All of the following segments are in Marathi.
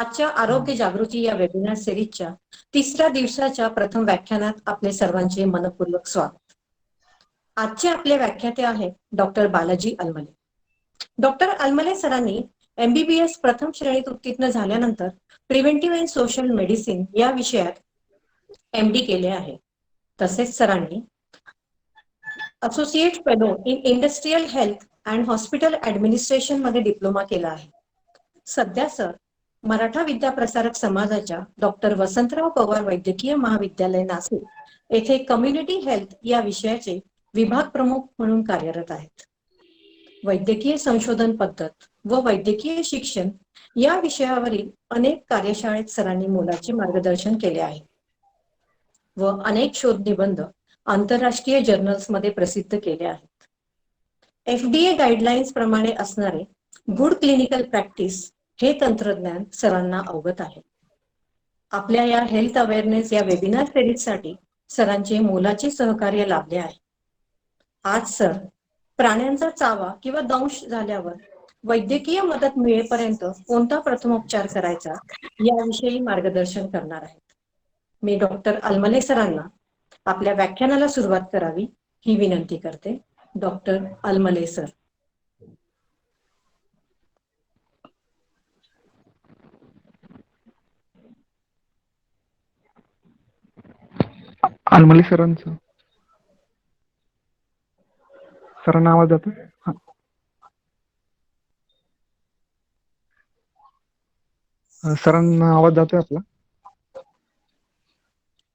आजच्या आरोग्य जागृती या वेबिनार सिरीजच्या तिसऱ्या दिवसाच्या प्रथम व्याख्यानात आपले सर्वांचे मनपूर्वक स्वागत. आजचे आपले व्याख्याते आहेत डॉक्टर बालाजी अलमले. डॉक्टर अलमले सरांनी MBBS प्रथम श्रेणीत उत्तीर्ण झाल्यानंतर प्रिव्हेंटिव्ह अँड सोशल मेडिसिन या विषयात MD केले आहे. तसेच सरांनी associate fellow in industrial health and hospital administration मध्ये डिप्लोमा केला आहे. सध्या सर मराठा विद्याप्रसारक समाजाच्या डॉक्टर वसंतराव पवार वैद्यकीय महाविद्यालय नाशिक येथे कम्युनिटी हेल्थ या विषयाचे विभाग प्रमुख म्हणून कार्यरत आहेत. वैद्यकीय संशोधन पद्धत व वैद्यकीय शिक्षण या विषयावरील अनेक कार्यशाळेत सरांनी मोलाचे मार्गदर्शन केले आहे व अनेक शोध निबंध आंतरराष्ट्रीय जर्नल्समध्ये प्रसिद्ध केले आहेत. FDA गाईडलाईन्स प्रमाणे असणारे गुड क्लिनिकल प्रॅक्टिस हे तंत्रज्ञान सरांना अवगत आहे. आपल्या या हेल्थ अवेअरनेस या वेबिनार सिरीजसाठी सरांचे मोलाचे सहकार्य लाभले आहे. आज सर प्राण्यांचा चावा किंवा दंश झाल्यावर वैद्यकीय मदत मिळेपर्यंत कोणता प्रथमोपचार करायचा याविषयी मार्गदर्शन करणार आहेत. मी डॉक्टर अलमले सरांना आपल्या व्याख्यानाला सुरुवात करावी ही विनंती करते. Doctor Almale sir. अलमले सरांचं सरांना आवाज जातो? सरांना आवाज जातोय आपला?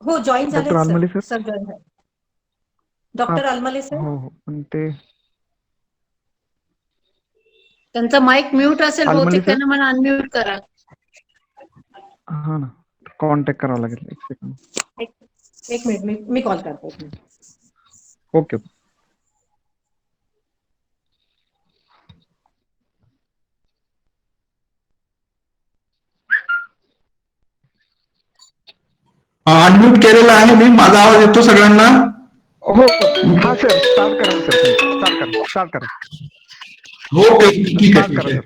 हो, जॉईन झाले doctor Almale sir. Sir join झाले. Doctor Almale sir. हो हो, पण ते त्यांचा माईक म्यूट असेल बहुतेक, त्यांना मला अनम्यूट करा. हा ना, कॉन्टॅक्ट करावं लागेल. एक सेकंड. एक मिनिट, मी कॉल करतो. ओके. अनम्यूट केलेला आहे मी. माझा आवाज येतो सगळ्यांना? हो हा सर, स्टार्ट करा सर. स्टार्ट करा. हो ठीक आहे.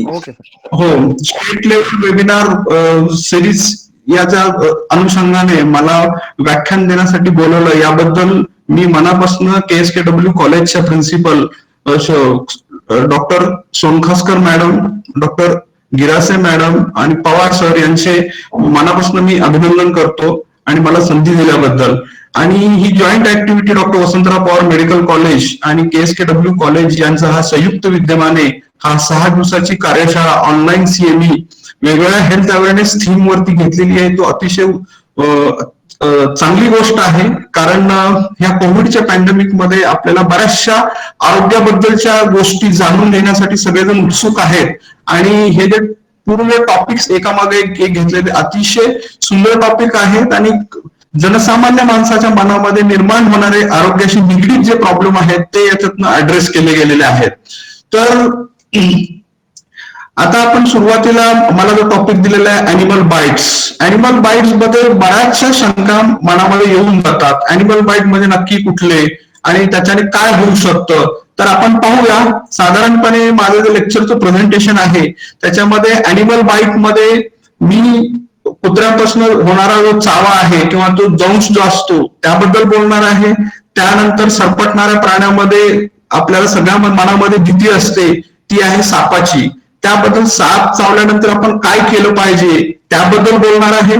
Okay sir. हो, स्टेट लेवल वेबिनार सिरीज याच्या अनुषंगाने मला व्याख्यान देण्यासाठी बोलवलं, याबद्दल मी मनापासून KSKW कॉलेजच्या principal doctor Sonkhaskar madam, doctor Girase madam आणि पवार सर यांचे मनापासून मी अभिनंदन करतो आणि मला संधी दिल्याबद्दल. आणि ही joint activity doctor Vasantrao Pawar medical college आणि KSKW कॉलेज यांचा हा संयुक्त विद्यमाने हा 6 दिवसाची कार्यशाळा ऑनलाईन CME वेगवेगळ्या हेल्थ अवेअरनेस थीम वरती घेतलेली आहे. तो अतिशय चांगली गोष्ट आहे, कारण ह्या कोविडच्या पॅन्डेमिक मध्ये आपल्याला बऱ्याचशा आरोग्याबद्दलच्या गोष्टी जाणून घेण्यासाठी सगळेजण उत्सुक आहेत. आणि हे जे पूर्ण टॉपिक्स एकामागे एक घेतलेले अतिशय सुंदर टॉपिक आहेत आणि जनसामान्य माणसाच्या मनामध्ये निर्माण होणारे आरोग्याशी निगडीत जे प्रॉब्लेम आहेत ते याच्यातनं ऍड्रेस केले गेलेले आहेत. तर आता आपण सुरुवातीला मला जो टॉपिक दिलेला आहे अॅनिमल बाईट्स. अॅनिमल बाईट्स मध्ये बऱ्याचशा शंका मनामध्ये येऊन जातात. अॅनिमल बाईट म्हणजे नक्की कुठले आणि त्याच्याने काय होऊ शकतं? तर आपण पाहूया. साधारणपणे माझं जे लेक्चरचं प्रेझेंटेशन आहे त्याच्यामध्ये अॅनिमल बाईट मध्ये मी कुत्र्यापासून होणारा जो चावा आहे किंवा तो दंश जो असतो त्याबद्दल बोलणार आहे. त्यानंतर सरपटणाऱ्या प्राण्यामध्ये आपल्याला सगळ्या मनामध्ये भीती असते, ती आहे सापाची. त्याबद्दल साप चावल्यानंतर आपण काय केलं पाहिजे त्याबद्दल बोलणार आहे.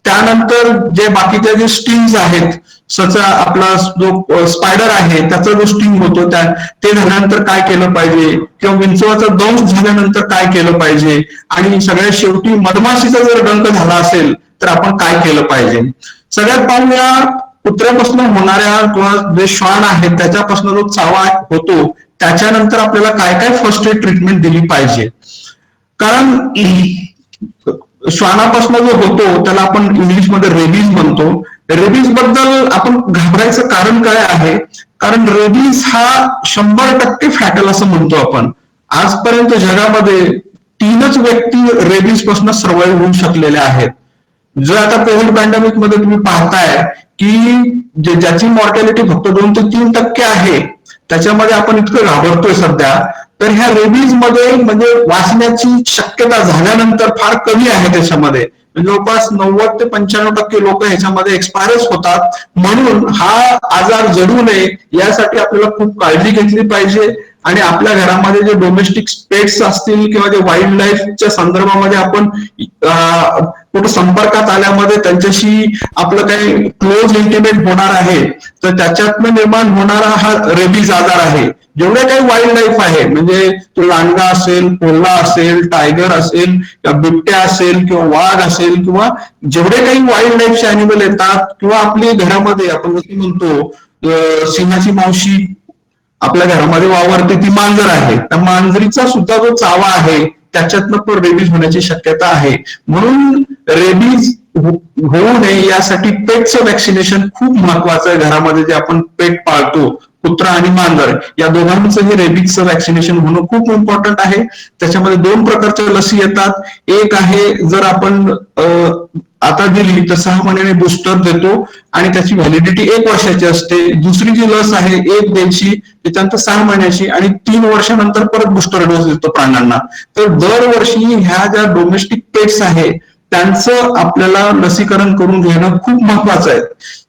त्यानंतर जे बाकीचे जे स्टिंग्स आहेत, आपला जो स्पायडर आहे त्याचा जो स्टिंग होतो ते झाल्यानंतर काय केलं पाहिजे, किंवा विंचवाचा दंश झाल्यानंतर काय केलं पाहिजे, आणि सगळ्यात शेवटी मधमाशीचा जर डंख झाला असेल तर आपण काय केलं पाहिजे. सगळ्यात पाहूया कुत्र्यापासून होणाऱ्या किंवा जे श्वान आहेत त्याच्यापासून जो चावा होतो त्याच्यानंतर आपल्याला काय काय फर्स्ट एड ट्रीटमेंट दिली पाहिजे. कारण श्वानापासून जो होतो त्याला आपण इंग्लिशमध्ये रेबीज म्हणतो. रेबीज बद्दल आपण घाबरायचं कारण काय आहे? कारण रेबीज हा 100% फॅटल असं म्हणतो आपण. आजपर्यंत जगामध्ये 3च व्यक्ती रेबीज पासून सर्व्हाइव्ह होऊ शकलेल्या आहेत. जर आता कोविड पॅन्डेमिक मध्ये तुम्ही पाहताय की ज्याची मॉर्टॅलिटी फक्त 2 ते 3% आहे, त्याच्यामध्ये आपण इतकं घाबरतोय सध्या. तर ह्या रेबीज मध्ये म्हणजे वाचण्याची शक्यता झाल्यानंतर फार कमी आहे त्याच्यामध्ये. जवळपास 90 ते 95% लोक ह्याच्यामध्ये एक्सपायरच होतात. म्हणून हा आजार जडू नये यासाठी आपल्याला खूप काळजी घेतली पाहिजे. आणि आपल्या घरामध्ये जे डोमेस्टिक पेट्स असतील किंवा जे वाईल्ड लाईफच्या संदर्भामध्ये आपण कुठं संपर्कात आल्यामध्ये त्यांच्याशी आपलं काही क्लोज इंटिमेट होणार आहे, तर त्याच्यातनं निर्माण होणारा हा रेबीज आजार आहे. जेवढे काही वाईल्ड लाईफ आहे, म्हणजे तो लांडगा असेल, कोल्हा असेल, टायगर असेल, किंवा बिबट्या असेल, किंवा वाघ असेल, किंवा जेवढे काही वाईल्ड लाईफचे अॅनिमल येतात, किंवा आपल्या घरामध्ये आपण जसं म्हणतो सिंहाची मावशी आपल्या घरामध्ये वावरते ती मांजर आहे, त्या मांजरीचा सुद्धा जो चावा आहे त्याच्यातनं पण रेबीज होण्याची शक्यता आहे. म्हणून रेबीज होऊ नये यासाठी पेटचं वॅक्सिनेशन खूप महत्वाचं आहे. घरामध्ये जे आपण पेट पाळतो, कुत्रा आणि मांजर, या दोघांचंही रेबीजचं वॅक्सिनेशन होणं खूप इम्पॉर्टंट आहे. त्याच्यामध्ये 2 प्रकारच्या लसी येतात. एक आहे जर आपण आता दिली तर 6 महिन्याने बुस्टर देतो आणि त्याची व्हॅलिडिटी 1 वर्षाची असते. दुसरी जी लस आहे 1 द्यायची, त्याच्यानंतर 6 महिन्याची, आणि 3 वर्षानंतर परत बुस्टर डोस देतो प्राण्यांना. तर दरवर्षी ह्या ज्या डोमेस्टिक पेट्स आहे त्यांचं आपल्याला लसीकरण करून घेणं खूप महत्वाचं आहे.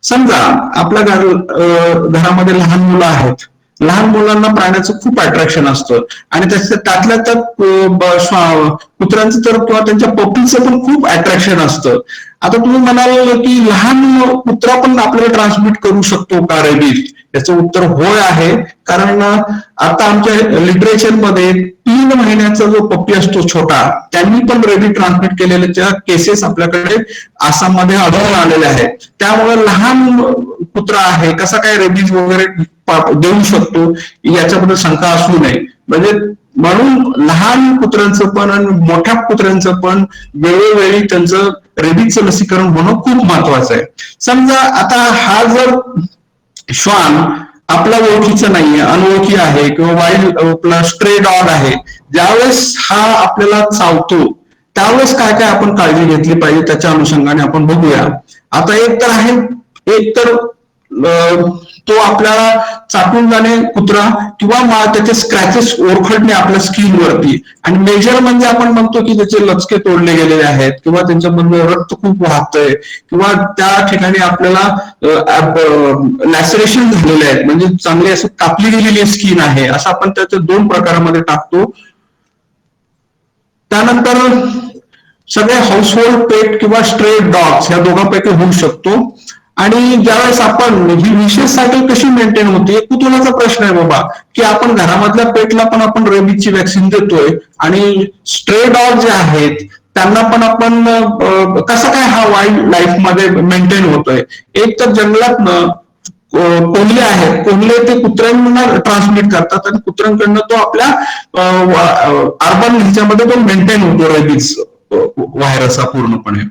समजा आपल्या घरामध्ये लहान मुलं आहेत, लहान मुलांना प्राण्याचं खूप अट्रॅक्शन असतं आणि त्यातल्या त्यात कुत्र्यांचं तर किंवा त्यांच्या पप्पीचं पण खूप अट्रॅक्शन असतं. आता तुम्ही म्हणाल की लहान कुत्रा पण आपल्याला ट्रान्समिट करू शकतो का रेबीज? याचं उत्तर होय आहे. कारण आता आमच्या लिटरेचरमध्ये 3 महिन्याचा जो पप्पी असतो छोटा, त्यांनी पण रेबीज ट्रान्समिट केलेल्या केसेस आपल्याकडे आसाममध्ये आढळून आलेल्या आहेत. त्यामुळे लहान कुत्रा आहे कसा काय रेबीज वगैरे देऊ शकतो याच्याबद्दल शंका असू नये. म्हणून लहान कुत्र्यांचं पण आणि मोठ्या कुत्र्यांचं पण वेळोवेळी त्यांचं रेबीजचं लसीकरण होणं खूप महत्वाचं आहे. समजा आता हा जर श्वान आपल्या ओळखीचा नाहीये, अनोळखी आहे, किंवा वाईल्ड स्ट्रे डॉग आहे, ज्यावेळेस हा आपल्याला चावतो त्यावेळेस काय काय आपण काळजी घेतली पाहिजे त्याच्या अनुषंगाने आपण बघूया. आता एक तर आहे, एक तर तो आपल्याला चाटून जाणे कुत्रा, किंवा त्याचे स्क्रॅचेस ओरखडणे आपल्या स्किनवरती, आणि मेजर म्हणजे आपण म्हणतो की त्याचे लचके तोडले गेलेले आहेत, किंवा त्यांच्यामध्ये रक्त खूप वाहतंय, किंवा त्या ठिकाणी आपल्याला लॅसरेशन झालेले आहेत, म्हणजे चांगली असं कापली गेलेली स्किन आहे, असं आपण त्याच्या 2 प्रकारामध्ये टाकतो. त्यानंतर सगळे हाऊसहोल्ड पेट किंवा स्ट्रे डॉग्स या दोघांपैकी होऊ शकतो. आणि ज्यावेळेस आपण ही विशेष सायकल कशी मेंटेन होते, कुतूहलाचा प्रश्न आहे बाबा, की आपण घरामधल्या पेटला पण आपण रेबीजची वॅक्सिन देतोय, आणि स्ट्रे डॉग जे आहेत त्यांना पण आपण कसं काय हा वाईल्ड लाईफ मध्ये मेंटेन होतोय. एक तर जंगलातनं कोल्हे आहेत, कोल्हे ते कुत्र्यांना ट्रान्समिट करतात आणि कुत्र्यांकडनं तो आपल्या अर्बन ह्याच्यामध्ये तो मेंटेन होतो रेबीज व्हायरस हा पूर्णपणे.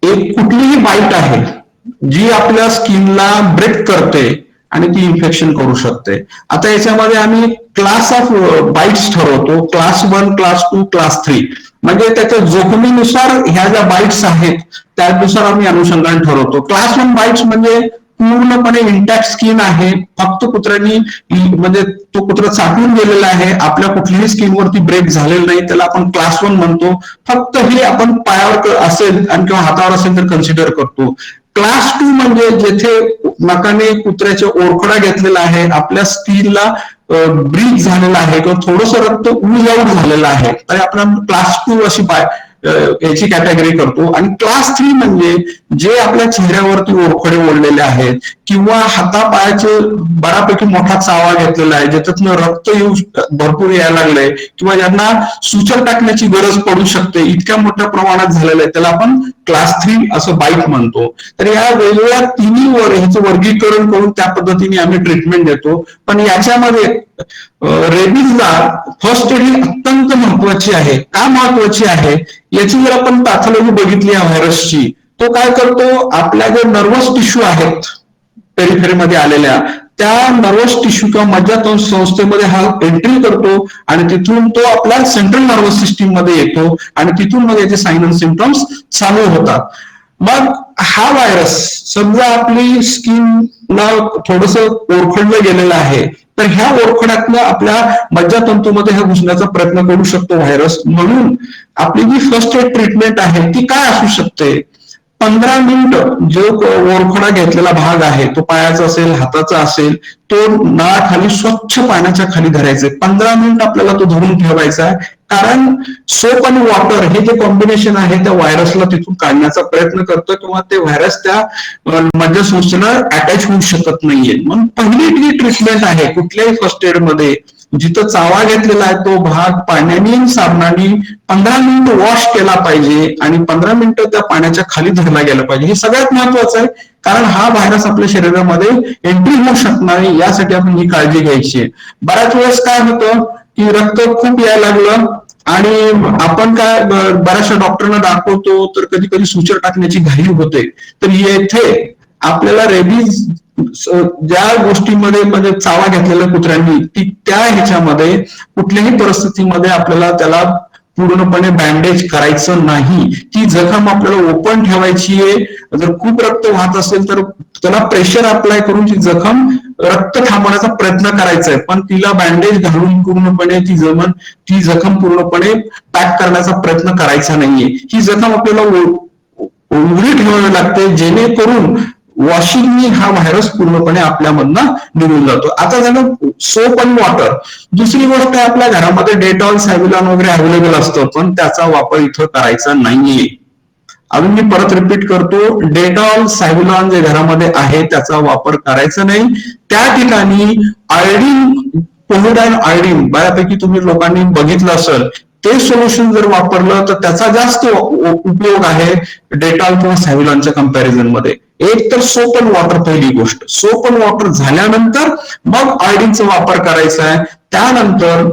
एक कुठलीही बाईट आहे जी आपल्या स्किनला ब्रेक करते आणि ती इन्फेक्शन करू शकते. आता याच्यामध्ये आम्ही क्लास ऑफ बाईट्स ठरवतो, क्लास 1, क्लास 2, क्लास 3. म्हणजे त्याच्या जोखमीनुसार ह्या ज्या बाईट्स आहेत त्यानुसार आम्ही अनुषंगाने ठरवतो. क्लास 1 बाईट्स म्हणजे पूर्णपणे इंटॅक्ट स्किन आहे, फक्त कुत्र्यांनी म्हणजे तो कुत्रा चाटून गेलेला आहे, आपल्या कुठल्याही स्किनवरती ब्रेक झालेला नाही, त्याला आपण क्लास 1 म्हणतो. फक्त हे आपण पायावर असेल आणि किंवा हातावर असेल तर कन्सिडर करतो. क्लास 2 म्हणजे जेथे नकाने कुत्र्याच्या ओरखडा घेतलेला आहे, आपल्या स्किनला ब्रीच झालेला आहे, किंवा थोडंसं रक्त ऊज आउट झालेलं आहे, तर आपण क्लास 2 अशी याची कॅटेगरी करतो. आणि क्लास 3 म्हणजे जे आपल्या चेहऱ्यावरती ओरखडे ओढलेले आहेत, किंवा हातापायाचे बऱ्यापैकी मोठा चावा घेतलेला आहे, ज्याच्यातनं रक्त भरपूर यायला लागलंय, किंवा ज्यांना सुचर टाकण्याची गरज पडू शकते, इतक्या मोठ्या प्रमाणात झालेलं आहे, त्याला आपण क्लास 3 असं बाईट म्हणतो. तर या वेगवेगळ्या तिन्ही ह्याचं वर्गीकरण करून त्या पद्धतीने आम्ही ट्रीटमेंट देतो. पण याच्यामध्ये रेबीजला फर्स्ट एड ही अत्यंत महत्वाची आहे. का महत्वाची आहे याची जर आपण पॅथॉलॉजी बघितली या व्हायरसची, तो काय करतो, आपल्या जे नर्वस टिश्यू आहेत पेरिफेरीमध्ये आलेल्या, त्या नर्वस टिश्यू किंवा मज्जातंतू संस्थेमध्ये हा एंट्री करतो, आणि तिथून तो आपल्या सेंट्रल नर्वस सिस्टीम मध्ये येतो, आणि तिथून मग याचे साइन अँड सिम्पटम्स चालू होतात. मग हा व्हायरस समजा आपली स्किनला थोडस ओरखडलं गेलेलं आहे, तर ह्या ओरखड्यातनं आपल्या मज्जातंतूमध्ये हा घुसण्याचा प्रयत्न करू शकतो व्हायरस. म्हणून आपली जी फर्स्ट एड ट्रीटमेंट आहे ती काय असू शकते? 15 मिनिट जो ओरखडा घेतलेला भाग आहे, तो पायाचा असेल, हाताचा असेल, तो नळाखाली स्वच्छ पाण्याच्या खाली धरायचे. 15 मिनिट आपल्याला तो धरून ठेवायचा आहे. कारण सोप आणि वॉटर हे जे कॉम्बिनेशन आहे त्या व्हायरसला तिथून काढण्याचा प्रयत्न करतो, किंवा ते व्हायरस त्या मज्जासंस्थेला अटॅच होऊ शकत नाहीये. म्हणून पहिली जी ट्रीटमेंट आहे कुठल्याही फर्स्ट एड मध्ये, जिथं चावा घेतलेला आहे तो भाग पाण्याने साबणाने 15 मिनिट वॉश केला पाहिजे आणि 15 मिनिटं त्या पाण्याच्या खाली धरला गेला पाहिजे. हे सगळ्यात महत्वाचं आहे, कारण हा व्हायरस आपल्या शरीरामध्ये एंट्री होऊ शकणार नाही, यासाठी आपण ही काळजी घ्यायची आहे. बऱ्याच वेळेस काय होतं की रक्त खूप यायला लागलं आणि आपण काय बऱ्याचशा डॉक्टरांना दाखवतो, तर कधी कधी सुचर टाकण्याची घाई होते. तर येथे आपल्याला रेबीज ज्या गोष्टीमध्ये म्हणजे चावा घेतलेल्या कुत्र्यांनी ती त्या ह्याच्यामध्ये कुठल्याही परिस्थितीमध्ये आपल्याला त्याला पूर्णपणे बँडेज करायचं नाही. ती जखम आपल्याला ओपन ठेवायची आहे. जर खूप रक्त वाहत असेल तर त्याला प्रेशर अप्लाय करून ती जखम रक्त थांबवण्याचा प्रयत्न करायचा आहे, पण तिला बँडेज घालून पूर्णपणे ती जखम पूर्णपणे पॅक करण्याचा प्रयत्न करायचा नाहीये. ही जखम आपल्याला उघडी ठेवावी लागते, जेणेकरून वॉशिंगनी हा व्हायरस पूर्णपणे आपल्यामधनं निघून जातो. आता झालं सोप आणि वॉटर. दुसरी गोष्ट आहे, आपल्या घरामध्ये डेटॉल, सॅव्हिलॉन वगैरे अवेलेबल असतं, पण त्याचा वापर इथं करायचा नाहीये. अजून मी परत रिपीट करतो, डेटॉल, सॅव्हिलॉन जे घरामध्ये आहे त्याचा वापर करायचा नाही. त्या ठिकाणी आयोडीन, पोव्हिडॅन आयोडीन बऱ्यापैकी तुम्ही लोकांनी बघितलं असेल, ते सोल्युशन जर वापरलं तर त्याचा जास्त उपयोग आहे डेटॉल किंवा सॅव्हिलॉनच्या कंपॅरिझन मध्ये. एक तर सोप अँड वॉटर पहिली गोष्ट. सोप अँड वॉटर झाल्यानंतर मग आयोडीनचा वापर करायचा आहे. त्यानंतर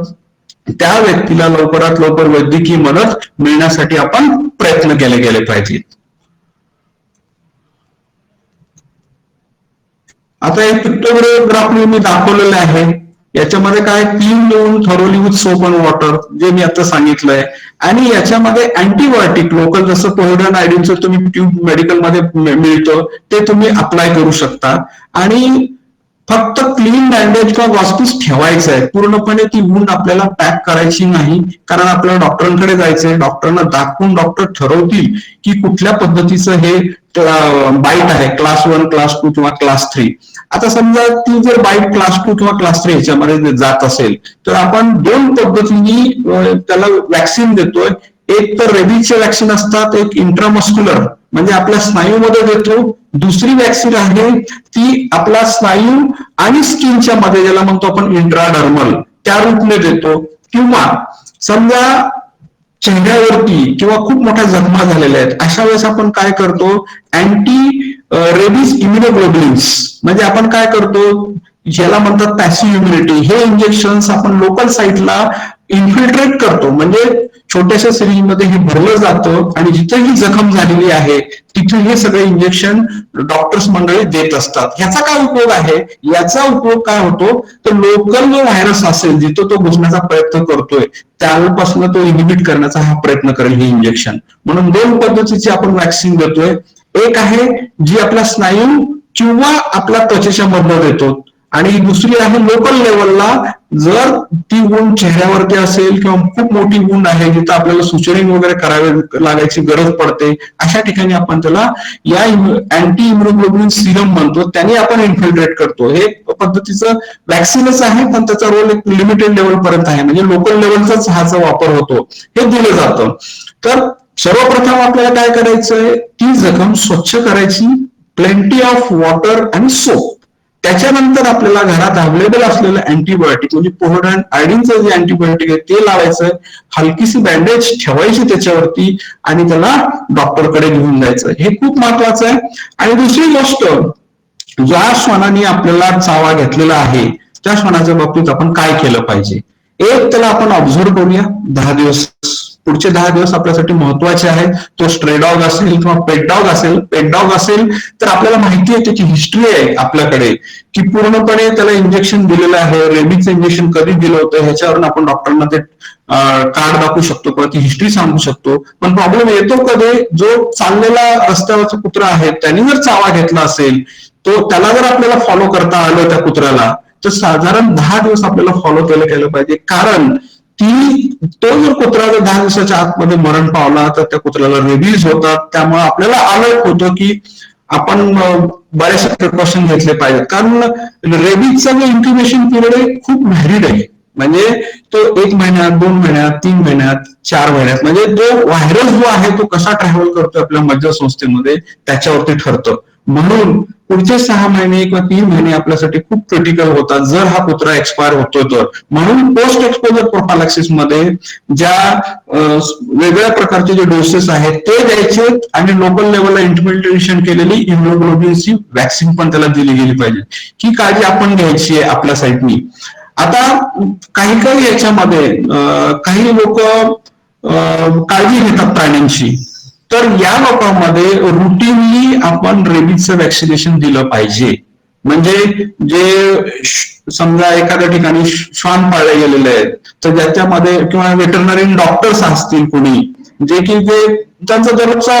त्या व्यक्तीला लवकरात लवकर वैद्यकीय मदत मिळण्यासाठी आपण प्रयत्न केले गेले पाहिजेत. आता एक पिक्टोग्राफ मी दाखवलेलं आहे. याच्यामध्ये काय क्लीन लिहून thoroughly with soap and water जे मी आता सांगितलंय, आणि याच्यामध्ये अँटीबायोटिक लोकल जसं पोव्हिडॅन आयोडीनचं तुम्ही ट्यूब मेडिकलमध्ये मिळतं ते तुम्ही अप्लाय करू शकता. आणि फक्त क्लीन बँडेज किंवा गॉस्पीस ठेवायचं आहे, पूर्णपणे ती वूंड आपल्याला पॅक करायची नाही. कारण आपल्याला डॉक्टरांकडे जायचंय, डॉक्टरांना दाखवून डॉक्टर ठरवतील की कुठल्या पद्धतीचं हे बाईट आहे, क्लास 1, क्लास 2 किंवा क्लास 3. आता समजा ती जर बाईट क्लास 2 किंवा क्लास 3 ह्याच्यामध्ये जात असेल तर आपण 2 पद्धतीने त्याला वॅक्सिन देतोय. एक तर रेबीजचे वॅक्सिन असतात, एक इंट्रामस्क्युलर म्हणजे आपल्या स्नायूमध्ये देतो. दुसरी वॅक्सिन आहे ती आपला स्नायू आणि स्किनच्या मध्ये, ज्याला म्हणतो आपण इंट्राडर्मल, त्या रूपने देतो. किंवा समजा चेहऱ्यावरती किंवा खूप मोठ्या जखमा झालेल्या आहेत, अशा वेळेस आपण काय करतो, अँटी रेबीज इम्युनोग्लोब्युलिन्स म्हणजे आपण काय करतो, ज्याला म्हणतात पॅसिव्ह इम्युनिटी, हे इंजेक्शन्स आपण लोकल साईटला इन्फिल्ट्रेट करतो. म्हणजे छोट्याशा सिरीजमध्ये हे भरलं जातं आणि जिथे ही जखम झालेली आहे तिथे हे सगळे इंजेक्शन डॉक्टर्स मंडळी देत असतात. ह्याचा काय उपयोग आहे? याचा उपयोग काय होतो तर लोकल जो व्हायरस असेल जिथं तो घुसण्याचा प्रयत्न करतोय त्यापासून तो इनिबिट करण्याचा हा प्रयत्न करेल हे इंजेक्शन. म्हणून 2 पद्धतीची आपण वॅक्सिन देतोय. एक आहे जी आपला स्नायू किंवा आपल्या त्वचेच्या मधनं देतो, आणि दुसरी आहे लोकल लेवलला. जर ती वूंड चेहऱ्यावरती असेल किंवा खूप मोठी वूंड आहे जिथं आपल्याला सुचरिंग वगैरे करावे लागायची गरज पडते, अशा ठिकाणी आपण त्याला या अँटी इम्युनोग्लोब्युलिन सिरम म्हणतो, त्याने आपण इन्फिल्ट्रेट करतो. हे पद्धतीचं वॅक्सिनच आहे, पण त्याचा रोल एक लिमिटेड लेवल पर्यंत आहे, म्हणजे लोकल लेवलचाच ह्याचा वापर होतो, हे दिलं जातं. तर सर्वप्रथम आपल्याला काय करायचंय, ती जखम स्वच्छ करायची, प्लेंटी ऑफ वॉटर आणि सोप. त्याच्यानंतर आपल्याला घरात अवेलेबल असलेलं अँटीबायोटिक म्हणजे पोव्हिडॅन आयोडीनचं जे अँटीबायोटिक आहे ते लावायचं, हलकीशी बँडेज ठेवायची त्याच्यावरती आणि त्याला डॉक्टरकडे घेऊन जायचं. हे खूप महत्वाचं आहे. आणि दुसरी गोष्ट, ज्या श्वानाने आपल्याला चावा घेतलेला आहे त्या श्वानाच्या बाबतीत आपण काय केलं पाहिजे. एक, त्याला आपण ऑब्झर्व करूया 10 दिवस पुढचे 10 दिवस आपल्यासाठी महत्वाचे आहेत. तो स्ट्रे डॉग असेल किंवा पेट डॉग असेल तर आपल्याला माहिती आहे, त्याची हिस्ट्री आहे आपल्याकडे, की पूर्णपणे त्याला इंजेक्शन दिलेलं आहे. रेबीजचं इंजेक्शन कधी दिलं होतं ह्याच्यावरून आपण डॉक्टरांना ते कार्ड दाखवू शकतो किंवा ती हिस्ट्री सांगू शकतो. पण प्रॉब्लेम येतो कधी, जो चाललेला रस्त्यावरचा कुत्रा आहे त्याने जर चावा घेतला असेल, त्याला जर आपल्याला फॉलो करता आलं त्या कुत्र्याला, तर साधारण 10 दिवस आपल्याला फॉलो केलं पाहिजे. कारण तो जर कुत्रा जर 10 दिवसाच्या आतमध्ये मरण पावला तर त्या कुत्र्याला रेबीज होतात. त्यामुळे आपल्याला अलर्ट होतं की आपण बरेचसे प्रिकॉशन घेतले पाहिजेत. कारण रेबीजचा जो इन्क्युबेशन पिरियड आहे खूप व्हॅरिड आहे. म्हणजे तो 1 महिन्यात, 2 महिन्यात, 3 महिन्यात, 4 महिन्यात, म्हणजे तो व्हायरस जो आहे तो कसा ट्रॅव्हल करतो आपल्या मज्जासंस्थेमध्ये त्याच्यावरती ठरतं. म्हणून पुढचे 6 महिने किंवा 3 महिने आपल्यासाठी खूप क्रिटिकल होतात जर हा कुत्रा एक्सपायर होतो तर. म्हणून पोस्ट एक्सपोजर प्रोफायलॅक्सिस मध्ये ज्या वेगळ्या प्रकारचे जे डोसेस आहेत ते द्यायचे आणि लोकल लेवलला इम्प्लिमेंटेशन केलेली इम्युनोग्लोबिनची व्हॅक्सिन पण त्याला दिली गेली पाहिजे. ही काळजी आपण घ्यायची आहे आपल्या साईडनी. आता काही याच्यामध्ये काही लोक काळजी घेतात प्राण्यांची, तर या लोकांमध्ये रुटीनली आपण रेबीजचं वॅक्सिनेशन दिलं पाहिजे. म्हणजे जे समजा एखाद्या ठिकाणी श्वान पाळले गेलेले आहेत तर ज्याच्यामध्ये किंवा वेटरनरी डॉक्टर्स असतील कोणी जे की त्यांचा दररोजचा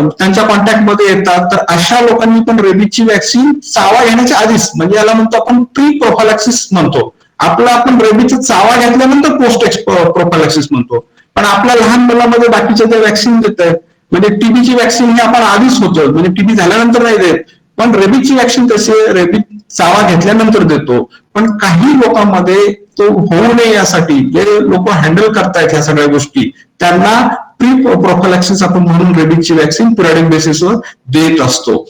त्यांच्या कॉन्टॅक्टमध्ये येतात, तर अशा लोकांनी पण रेबीजची वॅक्सिन चावा घेण्याच्या आधीच, म्हणजे याला म्हणतो आपण प्री प्रोफायलॅक्सिस म्हणतो. आपण रेबीजचा चावा घेतल्यानंतर पोस्ट प्रोफायलॅक्सिस म्हणतो. पण आपल्या लहान मुलांमध्ये बाकीच्या ज्या वॅक्सिन देत आहेत, म्हणजे टीबीची वॅक्सिन ही आपण आधीच होतो, म्हणजे टीबी झाल्यानंतर नाही देत. पण रेबीजची वॅक्सिन कशी आहे, रेबीज चावा घेतल्यानंतर देतो. पण काही लोकांमध्ये तो होऊ नये यासाठी जे लोक हँडल करतायत ह्या सगळ्या गोष्टी, त्यांना प्री प्रोफायलॅक्सिस आपण म्हणून रेबीजची वॅक्सिन पिरियडिक बेसिसवर देत असतो.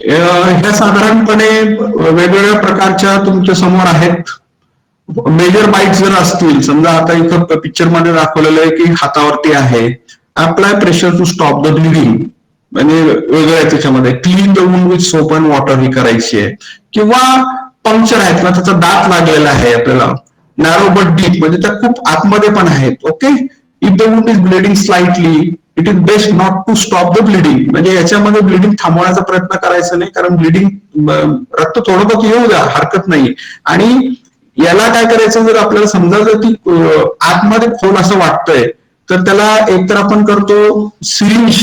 ह्या साधारणपणे वेगवेगळ्या प्रकारच्या तुमच्या समोर आहेत. मेजर बाईट जर असतील, समजा आता इथं पिक्चर मध्ये दाखवलेलं आहे की हातावरती आहे, apply pressure to stop the bleeding, म्हणजे वेगळं आहे त्याच्यामध्ये. Clean the wound with soap and water ही करायची आहे. किंवा पंक्चर आहेत ना, त्याचा दात लागलेला आहे आपल्याला, नॅरो बट डीप, म्हणजे त्या खूप आतमध्ये पण आहेत. Okay, if the wound is bleeding slightly it is best not to stop the bleeding, म्हणजे याच्यामध्ये ब्लिडिंग थांबवण्याचा प्रयत्न करायचा नाही, कारण ब्लिडिंग रक्त थोडं बहुत येऊ द्या, हरकत नाही. आणि याला काय करायचं, जर आपल्याला समजा जर ती आतमध्ये खोल असं वाटतंय तर त्याला एकतर आपण करतो सिरिंज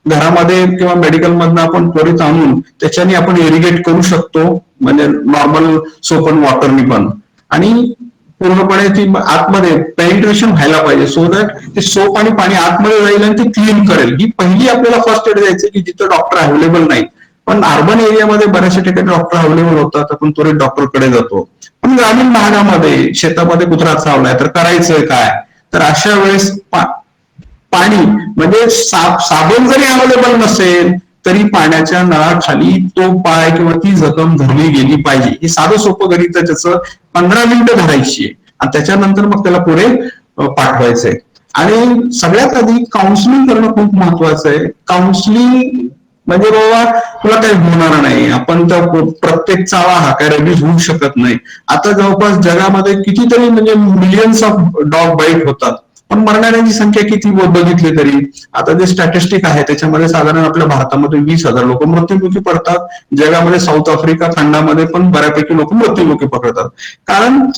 घरामध्ये किंवा मेडिकल मधनं आपण त्वरित आणून त्याच्याने आपण इरिगेट करू शकतो, म्हणजे नॉर्मल सोप अँड वॉटरनी पण. आणि पूर्णपणे ती आतमध्ये पेनिट्रेशन व्हायला पाहिजे, सो दॅट ते सोप आणि पाणी आतमध्ये जाईल आणि ते क्लीन करेल. ही पहिली आपल्याला फर्स्ट एड द्यायची की जिथं डॉक्टर अवेलेबल नाही. पण अर्बन एरियामध्ये बऱ्याचशा ठिकाणी डॉक्टर अवेलेबल होतात, आपण त्वरित डॉक्टरकडे जातो. पण ग्रामीण भागामध्ये शेतामध्ये कुत्रा चावलाय तर करायचंय काय, तर अशा वेळेस पाणी, म्हणजे साबण जरी अवेलेबल नसेल तरी पाण्याच्या नळाखाली तो पाय किंवा ती जखम धरली गेली पाहिजे. हे साधं सोपं गणित आहे, त्याचं 15 मिनिटं धरायची आणि त्याच्यानंतर मग त्याला पुढे पाठवायचंय. आणि सगळ्यात आधी काउन्सिलिंग करणं खूप महत्वाचं आहे. काउन्सिलिंग म्हणजे बाबा तुला काही होणार नाही, आपण तर प्रत्येक चावा हा काय रेबीज होऊ शकत नाही. आता जवळपास जगामध्ये कितीतरी म्हणजे मिलियन्स ऑफ डॉग बाईट होतात, पण मरणाऱ्यांची संख्या किती बघितली तरी आता जे स्टॅटिस्टिक आहे त्याच्यामध्ये साधारण आपल्या भारतामध्ये 20,000 लोक मृत्युमुखी पडतात. जगामध्ये साऊथ आफ्रिका खंडामध्ये पण बऱ्यापैकी लोक मृत्युमुखी पडतात, कारण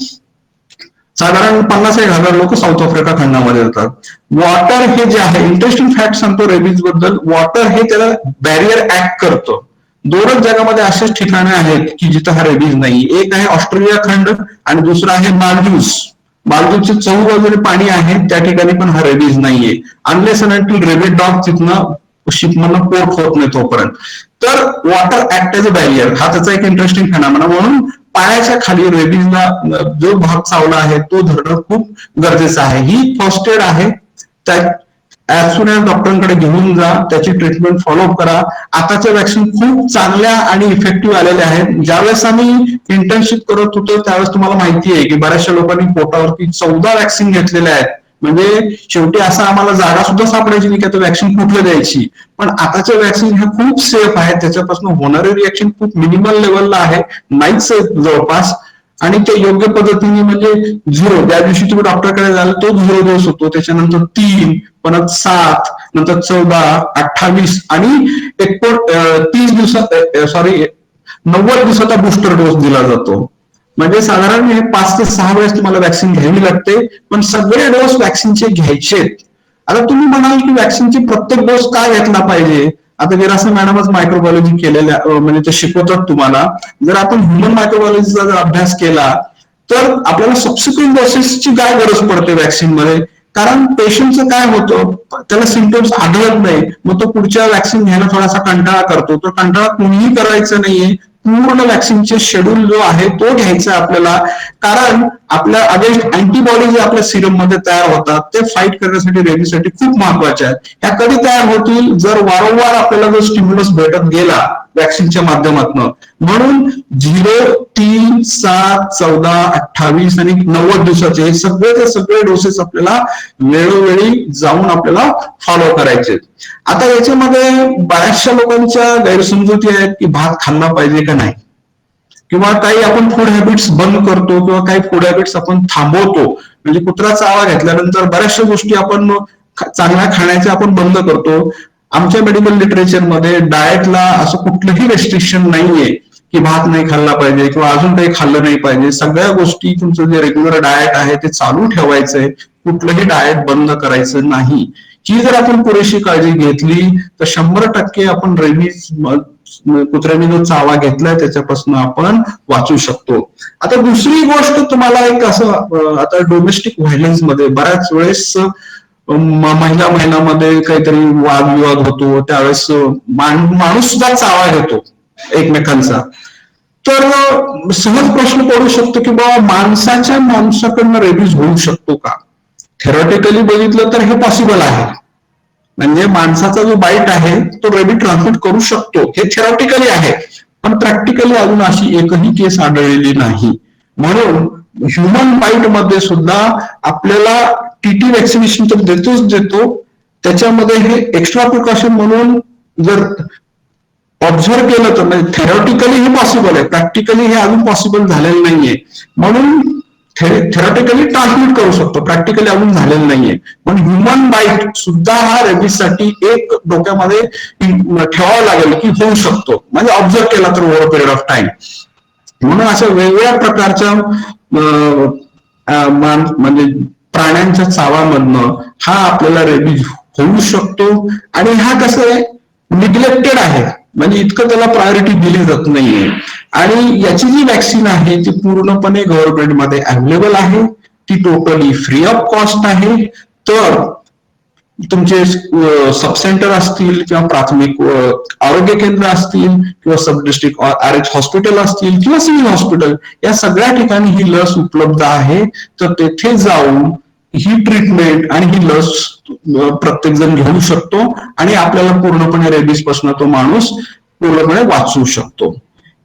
साधारण 50,000 लोक साऊथ आफ्रिका खंडामध्ये जातात. वॉटर हे जे आहे, इंटरेस्टिंग फॅक्ट सांगतो रेबीज बद्दल, वॉटर हे त्याला बॅरियर ऍक्ट करतं. 2च जगामध्ये असेच ठिकाणे आहेत की जिथं हा रेबीज नाही. एक आहे ऑस्ट्रेलिया खंड आणि दुसरा आहे मालदीव्स. मालदीवचे 4 बाजूने पाणी आहे, त्या ठिकाणी पण हा रेबीज नाहीये. Unless and until rabies dog तिथनं शिपमधनं पोर्ट होत नाही तोपर्यंत. तर water act as a barrier हा त्याचा एक इंटरेस्टिंग फेनॉमेना. म्हणून पायाच्या खाली रेबीजला जो भाग चावला आहे तो धरणं खूप गरजेचं आहे. ही फर्स्ट एड आहे. ऍज सुन ऍज डॉक्टरांकडे घेऊन जा, त्याची ट्रीटमेंट फॉलोअप करा. आताच्या वॅक्सिन खूप चांगल्या आणि इफेक्टिव्ह आलेल्या आहेत. ज्यावेळेस आम्ही इंटर्नशिप करत होतो त्यावेळेस तुम्हाला माहिती आहे की बऱ्याचशा लोकांनी पोटावरती 14 वॅक्सिन घेतलेल्या आहेत. म्हणजे शेवटी असं आम्हाला जागा सुद्धा सापडायची नाही की आता वॅक्सिन कुठलं द्यायची. पण आताच्या वॅक्सिन ह्या खूप सेफ आहेत, त्याच्यापासून होणारे रिएक्शन खूप मिनिमल लेवलला आहे, नाहीच जवळपास. आणि ते योग्य पद्धतीने म्हणजे 0, ज्या दिवशी तुम्ही डॉक्टरकडे जाल तो 0 डोस होतो, त्याच्यानंतर 3, परत 7, नंतर 14, 28 आणि 30 दिवसात 90 दिवसाचा बुस्टर डोस दिला जातो. म्हणजे साधारण हे 5 ते 6 वेळेस तुम्हाला वॅक्सिन घ्यावी लागते, पण सगळे डोस वॅक्सिनचे घ्यायचेत. आता तुम्ही म्हणाल की वॅक्सिनचे प्रत्येक डोस का घेतला पाहिजे. आता विरासत मॅडमच मायक्रोबायोलॉजी केलेल्या म्हणजे ते शिकवतात तुम्हाला. जर आपण ह्युमन मायक्रोबायोलॉजीचा जर अभ्यास केला तर आपल्याला सबसिक्वेंट डोसेसची काय गरज पडते वॅक्सिनमध्ये. कारण पेशंटचं काय होतं, त्याला सिम्पटम्स आढळत नाही, मग तो पुढच्या वॅक्सिन घ्यायला थोडासा कंटाळा करतो. तो कंटाळा कोणीही करायचं नाहीये. पूर्ण वॅक्सिनचे शेड्यूल जो आहे तो घ्यायचा आपल्याला. कारण आपल्या अगेन्स्ट अँटीबॉडी जे आपल्या सिरम मध्ये तयार होतात ते फाईट करण्यासाठी, रेबीजसाठी खूप महत्वाचे आहेत. ह्या कधी तयार होतील, जर वारंवार आपल्याला जो स्टिम्युलस भेटत गेला वॅक्सिनच्या माध्यमातून. म्हणून 0, 3, 7, 14, 28 आणि 90 दिवसाचे हे सगळे डोसेस आपल्याला वेळोवेळी जाऊन आपल्याला फॉलो करायचे. आता याच्यामध्ये बऱ्याचशा लोकांच्या गैरसमजुती आहेत की भात खाल्ला पाहिजे का नाही, किंवा काही आपण फूड हॅबिट्स बंद करतो किंवा काही फूड हॅबिट्स आपण थांबवतो. म्हणजे कुत्रा चावा घेतल्यानंतर बऱ्याचशा गोष्टी आपण चांगल्या खाण्याच्या आपण बंद करतो. आमच्या मेडिकल लिटरेचरमध्ये डाएटला असं कुठलंही रेस्ट्रिक्शन नाहीये की भात नाही खाल्ला पाहिजे किंवा अजून काही खाल्लं नाही पाहिजे. सगळ्या गोष्टी तुमचं जे रेग्युलर डाएट आहे ते चालू ठेवायचंय, कुठलंही डाएट बंद करायचं नाही. ही जर आपण पुरेशी काळजी घेतली तर 100% आपण रेबीज, कुत्र्याने जो चावा घेतलाय त्याच्यापासून आपण वाचू शकतो. आता दुसरी गोष्ट तुम्हाला एक असं, आता डोमेस्टिक व्हायलन्स मध्ये बऱ्याच वेळेस महिलांमध्ये काहीतरी वादविवाद होतो, त्यावेळेस माणूस सुद्धा चावा घेतो एकमेकांचा. तर सहज प्रश्न पडू शकतो की बाबा माणसाच्या माणसाकडनं रेबीज होऊ शकतो का. थेरॉटिकली बघितलं तर हे पॉसिबल आहे. म्हणजे माणसाचा जो बाईट आहे तो रेबीज ट्रान्समिट करू शकतो, हे थेरॉटिकली आहे. पण प्रॅक्टिकली अजून अशी एकही केस आढळलेली नाही. म्हणून ह्युमन बाईट मध्ये सुद्धा आपल्याला टीटी वॅक्सिनेशन तर देतो, त्याच्यामध्ये हे एक्स्ट्रा प्रिकॉशन म्हणून जर ऑब्झर्व केलं तर म्हणजे थेरॉटिकली हे पॉसिबल आहे, प्रॅक्टिकली हे अजून पॉसिबल झालेलं नाहीये. म्हणून थेरॉटिकली ट्रान्समिट करू शकतो, प्रॅक्टिकली अजून झालेलं नाहीये. पण ह्युमन बाईट सुद्धा हा रेबीजसाठी एक डोक्यामध्ये ठेवावं लागेल की होऊ शकतो, म्हणजे ऑब्झर्व केला तर ओव्हर पिरियड ऑफ टाइम. म्हणून अशा वेगवेगळ्या प्रकारच्या म्हणजे प्राण्यांच्या चावामधनं हा आपल्याला रेबीज होऊ शकतो. आणि हा कसं आहे, निग्लेक्टेड आहे, म्हणजे इतकं त्याला प्रायोरिटी दिली जात नाहीये. आणि याची जी वॅक्सिन आहे ती पूर्णपणे गव्हर्नमेंटमध्ये अवेलेबल आहे, ती टोटली फ्री ऑफ कॉस्ट आहे. तर तुमचे सब सेंटर असतील किंवा प्राथमिक आरोग्य केंद्र असतील किंवा सब डिस्ट्रिक्ट RH हॉस्पिटल असतील किंवा सिव्हिल हॉस्पिटल, या सगळ्या ठिकाणी ही लस उपलब्ध आहे. तर तेथे जाऊन ही ट्रीटमेंट आणि ही लस प्रत्येक जण घेऊ शकतो आणि आपल्याला पूर्णपणे रेबीज पासून तो माणूस पूर्णपणे वाचवू शकतो.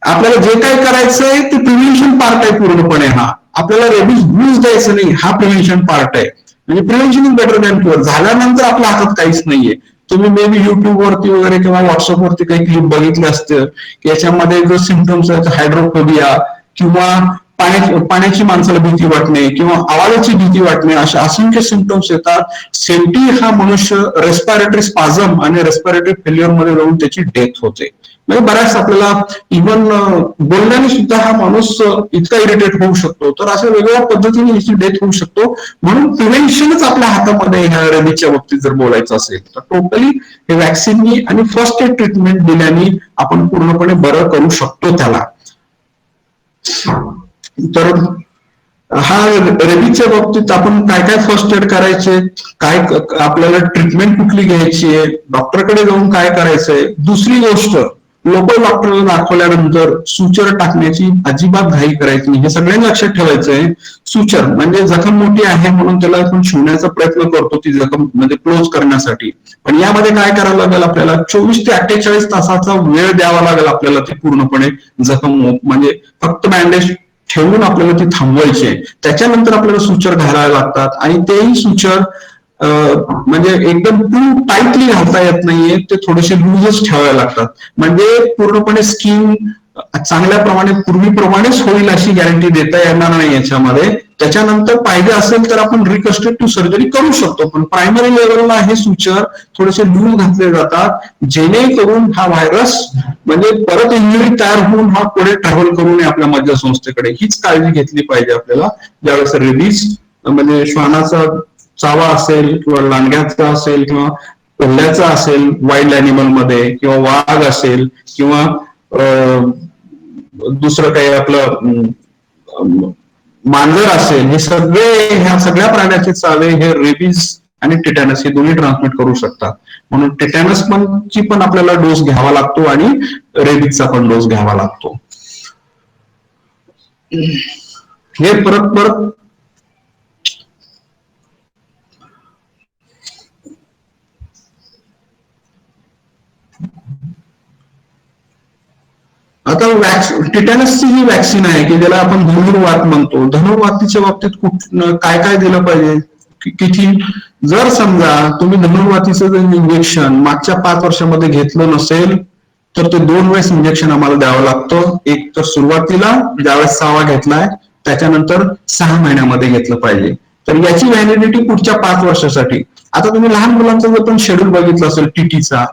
आपल्याला जे काय करायचंय ते प्रिव्हेन्शन पार्ट आहे पूर्णपणे. हा आपल्याला रेबीज होऊच द्यायचं नाही, हा प्रिव्हेन्शन पार्ट आहे. म्हणजे prevention is better than cure. झाल्यानंतर आपल्या हातात काहीच नाहीये. तुम्ही मे बी युट्यूब वरती वगैरे किंवा व्हॉट्सअपवरती काही क्लिप बघितले असते की याच्यामध्ये जो सिम्पटम्स आहेत हायड्रोफोबिया किंवा पाण्याची माणसाला भीती वाटणे किंवा आवाजाची भीती वाटणे, अशा असंख्य सिम्पटम्स येतात. शेवटी हा मनुष्य रेस्पिरेटरी स्पाझम आणि रेस्पिरेटरी फेल्युअर मध्ये जाऊन त्याची डेथ होते. म्हणजे बऱ्याच आपल्याला इव्हन बोलण्याने सुद्धा हा माणूस इतका इरिटेट होऊ शकतो. तर अशा वेगवेगळ्या पद्धतीने याची डेथ होऊ शकतो. म्हणून प्रिव्हेन्शनच आपल्या हातामध्ये ह्या रेबीजच्या बाबतीत जर बोलायचं असेल तर टोटली हे वॅक्सिननी आणि फर्स्ट एड ट्रीटमेंट दिल्याने आपण पूर्णपणे बरं करू शकतो त्याला. तर हा रेबीजच्या बाबतीत आपण काय काय फर्स्ट एड करायचे, काय आपल्याला ट्रीटमेंट कुठली घ्यायची आहे, डॉक्टरकडे जाऊन काय करायचंय. दुसरी गोष्ट, लोकल डॉक्टरला दाखवल्यानंतर सुचर टाकण्याची अजिबात घाई करायची नाही, हे सगळ्यांनी लक्षात ठेवायचंय. सुचर म्हणजे जखम मोठी आहे म्हणून त्याला आपण शिवण्याचा प्रयत्न करतो ती जखम म्हणजे क्लोज करण्यासाठी. पण यामध्ये काय करावं लागेल, आपल्याला 24 ते 48 तासाचा वेळ द्यावा लागेल आपल्याला ती पूर्णपणे जखम म्हणजे फक्त बँडेज ठेवून आपल्याला ती थांबवायची. त्याच्यानंतर आपल्याला सुचर घालावे लागतात आणि तेही सुचर म्हणजे एकदम टाईटली घालता येत नाहीये, ते थोडेसे लूजच ठेवावे लागतात. म्हणजे पूर्णपणे स्किन चांगल्या प्रमाणे पूर्वीप्रमाणेच होईल अशी गॅरंटी देता येणार नाही याच्यामध्ये. त्याच्यानंतर पाहिजे असेल तर आपण रिकन्स्ट्रक्टिव्ह सर्जरी करू शकतो, पण प्रायमरी लेवलला हे सुचर थोडेसे लूज घातले जातात, जेणेकरून हा व्हायरस म्हणजे परत इंजुरी तयार होऊन हा पुढे ट्रॅव्हल करू नये आपल्या मज्जासंस्थेकडे. हीच काळजी घेतली पाहिजे आपल्याला ज्यावेळेस रेबीज म्हणजे श्वानाचा चावा असेल किंवा लांडग्याचा असेल किंवा कोल्ह्याचा असेल वाईल्ड अॅनिमल मध्ये, किंवा वाघ असेल किंवा दुसरं काही आपलं मांजर असेल, हे सगळे ह्या सगळ्या प्राण्याचे चावे हे रेबीज आणि टिटॅनस हे दोन्ही ट्रान्समिट करू शकतात. म्हणून टिटॅनस ची पण आपल्याला डोस घ्यावा लागतो आणि रेबीजचा पण डोस घ्यावा लागतो. हे परत आता टिटॅनसची ही वॅक्सिन आहे की ज्याला आपण धनुर्वात म्हणतो. धनुर्वातीच्या बाबतीत काय काय दिलं पाहिजे, किती जर समजा तुम्ही धनुर्वातीचं जर इंजेक्शन मागच्या 5 वर्षामध्ये घेतलं नसेल तर ते 2 वेळेस इंजेक्शन आम्हाला द्यावं लागतं. एक तर सुरुवातीला ज्यावेळेस 6वा घेतलाय त्याच्यानंतर 6 महिन्यामध्ये घेतलं पाहिजे. तर याची व्हॅलिडिटी पुढच्या 5 वर्षासाठी. आता तुम्ही लहान मुलांचा जर पण शेड्यूल बघितलं असेल टीटीचा,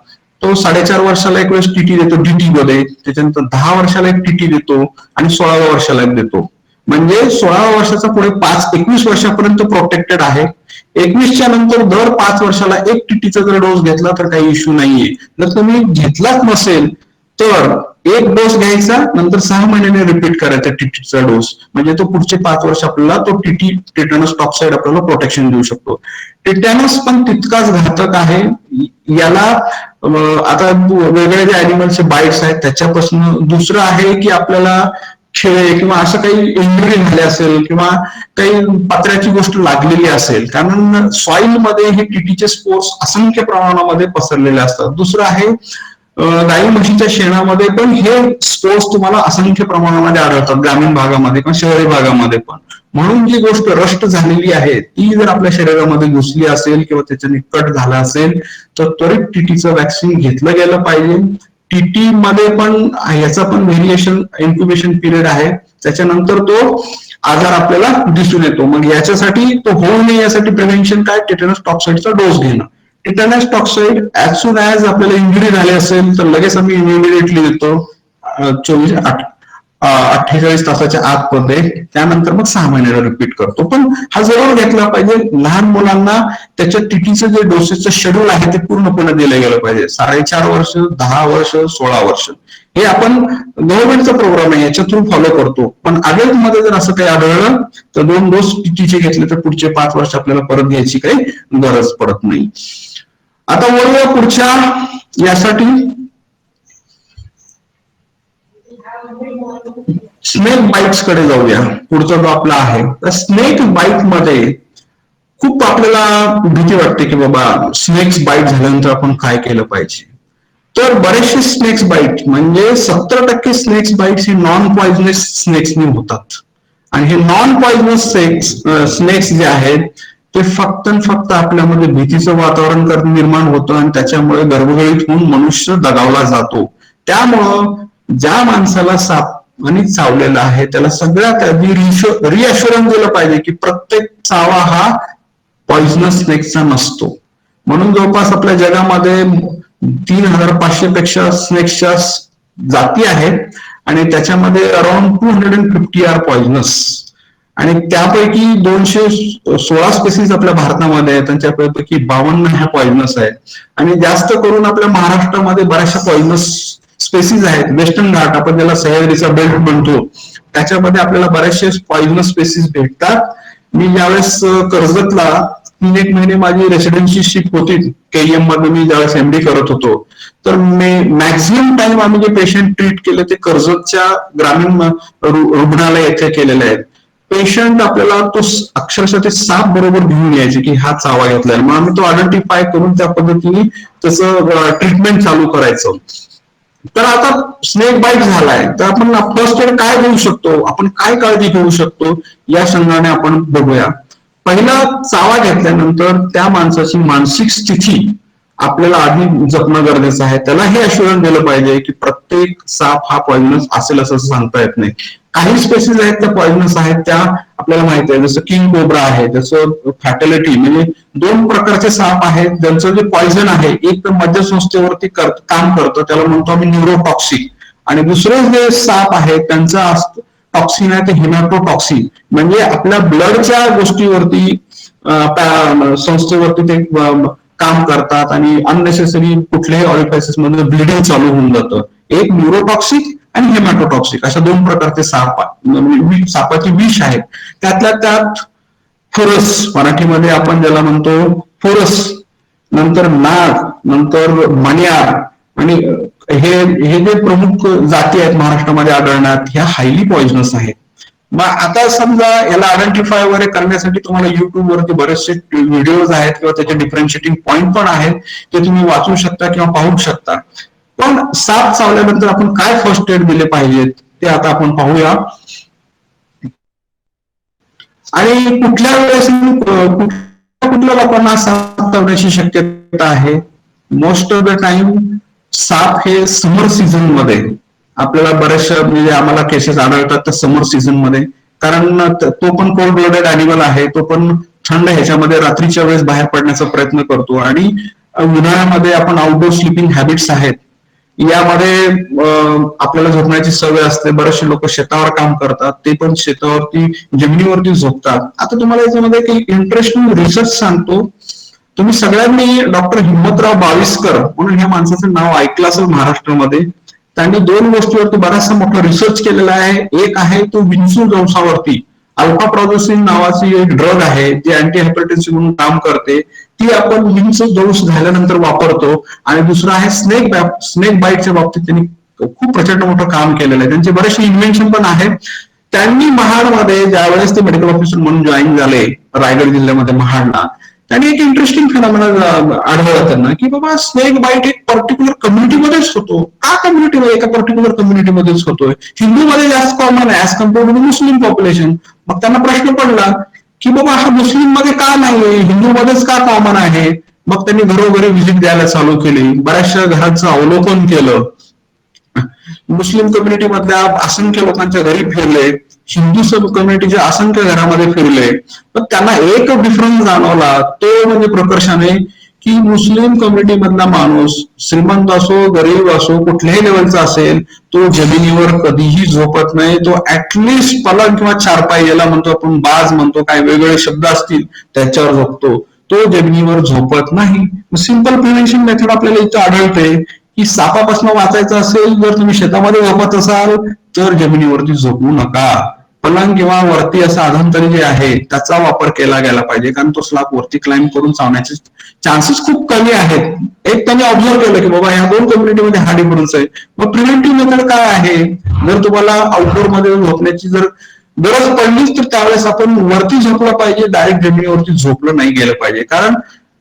तो 4.5 वर्षाला एक वेळेस टीटी देतो डीटी मध्ये, त्याच्यानंतर 10 वर्षाला एक टीटी देतो आणि 16व्या वर्षाला एक देतो. म्हणजे 16व्या वर्षाचा पुढे 21 वर्षापर्यंत प्रोटेक्टेड आहे. 21च्या नंतर दर 5 वर्षाला एक टीटीचा जर डोस घेतला तर काही इश्यू नाहीये. जर तुम्ही घेतलाच नसेल तर एक डोस घ्यायचा, नंतर 6 महिन्याने रिपीट करायचा टीटीचा डोस, म्हणजे तो पुढचे 5 वर्ष आपल्याला तो टिटॅनस टॉक्साइड आपल्याला प्रोटेक्शन देऊ शकतो. टिटॅनस पण तितकाच घातक आहे. याला आता वेगवेगळे जे अॅनिमलचे बाईट्स आहेत त्याच्यापासून दुसरं आहे की आपल्याला खेळे किंवा असं काही इंजुरी झाली असेल किंवा काही पत्र्याची गोष्ट लागलेली असेल, कारण सॉइल मध्ये हे टीटीचे स्पोर्स असंख्य प्रमाणामध्ये पसरलेले असतात. दुसरं आहे गाई म्हशीच्या शेणामध्ये पण हे स्पोर्स तुम्हाला असंख्य प्रमाणामध्ये आढळतात, ग्रामीण भागामध्ये किंवा शहरी भागामध्ये पण. म्हणून जी गोष्ट रष्ट झालेली आहे ती जर आपल्या शरीरामध्ये घुसली असेल किंवा त्याच्याने कट झाला असेल तर त्वरित टीटीचं वॅक्सिन घेतलं गेलं पाहिजे. टीटी मध्ये पण याचा पण व्हेरिएशन इन्क्युबेशन पिरियड आहे, त्याच्यानंतर तो आजार आपल्याला दिसून येतो. मग याच्यासाठी तो होऊ नये यासाठी प्रिव्हेन्शन काय, टिटॅनस टॉक्साइडचा डोस घेणं. Tetanus toxoid as soon as आपल्याला इंजुरी झाली असेल तर लगेच आम्ही इमिडिएटली देतो 48 तासाच्या आतमध्ये, त्यानंतर मग 6 महिन्याला रिपीट करतो. पण हा जरूर घेतला पाहिजे. लहान मुलांना त्याच्या टीटीचं जे डोसेसचं शेड्यूल आहे ते पूर्णपणे दिलं गेलं पाहिजे. 4.5 वर्ष, 10 वर्ष, 16 वर्ष हे आपण गव्हर्नमेंटचा प्रोग्राम आहे याच्या थ्रू फॉलो करतो. पण अडल्ट मध्ये जर असं काही आढळलं तर 2 डोस टीटीचे घेतले तर पुढचे 5 वर्ष आपल्याला परत घ्यायची काही गरज पडत नाही. आता वळूया पुढच्या यासाठी स्नेक बाईट्स कडे जाऊया. पुढचा जो आपला आहे तर स्नेक बाईट मध्ये खूप आपल्याला भीती वाटते की बाबा स्नेक्स बाईट झाल्यानंतर आपण काय केलं पाहिजे. तर बरेचसे स्नेक्स बाईट म्हणजे 70% स्नेक्स बाईट्स ही नॉन पॉइझनस स्नेक्सनी होतात. आणि हे नॉन पॉइझनस स्नेक्स जे आहेत ते फक्त आपल्यामध्ये भीतीचं वातावरण निर्माण होतं आणि त्याच्यामुळे गर्भगळीत होऊन मनुष्य दगावला जातो. त्यामुळं ज्या माणसाला साप आणि चावलेला आहे त्याला सगळ्यात आधी रिअश्युरन्स दिलं पाहिजे की प्रत्येक चावा हा पॉइझनस स्नेक्सचा नसतो. म्हणून जवळपास आपल्या जगामध्ये 3500 पेक्षा स्नेक्सच्या जाती आहेत आणि त्याच्यामध्ये अराउंड 250 आर पॉइझनस आणि त्यापैकी 216 स्पेसीज आपल्या भारतामध्ये आहेत, त्यांच्यापैकी 52 ह्या पॉइझनस आहेत. आणि जास्त करून आपल्या महाराष्ट्रामध्ये बऱ्याचशा पॉइझनस स्पेसीज आहेत. वेस्टर्न घाट आपण ज्याला सह्याद्रीचा बेल्ट म्हणतो त्याच्यामध्ये आपल्याला बरेचसे पॉइझनस स्पेसीज भेटतात. मी ज्यावेळेस कर्जतला 3-1 महिने माझी रेसिडेन्सी शिप होती KEM मध्ये, मी ज्यावेळेस MD करत होतो तर मॅक्झिमम टाइम आम्ही जे पेशंट ट्रीट केले ते कर्जतच्या ग्रामीण रुग्णालय येथे केलेले आहेत. पेशंट आपल्याला तो अक्षरशः ते साप बरोबर घेऊन यायचे की हा चावा घेतलाय, मग आम्ही तो आयडेंटिफाय करून त्या पद्धतीने त्याचं ट्रीटमेंट चालू करायचं. तर आता स्नेक बाईट झालाय, तर आपण फर्स्ट एड काय देऊ शकतो, आपण काय काळजी घेऊ शकतो, या संदर्भाने आपण बघूया. पहिला चावा घेतल्यानंतर त्या माणसाची मानसिक स्थिती आपल्याला आधी जपणं गरजेचं आहे. त्याला हे अश्युरन्स दिलं पाहिजे की प्रत्येक साप हा पॉइझनस असेल असं सांगता येत नाही. काही स्पेसिस आहेत त्या पॉइझनस आहेत, त्या आपल्याला माहिती आहे, जसं किंग कोब्रा आहे, जसं फॅटॅलिटी, म्हणजे 2 प्रकारचे साप आहेत ज्यांचं जे पॉइझन आहे, एक तर मध्यसंस्थेवरती काम करतं, त्याला म्हणतो आम्ही न्यूरोटॉक्सिक, आणि दुसरे जे साप आहेत त्यांचं टॉक्सिन आहे ते हेमॅटोटॉक्सिन, म्हणजे आपल्या ब्लडच्या गोष्टीवरती संस्थेवरती ते काम करतात आणि अननेसेसरी कुठल्याही ऑरिफायसेस मध्ये ब्लिडिंग चालू होऊन जातं. एक न्यूरोटॉक्सिक आणि हेमॅटोटॉक्सिक अशा 2 प्रकारचे सापाची विष आहेत. त्यातल्या त्यात फुरस, मराठीमध्ये आपण ज्याला म्हणतो फुरस, नंतर नाग, नंतर मण्यार, आणि हे जे प्रमुख जाती आहेत महाराष्ट्रामध्ये आढळण्यात, ह्या हायली पॉइझनस आहेत. मग आता समजा याला आयडेंटिफाय वगैरे करण्यासाठी तुम्हाला युट्यूब वरती बरेचसे व्हिडिओज आहेत किंवा त्याचे डिफरन्शिएटिंग पॉईंट पण आहेत, ते तुम्ही वाचू शकता किंवा पाहू शकता. पण साप चावल्यानंतर आपण काय फर्स्ट एड दिले पाहिजेत ते आता आपण पाहूया. आणि कुठल्या वेळेस कुठल्या लोकांना साप चावण्याची शक्यता आहे? मोस्ट ऑफ द टाइम साप हे समर सीझन मध्ये आपल्याला बऱ्याचशा, म्हणजे आम्हाला केसेस आढळतात तर समर सीझन मध्ये, कारण तो पण कोल्ड ब्लडेड अॅनिमल आहे, तो पण थंड ह्याच्यामध्ये रात्रीच्या वेळेस बाहेर पडण्याचा प्रयत्न करतो. आणि उन्हाळ्यामध्ये आपण आउटडोर स्लीपिंग हॅबिट्स आहेत, यामध्ये आपल्याला झोपण्याची सवय असते. बरेचसे लोक शेतावर काम करतात, ते पण शेतावरती जमिनीवरती झोपतात. आता तुम्हाला याच्यामध्ये काही इंटरेस्टिंग रिसर्च सांगतो. तुम्ही सगळ्यांनी डॉक्टर हिम्मतराव बाविस्कर म्हणून ह्या माणसाचं नाव ऐकलं असेल महाराष्ट्रामध्ये. त्यांनी 2 गोष्टीवरती बराचसा मोठा रिसर्च केलेला आहे. एक आहे तो विंचू जवसावरती, अल्फाप्रोजेसिन नावाची एक ड्रग आहे जी अँटी हायपरटेन्सिव्ह म्हणून काम करते, ती आपण विंचू जवस झाल्यानंतर वापरतो. आणि दुसरं आहे स्नेक बाईटच्या बाबतीत त्यांनी खूप प्रचंड मोठं काम केलेलं आहे. त्यांचे बरेचसे इन्व्हेन्शन पण आहेत. त्यांनी महाडमध्ये ज्यावेळेस ते मेडिकल ऑफिसर म्हणून जॉईन झाले रायगड जिल्ह्यामध्ये महाडला, त्यांनी एक इंटरेस्टिंग फिनॉमिना आढळला त्यांना की बाबा स्नेक बाईट एक पर्टिक्युलर कम्युनिटीमध्येच होतो. का कम्युनिटीमध्ये, एका पर्टिक्युलर कम्युनिटीमध्येच होतोय? हिंदूमध्ये जास्त कॉमन आहे as compared to Muslim population. मग त्यांना प्रश्न पडला की बाबा हा मुस्लिम मध्ये का नाहीये, हिंदूमध्येच का कॉमन आहे? मग त्यांनी घरोघरी व्हिजिट द्यायला चालू केली, बऱ्याचशा घरांचं अवलोकन केलं, मुस्लिम कम्युनिटी मधल्या असंख्य लोकांच्या घरी फिरले, हिंदू कम्युनिटीच्या असंख्य घरामध्ये फिरले. पण त्यांना एक डिफरन्स जाणवला, तो म्हणजे प्रकर्षाने की मुस्लिम कम्युनिटी मधला माणूस श्रीमंत असो गरीब असो कुठल्याही लेवलचा असेल, तो जमिनीवर कधीही झोपत नाही. तो ऍटलिस्ट पलंग किंवा चारपाई, याला म्हणतो आपण बाज म्हणतो, काय वेगवेगळे शब्द असतील त्याच्यावर झोपतो, तो जमिनीवर झोपत नाही. सिंपल प्रिव्हेन्शन मेथड आपल्याला इथं आढळते की सापापासून वाचायचं असेल, जर तुम्ही शेतामध्ये झोपत असाल तर जमिनीवरती झोपू नका. पलंग किंवा वरती असं आधांतरी जे आहे त्याचा वापर केला गेला पाहिजे, कारण तो स्लॅब वरती क्लाइंब करून चावण्याचे चान्सेस खूप कमी आहेत. एक त्यांनी ऑब्झर्व केलं की बाबा ह्या 2 कम्युनिटीमध्ये हा डिफरन्स आहे. मग प्रिव्हेंटिव्ह मेथड काय आहे? जर तुम्हाला आउटडोर मध्ये झोपण्याची जर गरज पडलीच तर त्यावेळेस आपण वरती झोपलं पाहिजे, डायरेक्ट जमिनीवरती झोपलं नाही गेलं पाहिजे. कारण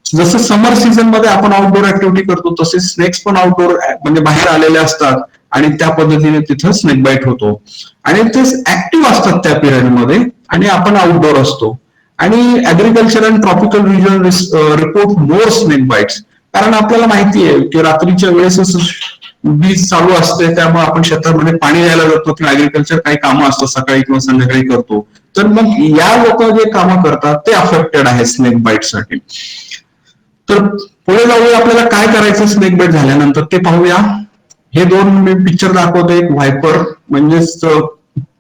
जसं समर सीझन मध्ये आपण आउटडोर ऍक्टिव्हिटी करतो तसे स्नेक्स पण आउटडोर म्हणजे बाहेर आलेले असतात आणि त्या पद्धतीने तिथं स्नेक बाईट होतो. आणि ते ऍक्टिव्ह असतात त्या पिरियडमध्ये आणि आपण आउटडोर असतो. आणि agriculture and tropical region report more snake bites, कारण आपल्याला माहिती आहे की रात्रीच्या वेळेसच वीज चालू असते, त्यामुळे आपण शेतामध्ये पाणी द्यायला जातो किंवा ऍग्रिकल्चर काही कामं असतात सकाळी किंवा संध्याकाळी करतो. तर मग या लोक जे कामं करतात ते अफेक्टेड आहे स्नेक बाईट साठी. तर पुढे जाऊया, आपल्याला काय करायचं स्नेक बाईट झाल्यानंतर ते पाहूया. हे 2 मी पिक्चर दाखवतो, एक व्हायपर म्हणजेच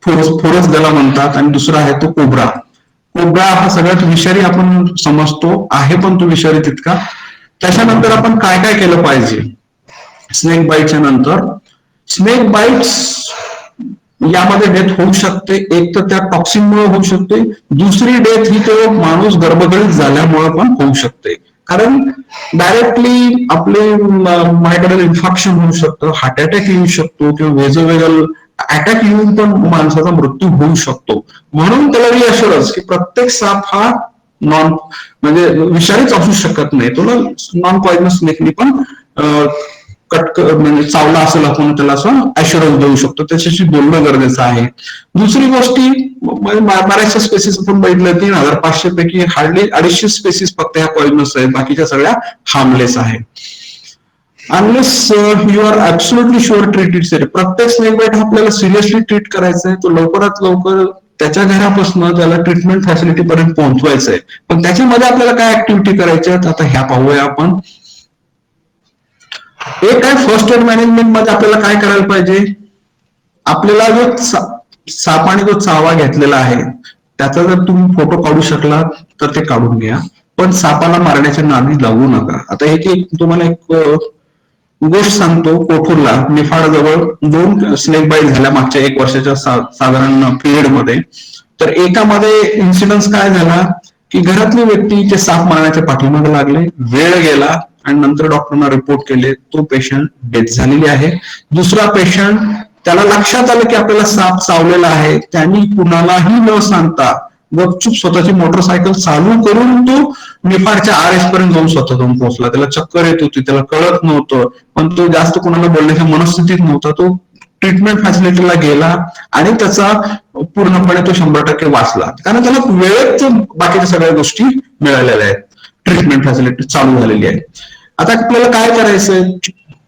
फोरस ज्याला म्हणतात आणि दुसरा आहे तो कोब्रा. कोब्रा हा सगळ्यात विषारी आपण समजतो, आहे पण तो विषारी तितका. त्याच्यानंतर आपण काय काय केलं पाहिजे स्नेक बाईटच्या नंतर? स्नेक बाईट्स यामध्ये डेथ होऊ शकते, एक तर त्या टॉक्सिनमुळे होऊ शकते, दुसरी डेथ ही तो माणूस गर्भगळीत झाल्यामुळे पण होऊ शकते. कारण डायरेक्टली आपले मायकडे इन्फेक्शन होऊ शकतं, हार्ट अटॅक येऊ शकतो किंवा वेगवेगळं अटॅक येऊन पण माणसाचा मृत्यू होऊ शकतो. म्हणून त्याला रिअश्युरन्स की प्रत्येक साप हा म्हणजे विषारीच असू शकत नाही, तुला नॉन पॉइझनस स्नेकनी पण म्हणजे चावला असेल आपण त्याला असं अश्युरन्स देऊ शकतो, त्याच्याशी बोलणं गरजेचं आहे. दुसरी गोष्टी बऱ्याचशा स्पेसिस आपण बघितलं 3500 पैकी हार्डली 250 स्पेसिस फक्त ह्या पॉइझनस आहेत, बाकीच्या सगळ्या हार्मलेस आहेत. Unless you are absolutely sure treat it. प्रत्येक स्नेक बाईट आपल्याला सिरियसली ट्रीट करायचं आहे, तो लवकरात लवकर त्याच्या घरापासून त्याला ट्रीटमेंट फॅसिलिटी पर्यंत पोहोचवायचं आहे. पण त्याच्यामध्ये आपल्याला काय ऍक्टिव्हिटी करायच्या आहेत आता ह्या पाहूया आपण. एक आहे फर्स्ट एड मॅनेजमेंट मध्ये आपल्याला काय करायला पाहिजे. आपल्याला जो सापाने जो चावा घेतलेला आहे त्याचा जर तुम्ही फोटो काढू शकलात तर ते काढून घ्या, पण सापाला मारण्याच्या नादी लागू नका. आता हे की तुम्हाला एक गोष्ट सांगतो. कोठूरला निफाड जवळ 2 स्नेक बाईट झाल्या मागच्या 1 वर्षाच्या साधारण पिरियड मध्ये. तर एकामध्ये इन्सिडन्स काय झाला की घरातली व्यक्ती ते साप मारण्याच्या पाठीमागे लागले, वेळ गेला आणि नंतर डॉक्टरना रिपोर्ट केले, तो पेशंट डेथ झालेली आहे. दुसरा पेशंट त्याला लक्षात आलं की आपल्याला साप चावलेला आहे, त्यांनी कुणालाही न सांगता गपचूप स्वतःची मोटरसायकल चालू करून तो निफाडच्या RS पर्यंत जाऊन स्वतः जाऊन पोहोचला. त्याला चक्कर येत होती, त्याला कळत नव्हतं, पण तो जास्त कोणाला बोलण्याच्या मनस्थितीत नव्हता. तो ट्रीटमेंट फॅसिलिटीला गेला आणि त्याचा पूर्णपणे तो 100% वाचला, कारण त्याला वेळेत बाकीच्या सगळ्या गोष्टी मिळालेल्या आहेत, ट्रीटमेंट फॅसिलिटी चालू झालेली आहे. आता आपल्याला काय करायचंय,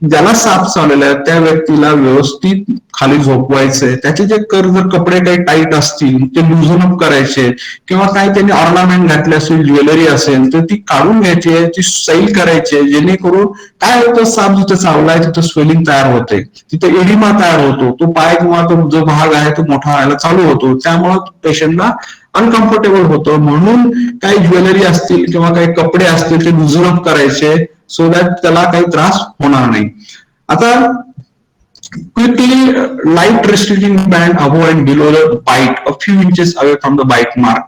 ज्याला साप चावलेला आहे त्या व्यक्तीला व्यवस्थित खाली झोपवायचंय. त्याचे जे जर कपडे काही टाईट असतील ते लुझन अप करायचे, किंवा काय त्यांनी ऑर्नामेंट घातले असेल, ज्वेलरी असेल तर ती काढून घ्यायची आहे, ती सैल करायची आहे. जेणेकरून काय होतं, साप जिथं चावलाय तिथं स्वेलिंग तयार होते, तिथे एडिमा तयार होतो, तो पाय किंवा तो जो भाग आहे तो मोठा व्हायला चालू होतो, त्यामुळे पेशंटला अनकम्फर्टेबल होतं. म्हणून काही ज्वेलरी असतील किंवा काही कपडे असतील ते लुझन अप करायचे, सो दॅट त्याला काही त्रास होणार नाही. आता quickly light restricting band above and below the bite a few inches away from the bite mark.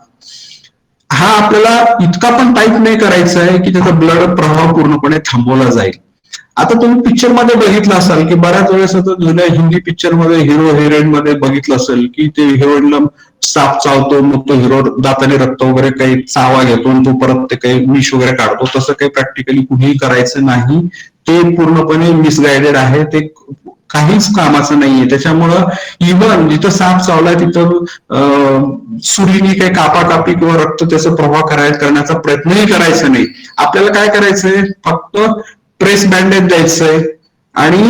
हा आपल्याला इतका पण टाईट नाही करायचा आहे की त्याचा ब्लड प्रवाह पूर्णपणे थांबवला जाईल. आता तुम्ही पिक्चर मध्ये बघितलं असाल की बऱ्याच वेळेस जुन्या हिंदी पिक्चर मध्ये हिरो हिरोईन मध्ये बघितलं असेल की ते हिरोईनला साप चावतो, मग तो हिरो दाताने रक्त वगैरे काही चावा घेतो आणि तो परत ते काही विष वगैरे काढतो. तसं काही प्रॅक्टिकली कुणीही करायचं नाही, ते पूर्णपणे मिसगायडेड आहे, ते काहीच कामाचं नाहीये. त्याच्यामुळं इव्हन जिथं साप चावलाय तिथं सुरीने काही कापाकापी किंवा रक्त त्याचा प्रवाह करण्याचा प्रयत्नही करायचा नाही. आपल्याला काय करायचंय, फक्त प्रेस बँडेज द्यायचंय आणि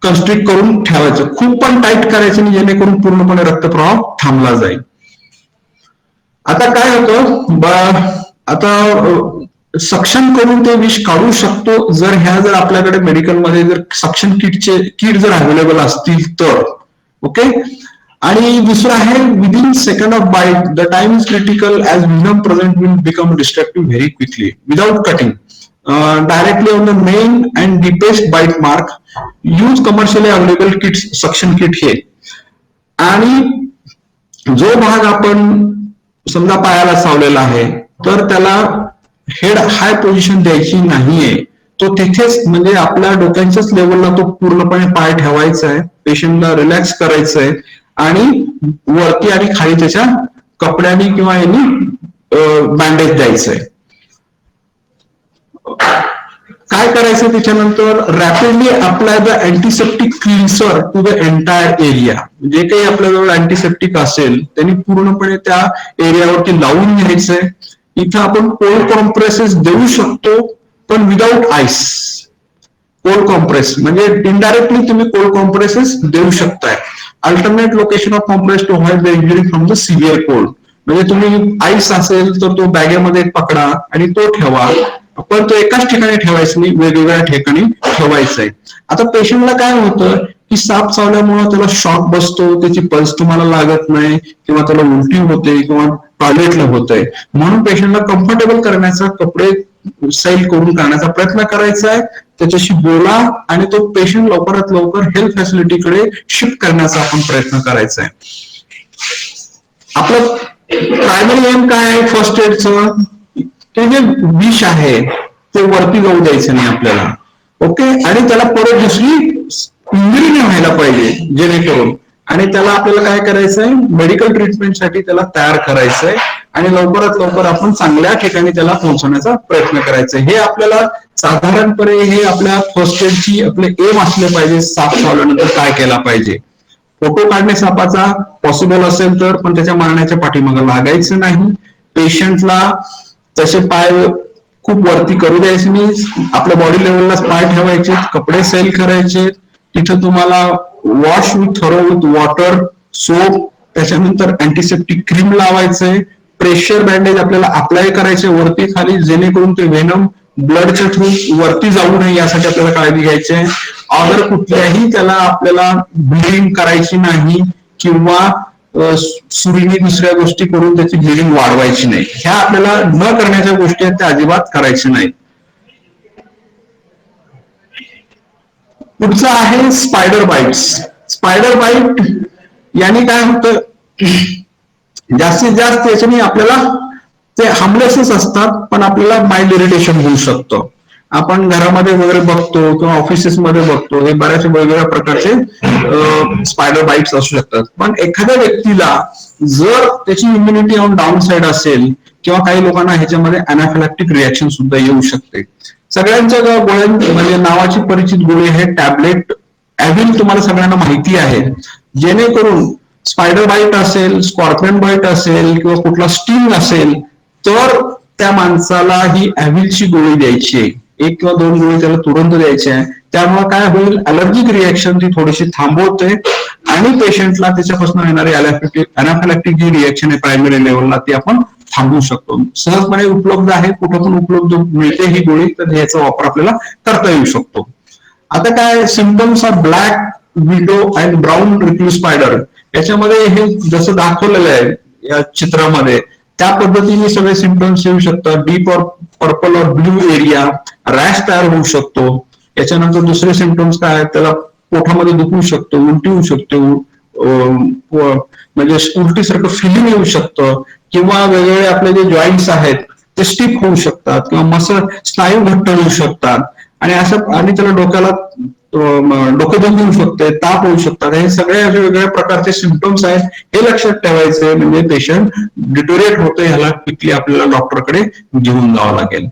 कन्स्ट्रिक्ट करून ठेवायचं. खूप पण टाईट करायचं नाही जेणेकरून पूर्णपणे रक्तप्रवाह थांबला जाईल. आता काय होतं, आता सक्शन करून ते विष काढू शकतो जर आपल्याकडे मेडिकलमध्ये जर सक्शन किट जर अवेलेबल असतील तर. ओके. आणि दुसरं आहे within second of bite the time is critical as venom present will become destructive very quickly without cutting. Directly on the main and deepest bite mark, use commercially available kits, suction kit हे. आणि जो भाग आपण समजा पायाला चावलेला आहे तर त्याला हेड हाय पोझिशन द्यायची नाहीये, तो तिथेच म्हणजे आपल्या डोक्यांच्याच लेवलला तो पूर्णपणे पाय ठेवायचा आहे, पेशंटला रिलॅक्स करायचं आहे आणि वरती आणि खाली त्याच्या कपड्याने किंवा यांनी बँडेज द्यायचं आहे. काय करायचं त्याच्यानंतर, rapidly apply the antiseptic cleanser to the entire area. जे काही आपल्याजवळ अँटीसेप्टिक असेल त्यांनी पूर्णपणे त्या एरियावरती लावून घ्यायचंय. इथं आपण कोल्ड कॉम्प्रेसेस देऊ शकतो पण विदाउट आईस. कोल्ड कॉम्प्रेस म्हणजे इनडायरेक्टली तुम्ही कोल्ड कॉम्प्रेसेस देऊ शकताय. Alternate location of compress to avoid the injury from the severe cold. म्हणजे तुम्ही आईस असेल तर तो बॅगेमध्ये पकडा आणि तो ठेवा, पण तो एकाच ठिकाणी ठेवायचा नाही, वेगवेगळ्या ठिकाणी ठेवायचा आहे. आता पेशंटला काय होतं की साप चावल्यामुळे त्याला शॉक बसतो, त्याची पल्स तुम्हाला लागत नाही किंवा त्याला उलटी होते किंवा टॉयलेटला होतंय. म्हणून पेशंटला कम्फर्टेबल करण्याचा, कपडे सैल करून करण्याचा प्रयत्न करायचा आहे, त्याच्याशी बोला आणि तो पेशंट लवकरात लवकर हेल्थ फॅसिलिटीकडे शिफ्ट करण्याचा आपण प्रयत्न करायचा आहे. आपलं प्रायमरी एम काय आहे फर्स्ट एडचं, ते जे विष आहे ते वरती जाऊ द्यायचं नाही आपल्याला. ओके. आणि त्याला परत दुसरी इंजुरी नाही व्हायला पाहिजे जेणेकरून. आणि त्याला आपल्याला काय करायचंय, मेडिकल ट्रीटमेंटसाठी त्याला तयार करायचंय. आणि लवकरात लवकर आपण चांगल्या ठिकाणी त्याला पोहोचवण्याचा प्रयत्न करायचा. हे आपल्याला साधारणपणे हे आपल्या फर्स्ट एडची आपले एम असले पाहिजे. साप चावल्यानंतर काय केला पाहिजे. फोटो काढणे सापाचा पॉसिबल असेल तर, पण त्याच्या मरणाच्या पाठीमागे लागायचं नाही. पेशंटला तसे पाय खूप वरती करू द्यायचे नाही. आपल्या बॉडी लेवललाच पाय ठेवायचे, कपडे सैल करायचे. तिथं तुम्हाला wash with thorough with water, soap, त्याच्यानंतर अँटीसेप्टिक क्रीम लावायचंय. प्रेशर बँडेज आपल्याला अप्लाय करायचे वरती खाली, जेणेकरून ते वेनम ब्लडच्या थ्रू वरती जाऊ नये यासाठी आपल्याला काळजी घ्यायची आहे. अगर कुठल्याही त्याला आपल्याला ब्लिडिंग करायची नाही किंवा सुरीने दुसऱ्या गोष्टी करून त्याची ब्लिडिंग वाढवायची नाही. ह्या आपल्याला न करण्याच्या गोष्टी आहेत त्या अजिबात करायच्या नाहीत. पुढचं आहे स्पायडर बाईट्स. स्पायडर बाईट याने काय होतं, जास्तीत जास्त याच्याने आपल्याला ते हार्मलेसच असतात, पण आपल्याला माइल्ड इरिटेशन होऊ शकतं. आपण घरामध्ये वगैरे बघतो किंवा ऑफिसेसमध्ये बघतो, हे बऱ्याच वेगवेगळ्या प्रकारचे स्पायडर बाईट्स असू शकतात. पण एखाद्या व्यक्तीला जर त्याची इम्युनिटी ऑन डाऊन साईड असेल किंवा काही लोकांना ह्याच्यामध्ये अनाफिलॅक्टिक रिॲक्शन सुद्धा येऊ शकते. सगळ्यांच्या गोळ्या म्हणजे नावाची परिचित गोळी आहे टॅबलेट ॲव्हिल, तुम्हाला सगळ्यांना माहिती आहे. जेणेकरून स्पायडर बाईट असेल, स्कॉर्पियन बाईट असेल किंवा कुठला स्टिंग असेल तर त्या माणसाला ही ॲव्हिलची गोळी द्यायची आहे. 1 किंवा 2 गोळी त्याला तुरंत द्यायची आहे. त्यामुळे काय होईल, अलर्जिक रिॲक्शन ती थोडीशी थांबवते आणि पेशंटला त्याच्यापासून येणारी अनाफिलॅक्टिक जी रिॲक्शन आहे प्रायमरी लेवलला ती आपण थांबवू शकतो. सहजपणे उपलब्ध आहे, कुठं पण उपलब्ध मिळते ही गोळी, तर याचा वापर आपल्याला करता येऊ शकतो. आता काय symptoms of black widow and brown recluse spider, याच्यामध्ये हे जसं दाखवलेलं आहे या चित्रामध्ये त्या पद्धतीने सगळे सिम्पटम्स येऊ शकतात. डीप और पर्पल और ब्ल्यू एरिया, रॅश तयार होऊ शकतो. याच्यानंतर दुसरे सिम्पटम्स काय आहेत, त्याला पोटामध्ये दुखू शकतो, उलटी होऊ शकते, म्हणजे उलटीसारखं फिलिंग येऊ शकतं किंवा वेगवेगळे आपले जे जॉईंट्स आहेत ते स्टिफ होऊ शकतात किंवा मसल स्नायू घट्ट होऊ शकतात आणि असं, आणि त्याला डोक्याला डोकेदुखी होऊ शकते, ताप होऊ शकतात. हे सगळे असे वेगवेगळ्या प्रकारचे सिम्पटम्स आहेत. हे लक्षात ठेवायचे, म्हणजे पेशंट डिटोरिएट होतं, ह्याला क्विकली आपल्याला डॉक्टरकडे घेऊन जावं लागेल.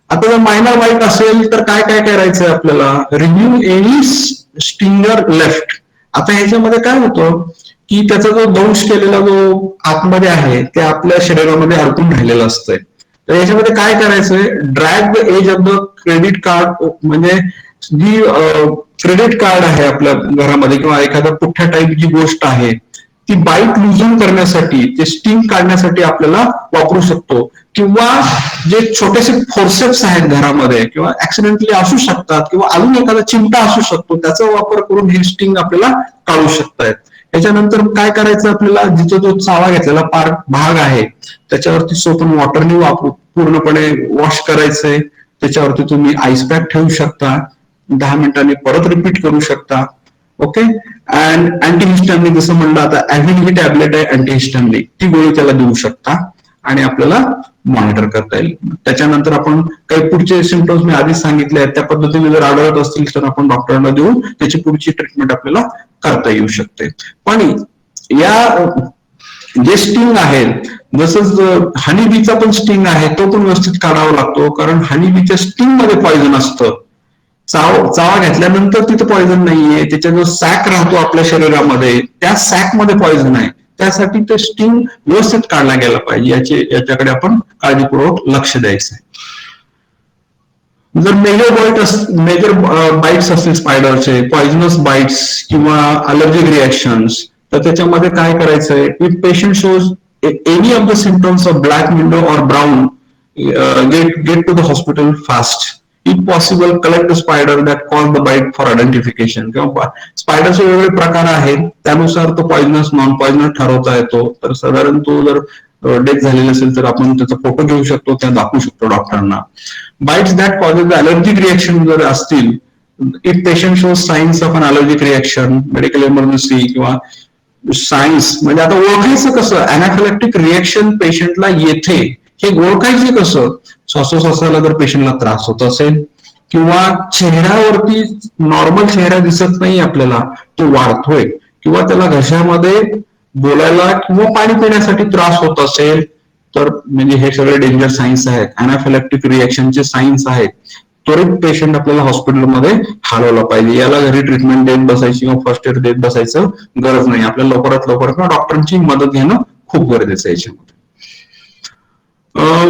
आता जर मायनर बाईट असेल तर काय काय करायचंय आपल्याला, रिम्यूव्ह एनी स्टिंगर लेफ्ट. आता ह्याच्यामध्ये काय होतं की त्याचा जो दंश केलेला जो आतमध्ये आहे ते आपल्या शरीरामध्ये अडकून राहिलेलं असतंय. तर याच्यामध्ये काय करायचंय, drag the edge of the credit card, म्हणजे जी क्रेडिट कार्ड आहे आपल्या घरामध्ये किंवा एखाद्या पुठ्ठ्या टाईप जी गोष्ट आहे ती बाईट लुजन करण्यासाठी, ते स्टिंग काढण्यासाठी आपल्याला वापरू शकतो. किंवा जे छोटेसे फोर्सेप्स आहेत घरामध्ये किंवा ऍक्सिडेंटली असू शकतात किंवा अजून एखादा चिमटा असू शकतो, त्याचा वापर करून हे स्टिंग आपल्याला काढू शकतायत. याच्यानंतर काय करायचं, आपल्याला जिथं जो चावा घेतलेला भाग आहे त्याच्यावरती सोप आणि वॉटरनी वापरून पूर्णपणे वॉश करायचंय. त्याच्यावरती तुम्ही आईस पॅक ठेवू शकता, 10 मिनिटांनी परत रिपीट करू शकता. ओके. अँड अँटीहिस्टॅमिनिक जसं म्हणलं, आता ॲव्हिल ही टॅबलेट आहे अँटीहिस्टॅमिनिक, ती गोळी त्याला देऊ शकता आणि आपल्याला मॉनिटर करता येईल. त्याच्यानंतर आपण काही पुढचे सिम्पटम्स मी आधीच सांगितले आहेत, त्या पद्धतीने जर आढळत असतील तर आपण डॉक्टरांना देऊन त्याची पुढची ट्रीटमेंट आपल्याला करता येऊ शकते. पण या जे स्टिंग आहेत, जसं हनीबीचा पण स्टिंग आहे तो पण व्यवस्थित काढावा लागतो, कारण हनीबीच्या स्टिंग मध्ये पॉइझन असतं. चावा घेतल्यानंतर तिथं पॉइझन नाहीये, त्याचा जो सॅक राहतो आपल्या शरीरामध्ये त्या सॅक मध्ये पॉइझन आहे. त्यासाठी ते स्टिंग व्यवस्थित काढला गेला पाहिजे, याच्याकडे आपण काळजीपूर्वक लक्ष द्यायचं आहे. जर मेजर बाईट्स असतील स्पायडरचे, पॉइझनस बाईट्स किंवा अलर्जिक रिॲक्शन्स, तर त्याच्यामध्ये काय करायचंय, if patient shows any of the symptoms of black widow or brown, get to the hospital fast. If possible collect the spider that caused the bite for identification. किंवा स्पायडरचे वेगवेगळे प्रकार आहेत, त्यानुसार तो पॉइझनस नॉन पॉइझनस ठरवता येतो. तर साधारण तो जर डेथ झालेली असेल तर आपण त्याचा फोटो घेऊ शकतो, त्या दाखवू शकतो डॉक्टरांना. Bites that causes the allergic reaction जर असतील, if patient shows signs of an allergic reaction, medical emergency किंवा सायन्स, म्हणजे आता ओळखायचं कसं, अनाफिलॅक्टिक रिॲक्शन पेशंटला येथे हे ओळखायचे कसं, श्वासोश्वासाला जर पेशंटला त्रास होत असेल किंवा चेहऱ्यावरती नॉर्मल चेहरा दिसत नाही आपल्याला, तो वाढतोय किंवा त्याला घशामध्ये बोलायला किंवा पाणी पिण्यासाठी त्रास होत असेल तर म्हणजे हे सगळे डेंजर सायन्स आहेत, अनाफिलॅक्टिक रिएक्शनचे सायन्स आहेत. त्वरित पेशंट आपल्याला हॉस्पिटलमध्ये हलवला पाहिजे. याला घरी ट्रीटमेंट देत बसायची किंवा फर्स्ट एड देत बसायचं गरज नाही. आपल्याला लवकरात लवकर किंवा डॉक्टरांची मदत घेणं खूप गरजेचं आहे याच्यामध्ये.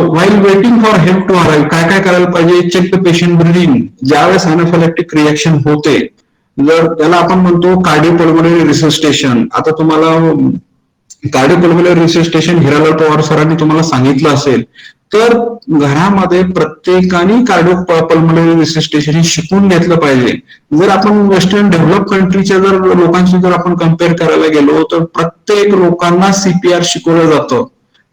While waiting for help to arrive काय काय करायला पाहिजे? Check the patient breathing. ज्यावेळेस अनाफिलॅक्टिक रिएक्शन होते, जर त्याला आपण म्हणतो कार्डिओपल्मोनरी रिससिटेशन. आता तुम्हाला कार्डिओपल्मोनरी रिससिटेशन हिरालाल पवार सरांनी तुम्हाला सांगितलं असेल, तर घरामध्ये प्रत्येकाने कार्डिओपल्मोनरी रिससिटेशन हे शिकून घेतलं पाहिजे. जर आपण वेस्टर्न डेव्हलप कंट्रीच्या जर लोकांशी जर आपण कम्पेअर करायला गेलो, तर प्रत्येक लोकांना सीपीआर शिकवलं जातं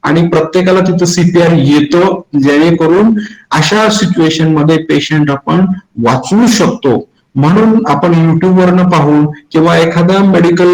आणि प्रत्येकाला तिथं सीपीआर येतं, जेणेकरून अशा सिच्युएशन मध्ये पेशंट आपण वाचवू शकतो. म्हणून आपण युट्यूबवरनं पाहून किंवा एखादा मेडिकल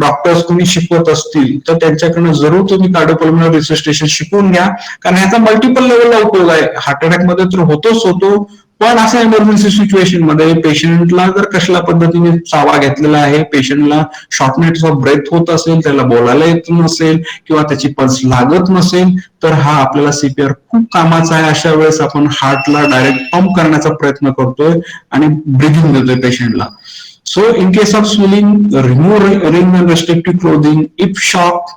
डॉक्टर्स तुम्ही शिकवत असतील तर त्यांच्याकडनं जरूर तुम्ही कार्डिओपल्मोनरी रिससिटेशन शिकून घ्या, कारण ह्याचा मल्टिपल लेवलला उपयोग आहे. हार्ट अटॅक मध्ये तर होतोच होतो, पण अशा इमर्जन्सी सिच्युएशन मध्ये पेशंटला जर कसल्या पद्धतीने चावा घेतलेला आहे, पेशंटला शॉर्टनेस ऑफ ब्रेथ होत असेल, त्याला बोलायला येत नसेल किंवा त्याची पल्स लागत नसेल, तर हा आपल्याला सीपीआर खूप कामाचा आहे. अशा वेळेस आपण हार्टला डायरेक्ट पंप करण्याचा प्रयत्न करतोय आणि ब्रिदिंग देतोय पेशंटला. So in case of swelling, remove ring and restrictive clothing. If shock,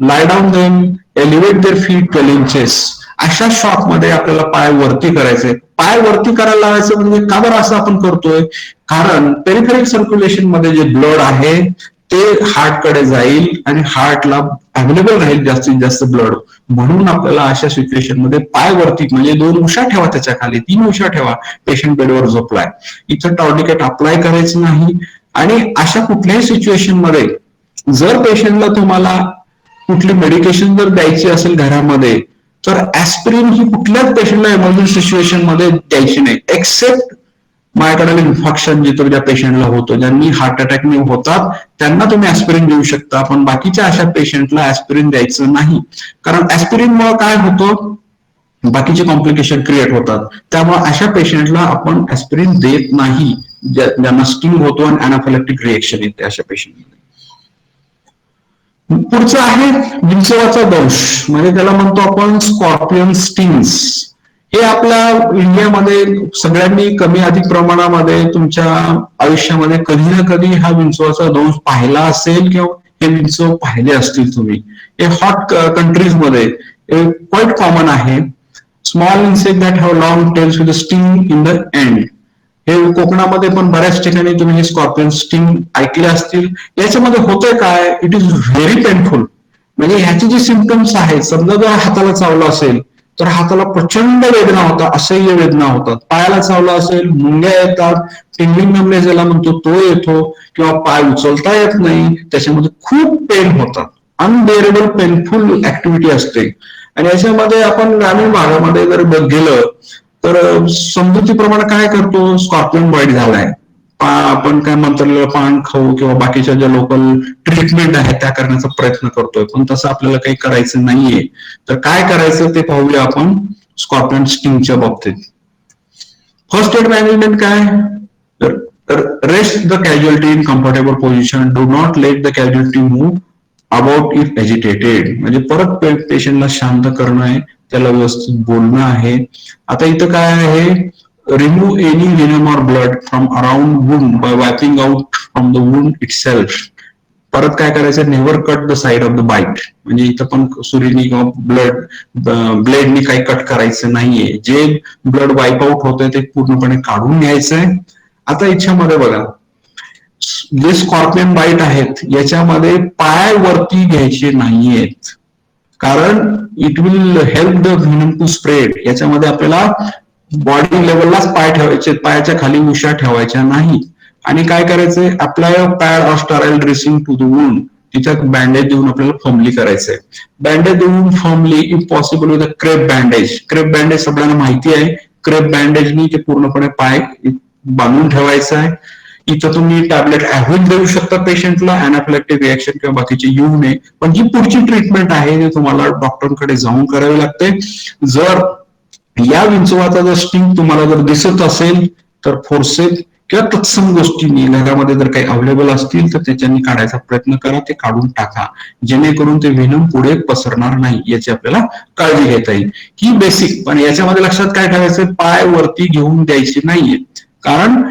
lie down them, elevate their feet 12 inches. अशा शॉक मध्ये आपल्याला पाय वरती करायचे. पाय वरती करायला लावायचं म्हणजे का बरं असं आपण करतोय? कारण पेरिफेरिक सर्क्युलेशन मध्ये जे ब्लड आहे ते हार्टकडे जाईल आणि हार्टला अवेलेबल राहील जास्तीत जास्त ब्लड. म्हणून आपल्याला अशा सिच्युएशन मध्ये पाय वरती म्हणजे 2 उशा ठेवा, त्याच्या खाली 3 उशा ठेवा. पेशंट बेडवर झोपलाय, इथं टॉर्निकेट अप्लाय करायचं नाही. आणि अशा कुठल्याही सिच्युएशन मध्ये जर पेशंटला तुम्हाला कुठली मेडिकेशन जर द्यायची असेल घरामध्ये, तर ऍस्पिरिन ही कुठल्याच पेशंटला इमर्जन्सी सिच्युएशन मध्ये द्यायची नाही, एक्सेप्ट मायकार्डियल इन्फार्क्शन जिथं ज्या पेशंटला होतो, ज्यांनी हार्ट अटॅकने होतात त्यांना तुम्ही ऍस्पिरिन देऊ शकता, पण बाकीच्या अशा पेशंटला ऍस्पिरिन द्यायचं नाही. कारण ऍस्पिरिनमुळे काय होतं, बाकीचे कॉम्प्लिकेशन क्रिएट होतात. त्यामुळे अशा पेशंटला आपण ऍस्पिरिन देत नाही, ज्यांना स्टिंग होतो आणि अनाफिलॅक्टिक रिएक्शन येते अशा पेशंटमध्ये. पुढचं आहे विंचवाचा दंश, म्हणजे त्याला म्हणतो आपण स्कॉर्पियन स्टिंग्स. हे आपल्या इंडियामध्ये सगळ्यांनी कमी अधिक प्रमाणामध्ये तुमच्या आयुष्यामध्ये कधी ना कधी हा विंचवाचा दंश पाहिला असेल किंवा हे विंचव पाहिले असतील तुम्ही. हे हॉट कंट्रीज मध्ये क्वाईट कॉमन आहे. Small insect that have long tails with sting in the end. हे कोकणामध्ये पण बऱ्याच ठिकाणी तुम्ही हे स्कॉर्पियन स्टिंग ऐकले असतील. याच्यामध्ये होतंय काय, इट इज व्हेरी पेनफुल. म्हणजे ह्याचे जे सिम्पटम्स आहेत, समजा जर हाताला चावलं असेल तर हाताला प्रचंड वेदना होतात, असह्य वेदना होतात. पायाला चावलं असेल, मुंग्या येतात, टिंगलिंग नमले ज्याला म्हणतो तो येतो, किंवा पाय उचलता येत नाही, त्याच्यामध्ये खूप पेन होतात. अनबेरेबल पेनफुल ऍक्टिव्हिटी असते. आणि याच्यामध्ये आपण ग्रामीण भागामध्ये जर गेलं तर समजुतीप्रमाणे काय करतो, स्कॉर्पियन बाईट झालाय, आपण काय म्हणतो पान खाऊ किंवा बाकीच्या ज्या लोकल ट्रीटमेंट आहेत त्या करण्याचा प्रयत्न करतोय, पण तसं आपल्याला काही करायचं नाहीये. तर काय करायचं ते पाहूया आपण स्कॉर्पियन स्टिंगच्या बाबतीत. फर्स्ट एड मॅनेजमेंट काय, rest the casualty in comfortable position, do not let the casualty move about if agitated. म्हणजे परत पेशंटला शांत करणं आहे, त्याला व्यवस्थित बोलणं आहे. आता इथं काय आहे, remove any venom or blood from around wound by wiping out from the wound itself. परत काय करायचं, never cut the side of the bite. म्हणजे इथं पण सुरीनी किंवा ब्लेडनी काही कट करायचं नाहीये. जे ब्लड वाईप आउट होतंय ते पूर्णपणे काढून घ्यायचंय. आता याच्यामध्ये बघा, जे स्कॉर्पियन बाईट आहेत याच्यामध्ये पाय वरती घ्यायचे नाहीयेत, कारण it will help the venom to spread. याच्यामध्ये आपल्याला बॉडी लेवललाच पाय ठेवायचे, पायाच्या खाली उशा ठेवायच्या नाही. आणि काय करायचंय, apply a pad or sterile dressing to the wound. तिच्यात बँडेज देऊन आपल्याला फर्मली करायचंय. बँडेज देऊन firmly if possible with a crepe bandage. Crepe bandage सगळ्यांना माहिती आहे. क्रेप बँडेजनी ते पूर्णपणे पाय बांधून ठेवायचं आहे. इथं तुम्ही टॅबलेट ऍव्हिल देऊ शकता पेशंटला, अनाफिलॅक्टिक रिएक्शन किंवा बाकीचे येऊ नये. पण जी पुढची ट्रीटमेंट आहे ते तुम्हाला डॉक्टरकडे जाऊन करावी लागते. जर या विंचवाचा जर स्टिंग तुम्हाला जर दिसत असेल तर फोर्सेप किंवा तत्सम गोष्टी घरामध्ये जर काही अवेलेबल असतील तर त्याच्यानी काढायचा प्रयत्न करा, ते काढून टाका, जेणेकरून ते व्हेनम पुढे पसरणार नाही याची आपल्याला काळजी घेता येईल. ही बेसिक, पण याच्यामध्ये लक्षात काय ठेवायचं, पाय वरती घेऊन द्यायचे नाहीये, कारण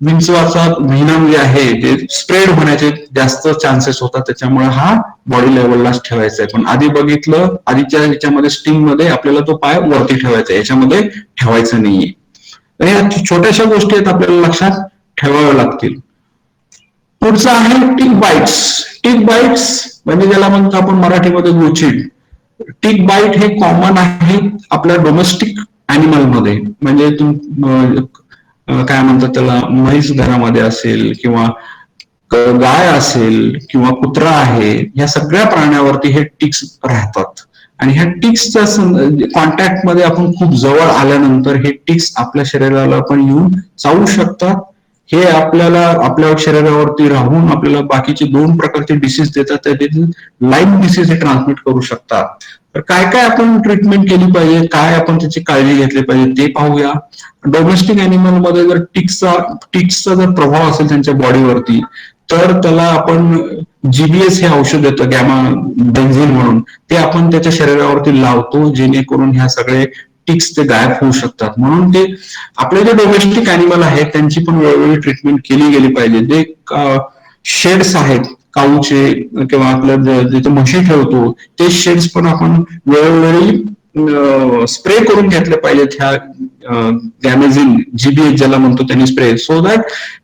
विंचवाचा व्हेनम जे आहे ते स्प्रेड होण्याचे जास्त चान्सेस होतात, त्याच्यामुळे हा बॉडी लेवललाच ठेवायचा आहे. पण आधी बघितलं, आधीच्या ह्याच्यामध्ये स्टिंग मध्ये आपल्याला तो पाय वरती ठेवायचा, याच्यामध्ये ठेवायचं नाहीये. तर या छोट्याशा गोष्टी आहेत आपल्याला लक्षात ठेवाव्या लागतील. पुढचं आहे टिक बाईट्स. टिक बाईट्स म्हणजे ज्याला म्हणतो आपण मराठीमध्ये गोचीड. टिक बाईट हे कॉमन आहे आपल्या डोमेस्टिक अॅनिमल मध्ये, म्हणजे काय म्हणतात त्याला, म्हैस घरामध्ये असेल किंवा गाय असेल किंवा कुत्रा आहे, या सगळ्या प्राण्यावरती हे टिक्स राहतात. आणि ह्या टिक्सच्या कॉन्टॅक्ट मध्ये आपण खूप जवळ आल्यानंतर हे टिक्स आपल्या शरीराला पण येऊन चावू शकतात. हे आपल्या शरीरावरती राहून आपल्याला बाकीचे 2 प्रकारचे डिसीज देतात, त्यातील लाईम डिसीज हे ट्रान्समिट करू शकतात. तर काय काय आपण ट्रीटमेंट केली पाहिजे, काय आपण त्याची काळजी घेतली पाहिजे ते पाहूया. डोमेस्टिक अॅनिमल मध्ये जर टिक्सचा जर प्रभाव असेल त्यांच्या बॉडीवरती, तर त्याला आपण जीबीएस हे औषध येतं, गॅमा बेन्झिन म्हणून, ते आपण त्याच्या शरीरावरती लावतो, जेणेकरून ह्या सगळे टिक्स ते गायब होऊ शकतात. म्हणून ते आपले जे डोमेस्टिक अॅनिमल आहेत त्यांची पण वेळोवेळी ट्रीटमेंट केली गेली पाहिजे. जे शेड्स आहेत काऊचे किंवा आपल्या जिथे म्हशी ठेवतो ते शेड्स पण आपण वेळोवेळी स्प्रे करून घेतले पाहिजेत, ह्या गॅमेझिन जीबीएच ज्याला म्हणतो त्यांनी स्प्रे, सो दॅट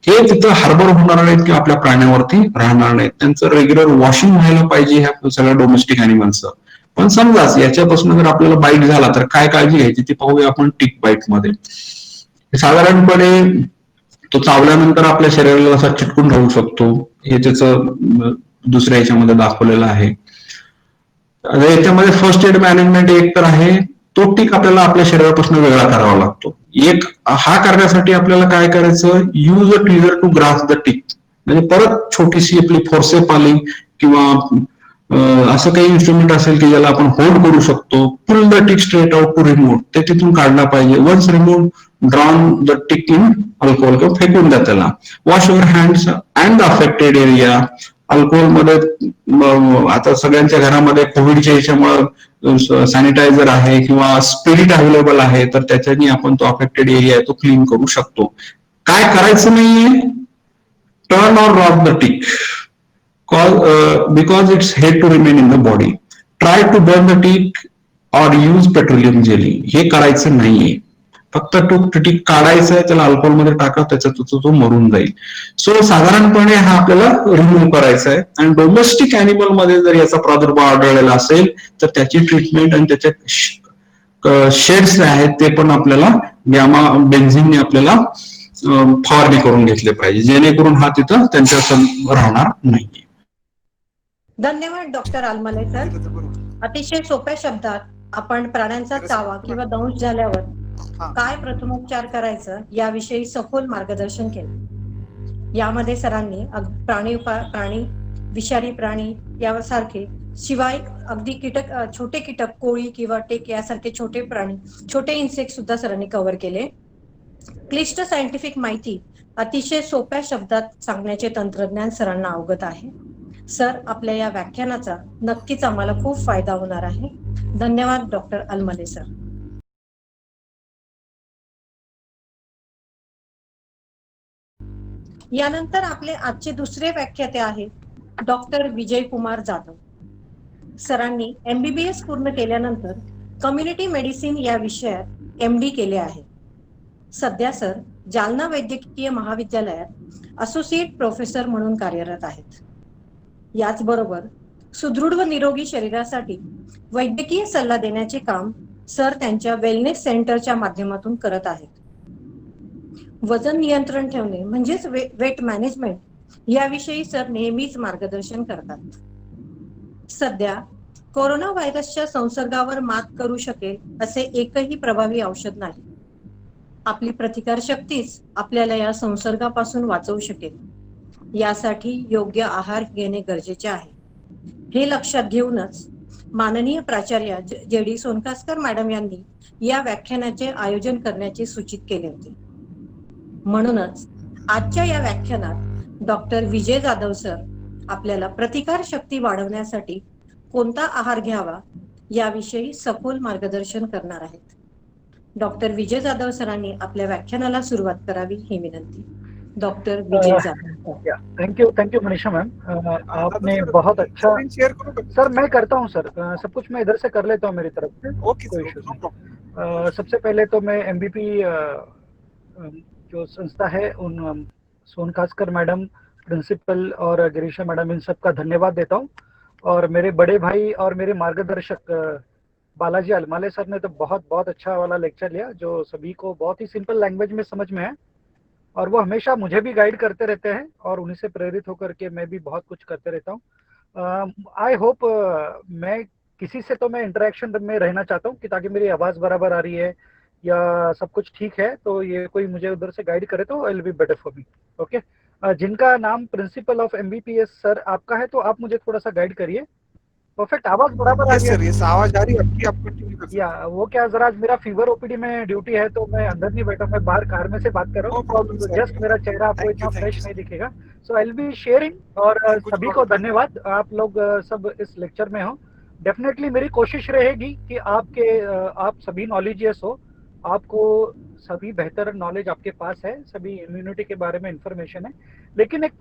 हे तिथं हार्बर होणार नाहीत किंवा आपल्या प्राण्यावरती राहणार नाहीत. त्यांचं रेग्युलर वॉशिंग व्हायला पाहिजे ह्या सगळ्या डोमेस्टिक अॅनिमल्सचं. पण समजाच याच्यापासून जर आपल्याला बाईट झाला तर काय काळजी घ्यायची ते पाहूया आपण टिक बाईट मध्ये. साधारणपणे तो चावल्यानंतर आपल्या शरीराला असा चिटकून राहू शकतो, हे त्याचं दुसऱ्या याच्यामध्ये दाखवलेलं आहे. याच्यामध्ये फर्स्ट एड मॅनेजमेंट एक तर आहे, तो टिक आपल्याला आपल्या शरीरापासून वेगळा करावा लागतो. एक हा करण्यासाठी आपल्याला काय करायचं, use a trigger to grasp the tick, म्हणजे परत छोटीशी आपली फोर्सेप आली किंवा असं काही इन्स्ट्रुमेंट असेल की ज्याला आपण होल्ड करू शकतो, pull the tick straight out to remove, ते तिथून काढला पाहिजे. Once remove drown the tick in alcohol किंवा फेकून द्या त्याला. Wash your hands and the affected area. अल्कोहोलमध्ये आता सगळ्यांच्या घरामध्ये कोविडच्या ह्याच्यामुळे सॅनिटायझर आहे किंवा स्पिरिट अवेलेबल आहे, तर त्याच्यानी आपण तो अफेक्टेड एरिया आहे तो क्लीन करू शकतो. काय करायचं नाहीये, turn or rock the tick because it's hate to remain in the body. Try to burn the tick or use petroleum jelly. हे करायचं नाहीये, फक्त तो टिक काढायचा आहे, त्याला अल्कोहोलमध्ये टाका, त्याच्यात तो मरून जाईल. सो साधारणपणे हा आपल्याला रिमूव्ह करायचा आहे. आणि डोमेस्टिक अॅनिमल मध्ये जर याचा प्रादुर्भाव आढळलेला असेल तर त्याची ट्रीटमेंट आणि त्याच्या शेड्स आहेत ते पण आपल्याला गॅमा बेन्झिनने आपल्याला फवारणी करून घेतले पाहिजे, जेणेकरून हा तिथं त्यांच्या राहणार नाही. धन्यवाद डॉक्टर आलमले सर. अतिशय सोप्या शब्दात आपण प्राण्यांचा चावा किंवा दंश झाल्यावर काय प्रथमोपचार करायचं याविषयी सखोल मार्गदर्शन केलं. यामध्ये सरांनी प्राणी, विषारी प्राणी यासारखे, शिवाय अगदी कीटक, छोटे कीटक, कोळी किंवा टेक यासारखे छोटे प्राणी, छोटे इन्सेक्ट सुद्धा सरांनी कव्हर केले. क्लिष्ट सायंटिफिक माहिती अतिशय सोप्या शब्दात सांगण्याचे तंत्रज्ञान सरांना अवगत आहे. सर, आपल्या या व्याख्यानाचा नक्कीच आम्हाला खूप फायदा होणार आहे. धन्यवाद डॉक्टर आलमले सर. यानंतर आपले आजचे दुसरे व्याख्याते आहेत डॉक्टर विजय कुमार जाधव. सरांनी MBBS पूर्ण केल्यानंतर कम्युनिटी मेडिसिन या विषयात MD केले आहे. सध्या सर जालना वैद्यकीय महाविद्यालयात असोसिएट प्रोफेसर म्हणून कार्यरत आहेत. याचबरोबर सुदृढ व निरोगी शरीरासाठी वैद्यकीय सल्ला देण्याचे काम सर त्यांच्या वेलनेस सेंटरच्या माध्यमातून करत आहेत. वजन नियंत्रण ठेवणे म्हणजेच वेट मॅनेजमेंट याविषयी सर नेहमीच मार्गदर्शन करतात. सध्या कोरोना व्हायरसच्या संसर्गावर मात करू शकेल असे एकही प्रभावी औषध नाही. आपली प्रतिकार शक्तीच आपल्याला या संसर्गापासून वाचवू शकेल. यासाठी योग्य आहार घेणे गरजेचे आहे. हे लक्षात घेऊनच माननीय प्राचार्य JD सोनकासकर मॅडम यांनी या व्याख्यानाचे आयोजन करण्याचे सूचित केले होते. म्हणूनच आजच्या या व्याख्यानात डॉक्टर विजय जाधव सर आपल्याला प्रतिकार शक्ती वाढवण्यासाठी कोणता आहार घ्यावा याविषयी सखोल मार्गदर्शन करणार आहेत. डॉक्टर विजय जाधव सरांनी आपल्या व्याख्यानाला सुरुवात करावी ही विनंती. Doctor Vijay Jadhav. Thank you Manisha ma'am, आपने बहुत अच्छा। शेयर करो सर मैं करता हूँ सर, सब कुछ मैं इधर से कर लेता हूँ मेरी तरफ से, ओके कोई सर, इशू नो नहीं। प्रॉब्लम। सबसे पहले तो मैं एमबीपी जो संस्था है उन सोन खासकर मैडम, प्रिंसिपल और गिरीशा मैडम, इन सबका धन्यवाद देता हूँ। और मेरे बड़े भाई और मेरे मार्गदर्शक बालाजी अलमाले सर ने तो बहुत अच्छा वाला लेक्चर लिया, जो सभी को बहुत ही सिंपल लैंग्वेज में समझ में है, और वो हमेशा मुझे भी गाइड करते रहते हैं, और उन्हीं से प्रेरित होकर के मैं भी बहुत कुछ करते रहता हूँ। आई होप मैं किसी से तो मैं इंटरेक्शन में रहना चाहता हूँ कि ताकि मेरी आवाज़ बराबर आ रही है या सब कुछ ठीक है, तो ये कोई मुझे उधर से गाइड करे तो it will be better for me. Okay, जिनका नाम प्रिंसिपल ऑफ एमबीपीएस सर आपका है, तो आप मुझे थोड़ा सा गाइड करिए। परफेक्ट, आवाज बराबर आ यस रही है? सर, यस आवाज आ रही है आपकी, आप कंटिन्यू कर सकते या वो क्या, जरा आज मेरा फीवर ओपीडी में ड्यूटी है, तो मैं अंदर नहीं बैठा, मैं बाहर कार में से बात कर रहा नो हूँ, प्रॉब्लम तो सर। जस्ट मेरा चेहरा आपको Thank इतना you, thank फ्रेश you, नहीं दिखेगा। So I will be sharing, और कुछ सभी को प्रॉब्लम धन्यवाद, आप लोग सब इस लेक्चर में हो। डेफिनेटली मेरी कोशिश रहेगी कि आप सभी नॉलेजियस हो, आपको सभी बेहतर नॉलेज आपके पास है, सभी इम्यूनिटी के बारे में इंफॉर्मेशन है, लेकिन एक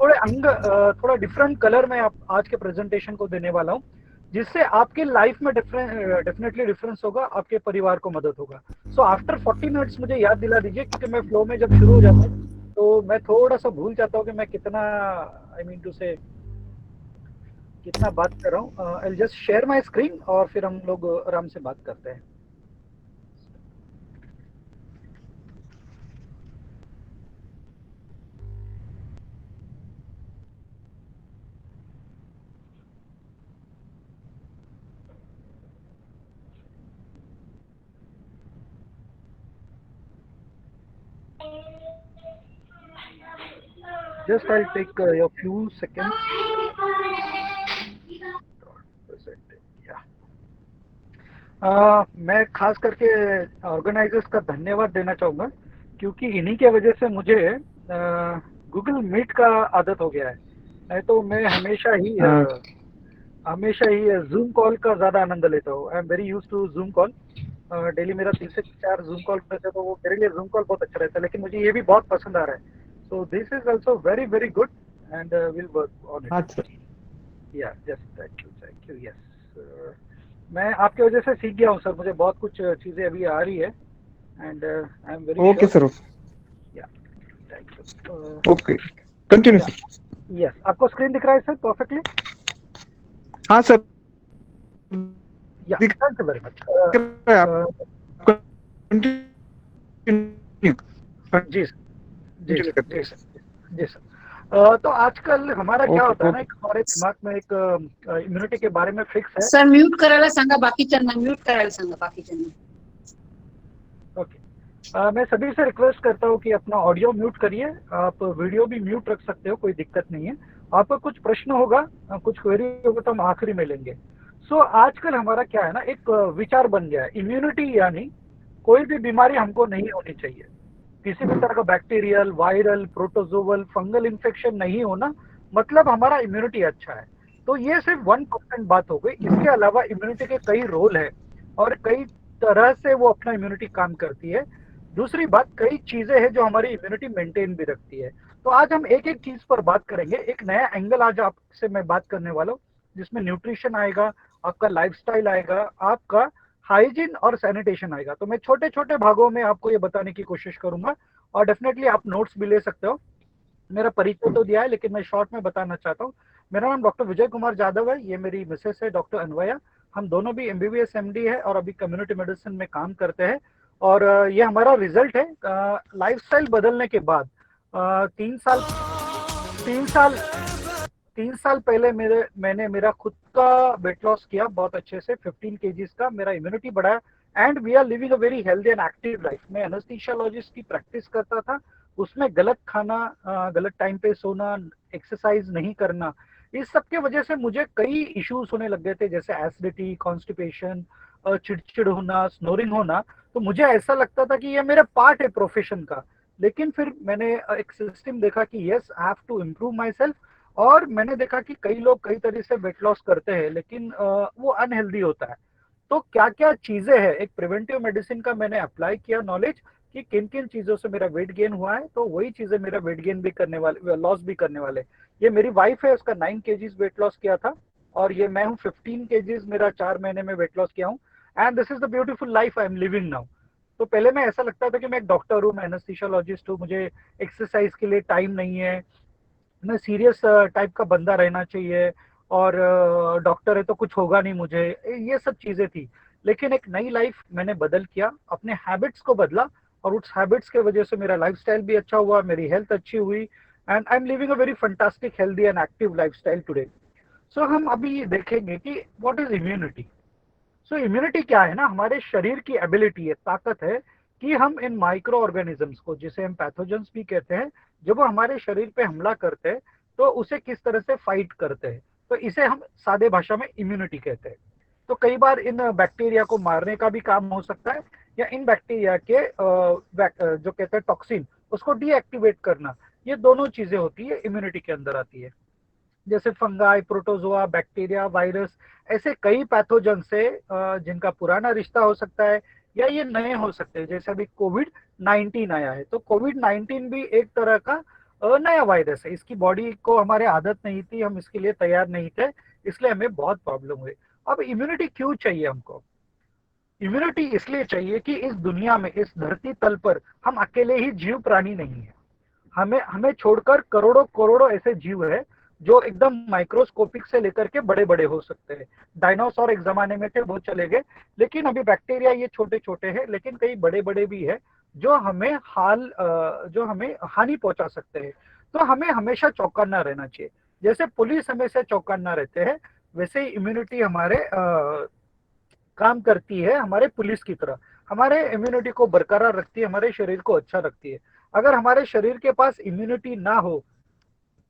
थोड़ा डिफरेंट कलर में आज के प्रेजेंटेशन को देने वाला हूँ, जिससे आपके लाइफ में डेफिनेटली डिफरेंस होगा, आपके परिवार को मदद होगा। सो आफ्टर 40 मिनट्स मुझे याद दिला दीजिए, क्योंकि मैं फ्लो में जब शुरू हो जाता हूँ तो मैं थोड़ा सा भूल जाता हूँ कि मैं कितना कितना बात कर रहा हूँ। I just share my screen और फिर हम लोग आराम से बात करते हैं। Just I'll take a few seconds. मैं खास करके ऑर्गेनाइजर्स का धन्यवाद देना चाहूँगा, क्योंकि इन्हीं के वजह से मुझे गूगल मीट का आदत हो गया है। नहीं तो मैं हमेशा ही जूम कॉल का ज़्यादा आनंद लेता हूँ। I am very use to Zoom call. Daily मेरा 3 से 4 जूम कॉल करते, तो वो मेरे लिए जूम कॉल बहुत अच्छा रहता है, लेकिन मुझे ये भी बहुत पसंद आ रहा है। So this is also very good end will work on it. या जस्ट थैंक यू। यस, मैं आपकी वजह से सीख गया हूँ सर, मुझे बहुत कुछ चीज़ें अभी आ रही है, and I am very okay sir, yeah thank you. Okay continue sir. Yes, आपको स्क्रीन दिख रहा है सर परफेक्टली? हाँ sir, yeah thank you very much. जी सर। तो आजकल हमारा क्या होता है ना, हमारे दिमाग में एक इम्युनिटी के बारे में फिक्स है। सर म्यूट करायला सांगा बाकीच्यांना, म्यूट करायला सांगा बाकीच्यांना। ओके, मैं सभी से रिक्वेस्ट करता हूँ कि अपना ऑडियो म्यूट करिए, आप वीडियो भी म्यूट रख सकते हो, कोई दिक्कत नहीं है। आपको कुछ प्रश्न होगा, कुछ क्वेरी होगा, तो हम आखिरी में लेंगे। सो आजकल हमारा क्या है ना, एक विचार बन गया है, इम्यूनिटी यानी कोई भी बीमारी हमको नहीं होनी चाहिए, किसी भी तरह का bacterial, viral, protozoal, fungal infection नहीं होना, मतलब हमारा इम्यूनिटी अच्छा है। तो ये सिर्फ 1% बात हो गई। इसके अलावा इम्यूनिटी के कई रोल है और कई तरह से वो अपना इम्यूनिटी काम करती है। दूसरी बात, कई चीजें हैं जो हमारी इम्यूनिटी मेंटेन भी रखती है। तो आज हम एक एक चीज पर बात करेंगे। एक नया एंगल आज आपसे मैं बात करने वाला हूँ, जिसमें न्यूट्रिशन आएगा, आपका लाइफस्टाइल आएगा, आपका हाइजीन और सैनिटेशन आएगा। तो मैं छोटे छोटे भागों में आपको ये बताने की कोशिश करूंगा, और डेफिनेटली आप नोट्स भी ले सकते हो। मेरा परिचय तो दिया है, लेकिन मैं शॉर्ट में बताना चाहता हूँ। मेरा नाम डॉक्टर विजय कुमार जाधव है, ये मेरी मिसेस है डॉक्टर अनवया। हम दोनों भी एमबीबीएस एमडी है और अभी कम्युनिटी मेडिसिन में काम करते हैं। और ये हमारा रिजल्ट है लाइफस्टाइल बदलने के बाद। 3 साल पहले मैंने मेरा खुद का वेट लॉस किया बहुत अच्छे से, 15 kgs का। मेरा इम्यूनिटी बढ़ाया and we are living a very healthy and active life. मैं एनेस्थीसियोलॉजिस्ट की प्रैक्टिस करता था, उसमें गलत खाना, गलत टाइम पे सोना, एक्सरसाइज नहीं करना, इस सब के वजह से मुझे कई इश्यूज होने लग गए थे, जैसे एसिडिटी, कॉन्स्टिपेशन, चिड़चिड़ होना, स्नोरिंग होना। तो मुझे ऐसा लगता था कि ये मेरा पार्ट है प्रोफेशन का, लेकिन फिर मैंने एक सिस्टम देखा कि yes I have to improve my myself मैंने देखा कि कई लोग कई तरह से वेट लॉस करते हैं लेकिन वो अनहेल्दी होता है। तो क्या क्या चीजें हैं, एक प्रिवेंटिव मेडिसिन का मैंने अप्लाई किया नॉलेज कि किन किन चीजों से मेरा वेट गेन हुआ है, तो वही चीजें मेरा वेट गेन भी करने वाले, लॉस भी करने वाले। ये मेरी वाइफ है, उसका 9 kgs वेट लॉस किया था, और ये मैं हूँ 15 kgs मेरा 4 महीने में वेट लॉस किया हूँ। End this is the beautiful life I am living now. तो पहले मैं ऐसा लगता था कि मैं एक डॉक्टर हूँ, मैं एनेस्थीसियोलॉजिस्ट हूँ, मुझे एक्सरसाइज के लिए टाइम नहीं है, मैं सीरियस टाइप का बंदा रहना चाहिए, और डॉक्टर है तो कुछ होगा नहीं मुझे, ये सब चीजें थी। लेकिन एक नई लाइफ मैंने बदल किया, अपने हैबिट्स को बदला, और उस हैबिट्स के वजह से मेरा लाइफस्टाइल भी अच्छा हुआ, मेरी हेल्थ अच्छी हुई, and I am living a very fantastic healthy and active lifestyle today. So हम अभी देखेंगे कि what is immunity. So immunity क्या है ना, हमारे शरीर की एबिलिटी है, ताकत है कि हम इन माइक्रो ऑर्गेनिजम्स को, जिसे हम पैथोजेंस भी कहते हैं, जब वो हमारे शरीर पे हमला करते हैं तो उसे किस तरह से फाइट करते हैं, तो इसे हम सादे भाषा में इम्यूनिटी कहते हैं। तो कई बार इन बैक्टीरिया को मारने का भी काम हो सकता है, या इन बैक्टीरिया के जो कहते हैं टॉक्सिन, उसको डीएक्टिवेट करना, ये दोनों चीजें होती है, इम्यूनिटी के अंदर आती है। जैसे फंगाई, प्रोटोजोआ, बैक्टीरिया, वायरस, ऐसे कई पैथोजन से जिनका पुराना रिश्ता हो सकता है या ये नए हो सकते हैं। जैसे अभी कोविड-19 आया है, तो कोविड-19 भी एक तरह का नया वायरस है, इसकी बॉडी को हमारे आदत नहीं थी, हम इसके लिए तैयार नहीं थे, इसलिए हमें बहुत प्रॉब्लम हुई। अब इम्यूनिटी क्यों चाहिए हमको? इम्यूनिटी इसलिए चाहिए कि इस दुनिया में, इस धरती तल पर हम अकेले ही जीव प्राणी नहीं है, हमें हमें छोड़कर करोड़ों करोड़ों ऐसे जीव है जो एकदम माइक्रोस्कोपिक से लेकर के बड़े बड़े हो सकते हैं। डायनासोर एक जमाने में थे, वो चले गए, लेकिन अभी बैक्टीरिया ये छोटे छोटे हैं, लेकिन कई बड़े बड़े भी है जो हमें हानि पहुंचा सकते हैं। तो हमें हमेशा चौकन्ना रहना चाहिए। जैसे पुलिस हमेशा चौकन्ना रहते हैं, वैसे ही इम्यूनिटी हमारे काम करती है, हमारे पुलिस की तरह, हमारे इम्यूनिटी को बरकरार रखती है, हमारे शरीर को अच्छा रखती है। अगर हमारे शरीर के पास इम्यूनिटी ना हो,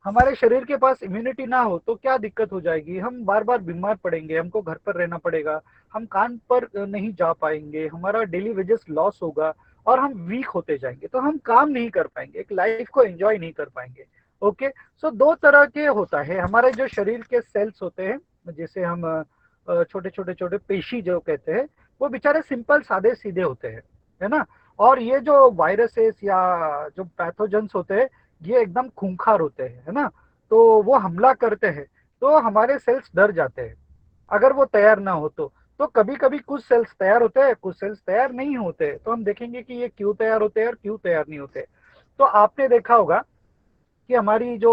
हमारे शरीर के पास इम्यूनिटी ना हो तो क्या दिक्कत हो जाएगी, हम बार बार बीमार पड़ेंगे, हमको घर पर रहना पड़ेगा, हम काम पर नहीं जा पाएंगे, हमारा डेली वेजेस लॉस होगा, और हम वीक होते जाएंगे, तो हम काम नहीं कर पाएंगे, एक लाइफ को एंजॉय नहीं कर पाएंगे। ओके, सो दो तरह के होता है हमारे जो शरीर के सेल्स होते हैं, जैसे हम छोटे छोटे छोटे पेशी जो कहते हैं, वो बेचारे सिंपल सादे सीधे होते हैं, है ना। और ये जो वायरसेस या जो पैथोजेंस होते हैं, ये एकदम खूंखार होते हैं, है ना। तो वो हमला करते हैं तो हमारे सेल्स डर जाते हैं, अगर वो तैयार ना हो तो कभी कभी कुछ सेल्स तैयार होते हैं, कुछ सेल्स तैयार नहीं होते। तो हम देखेंगे कि ये क्यों तैयार होते हैं और क्यों तैयार नहीं होते। तो आपने देखा होगा कि हमारी जो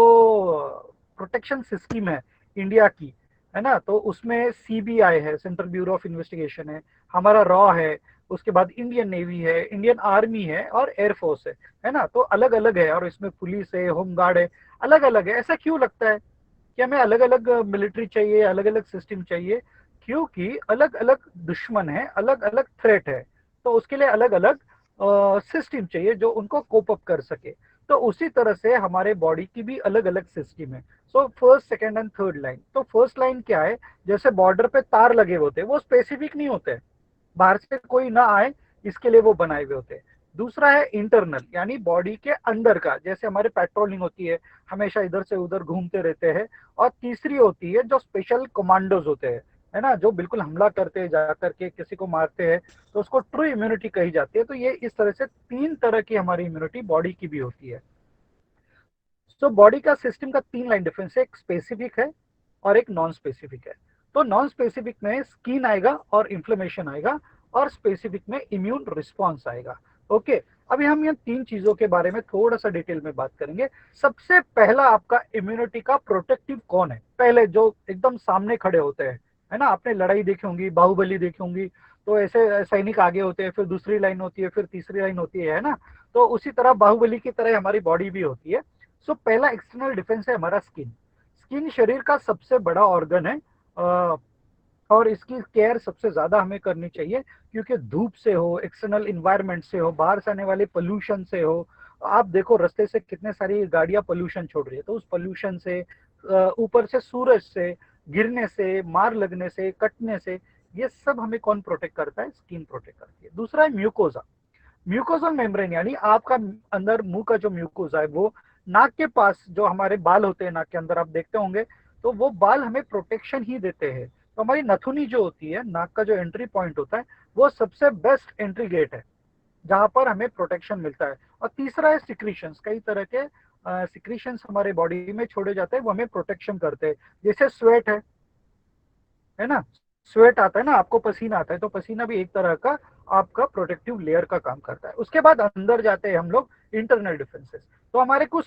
प्रोटेक्शन सिस्टम है इंडिया की, है ना, तो उसमें सीबीआई है, सेंट्रल ब्यूरो ऑफ इन्वेस्टिगेशन है, हमारा रॉ है, उसके बाद इंडियन नेवी है, इंडियन आर्मी है, और एयरफोर्स है ना। तो अलग अलग है, और इसमें पुलिस है, होम गार्ड है, अलग अलग है। ऐसा क्यों लगता है कि हमें अलग अलग मिलिट्री चाहिए, अलग अलग सिस्टम चाहिए? क्योंकि अलग अलग दुश्मन है, अलग अलग थ्रेट है, तो उसके लिए अलग अलग सिस्टम चाहिए जो उनको कोप अप कर सके। तो उसी तरह से हमारे बॉडी की भी अलग अलग सिस्टम है। So first, second end third line. तो फर्स्ट लाइन क्या है, जैसे बॉर्डर पे तार लगे होते हैं, वो स्पेसिफिक नहीं होते, बाहर से कोई ना आए इसके लिए वो बनाए हुए होते हैं। दूसरा है इंटरनल, यानी बॉडी के अंदर का, जैसे हमारे पेट्रोलिंग होती है, हमेशा इधर से उधर घूमते रहते हैं। और तीसरी होती है जो स्पेशल कमांडोज होते हैं, है ना, जो बिल्कुल हमला करते हैं, जाकर के किसी को मारते हैं, तो उसको ट्रू इम्यूनिटी कही जाती है। तो ये इस तरह से 3 तरह की हमारी इम्यूनिटी बॉडी की भी होती है। सो बॉडी का सिस्टम का 3 लाइन डिफरेंस है, एक स्पेसिफिक है और एक नॉन स्पेसिफिक है। तो नॉन स्पेसिफिक में स्किन आएगा और इन्फ्लेमेशन आएगा, और स्पेसिफिक में इम्यून रिस्पॉन्स आएगा। ओके, अभी हम यहाँ 3 चीजों के बारे में थोड़ा सा डिटेल में बात करेंगे। सबसे पहला, आपका इम्यूनिटी का प्रोटेक्टिव कौन है? पहले जो एकदम सामने खड़े होते हैं, है ना, आपने लड़ाई देखी होंगी, बाहुबली देखी होंगी, तो ऐसे सैनिक आगे होते हैं, फिर दूसरी लाइन होती है, फिर तीसरी लाइन होती है ना। तो उसी तरह बाहुबली की तरह हमारी बॉडी भी होती है। सो पहला एक्सटर्नल डिफेंस है हमारा स्किन। स्किन शरीर का सबसे बड़ा ऑर्गन है, और इसकी केयर सबसे ज्यादा हमें करनी चाहिए, क्योंकि धूप से हो, एक्सटर्नल इन्वायरमेंट से हो, बाहर से आने वाले पोल्यूशन से हो। आप देखो रास्ते से कितने सारी गाड़ियां पोल्यूशन छोड़ रही है, तो उस पोल्यूशन से, ऊपर से सूरज से गिरने से, मार लगने से, कटने से, ये सब हमें कौन प्रोटेक्ट करता है? स्किन प्रोटेक्ट करती है। दूसरा है म्यूकोजा। म्यूकोजल मेम्ब्रेन यानी आपका अंदर मुंह का जो म्यूकोजा है वो नाक के पास जो हमारे बाल होते हैं नाक के अंदर आप देखते होंगे, तो वो बाल हमें प्रोटेक्शन ही देते हैं। तो हमारी नथुनी जो होती है, नाक का जो एंट्री पॉइंट होता है, वो सबसे बेस्ट एंट्री गेट है जहां पर हमें प्रोटेक्शन मिलता है। और तीसरा है सिक्रीशंस, कई तरह के सिक्रीशंस हमारे बॉडी में छोड़े जाते हैं, वो हमें प्रोटेक्शन करते हैं। जैसे स्वेट है ना, स्वेट आता है ना, आपको पसीना आता है, तो पसीना भी एक तरह का आपका प्रोटेक्टिव लेयर का काम करता है। उसके बाद अंदर जाते हैं हम लोग इंटरनल डिफेंसेस। तो हमारे कुछ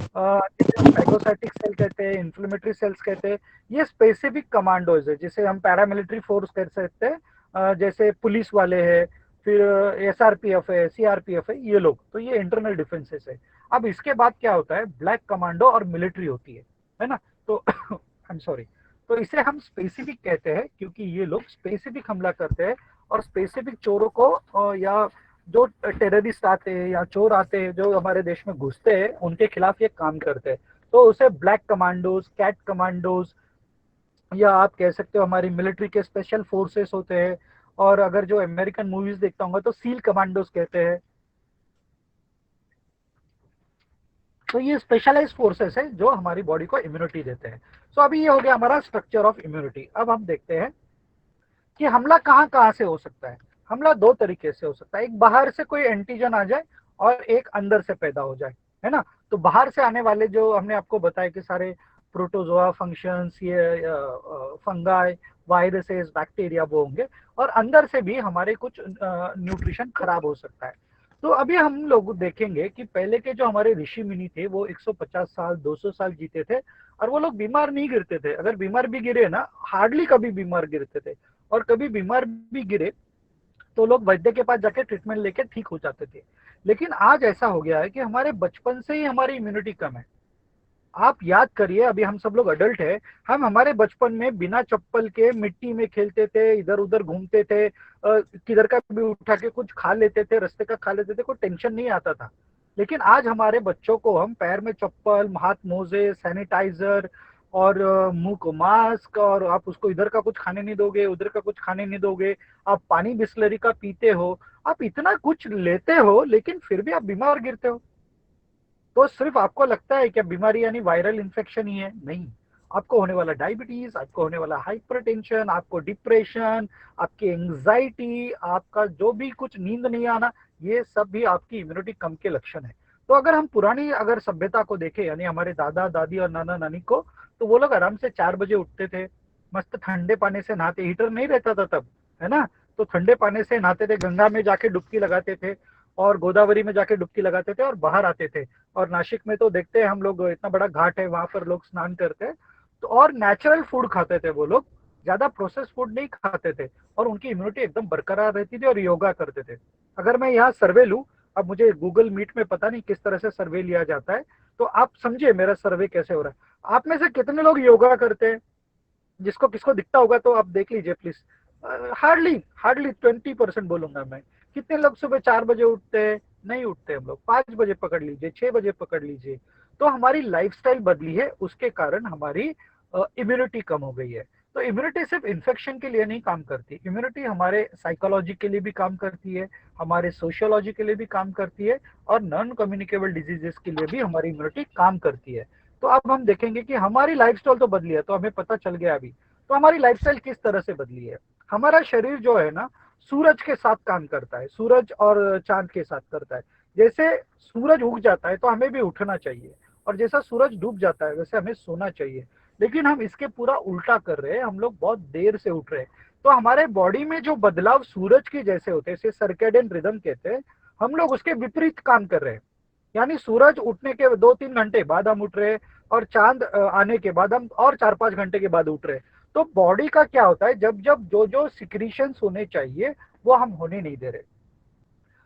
फाइगोसाइटिक सेल कहते हैं, इन्फ्लेमेटरी सेल्स कहते हैं, ये स्पेसिफिक कमांडोज है, जिसे हम पैरामिलिट्री फोर्स कह सकते हैं, जैसे पुलिस वाले हैं, फिर SRPF है, CRPF है, ये लोग, तो ये इंटरनल डिफेंसेस है। अब इसके बाद क्या होता है, ब्लैक कमांडो और मिलिट्री होती है ना। तो आई एम सॉरी, तो इसे हम स्पेसिफिक कहते हैं क्योंकि ये लोग स्पेसिफिक हमला करते हैं और स्पेसिफिक चोरों को या जो टेररिस्ट आते हैं या चोर आते हैं जो हमारे देश में घुसते हैं, उनके खिलाफ ये काम करते हैं। तो उसे ब्लैक कमांडोज, कैट कमांडोज, या आप कह सकते हो हमारी मिलिट्री के स्पेशल फोर्सेस होते हैं, और अगर जो अमेरिकन मूवीज देखता हूँ तो सील कमांडोज कहते हैं। तो ये स्पेशलाइज्ड फोर्सेस है जो हमारी बॉडी को इम्यूनिटी देते हैं। सो अभी ये हो गया हमारा स्ट्रक्चर ऑफ इम्यूनिटी। अब हम देखते हैं कि हमला कहाँ कहाँ से हो सकता है। हमला दो तरीके से हो सकता है, एक बाहर से कोई एंटीजन आ जाए और एक अंदर से पैदा हो जाए, है ना। तो बाहर से आने वाले जो हमने आपको बताया कि सारे प्रोटोजोआ, फंक्शंस, ये फंगाई, वायरसेस, बैक्टीरिया वो होंगे, और अंदर से भी हमारे कुछ न्यूट्रिशन खराब हो सकता है। तो अभी हम लोग देखेंगे कि पहले के जो हमारे ऋषि मुनि थे वो 150 साल 200 साल जीते थे, और वो लोग बीमार नहीं गिरते थे। अगर बीमार भी गिरे ना, हार्डली कभी बीमार गिरते थे, और कभी बीमार भी गिरे तो लोग वैद्य के पास जाके ट्रीटमेंट लेके ठीक हो जाते थे। लेकिन आज ऐसा हो गया है कि हमारे बचपन से ही हमारी इम्यूनिटी कम है। आप याद करिए, अभी हम सब लोग अडल्ट है, हम हमारे बचपन में बिना चप्पल के मिट्टी में खेलते थे, इधर उधर घूमते थे, किधर का भी उठा के कुछ खा लेते थे, रास्ते का खा लेते थे, कोई टेंशन नहीं आता था। लेकिन आज हमारे बच्चों को हम पैर में चप्पल, हाथ मोजे, सैनिटाइजर और मुंह को मास्क, और आप उसको इधर का कुछ खाने नहीं दोगे, उधर का कुछ खाने नहीं दोगे, आप पानी बिस्लरी का पीते हो, आप इतना कुछ लेते हो, लेकिन फिर भी आप बीमार गिरते हो। तो सिर्फ आपको लगता है कि बीमारी यानी वायरल इन्फेक्शन ही है, नहीं। आपको होने वाला डायबिटीज, आपको होने वाला हाइपरटेंशन, आपको डिप्रेशन, आपकी एंजाइटी, आपका जो भी कुछ नींद नहीं आना, ये सब भी आपकी इम्यूनिटी कम के लक्षण है। तो अगर हम पुरानी अगर सभ्यता को देखें, यानी हमारे दादा दादी और नाना नानी को, तो वो लोग आराम से 4 बजे उठते थे, मस्त ठंडे पानी से नहाते, हीटर नहीं रहता था तब, है ना, तो ठंडे पानी से नहाते थे, गंगा में जाके डुबकी लगाते थे और गोदावरी में जाके डुबकी लगाते थे और बाहर आते थे। और नासिक में तो देखते हैं हम लोग, इतना बड़ा घाट है, वहां पर लोग स्नान करते हैं। तो और नेचुरल फूड खाते थे वो लोग, ज्यादा प्रोसेस फूड नहीं खाते थे, और उनकी इम्यूनिटी एकदम बरकरार रहती थी, और योगा करते थे। अगर मैं यहाँ सर्वे लूँ, अब मुझे गूगल मीट में पता नहीं किस तरह से सर्वे लिया जाता है, तो आप समझिए मेरा सर्वे कैसे हो रहा है। आप में से कितने लोग योगा करते हैं? जिसको किसको दिखता होगा तो आप देख लीजिए प्लीज। हार्डली 20% बोलूंगा मैं। कितने लोग सुबह 4 बजे उठते हैं? नहीं उठते हम लोग। 5 बजे पकड़ लीजिए, 6 बजे पकड़ लीजिए। तो हमारी लाइफस्टाइल बदली है, उसके कारण हमारी इम्यूनिटी कम हो गई है। तो इम्यूनिटी सिर्फ इन्फेक्शन के लिए नहीं काम करती, इम्यूनिटी हमारे साइकोलॉजी के लिए भी काम करती है, हमारे सोशियोलॉजी के लिए भी काम करती है, और नॉन कम्युनिकेबल डिजीजेस के लिए भी हमारी इम्यूनिटी काम करती है। तो अब हम देखेंगे कि हमारी लाइफस्टाइल तो बदली है, तो हमें पता चल गया अभी। तो हमारी लाइफस्टाइल किस तरह से बदली है? हमारा शरीर जो है ना, सूरज के साथ काम करता है, सूरज और चांद के साथ करता है। जैसे सूरज उग जाता है तो हमें भी उठना चाहिए, और जैसा सूरज डूब जाता है वैसे हमें सोना चाहिए। लेकिन हम इसके पूरा उल्टा कर रहे हैं, हम लोग बहुत देर से उठ रहे हैं। तो हमारे बॉडी में जो बदलाव सूरज के जैसे होते हैं, इसे सर्केडियन रिदम कहते हैं, हम लोग उसके विपरीत काम कर रहे हैं। यानी सूरज उठने के 2-3 घंटे बाद हम उठ रहे हैं, और चांद आने के बाद हम और 4-5 घंटे के बाद उठ रहे हैं। तो बॉडी का क्या होता है, जब जब जो जो सिक्रीशंस होने चाहिए वो हम होने नहीं दे रहे।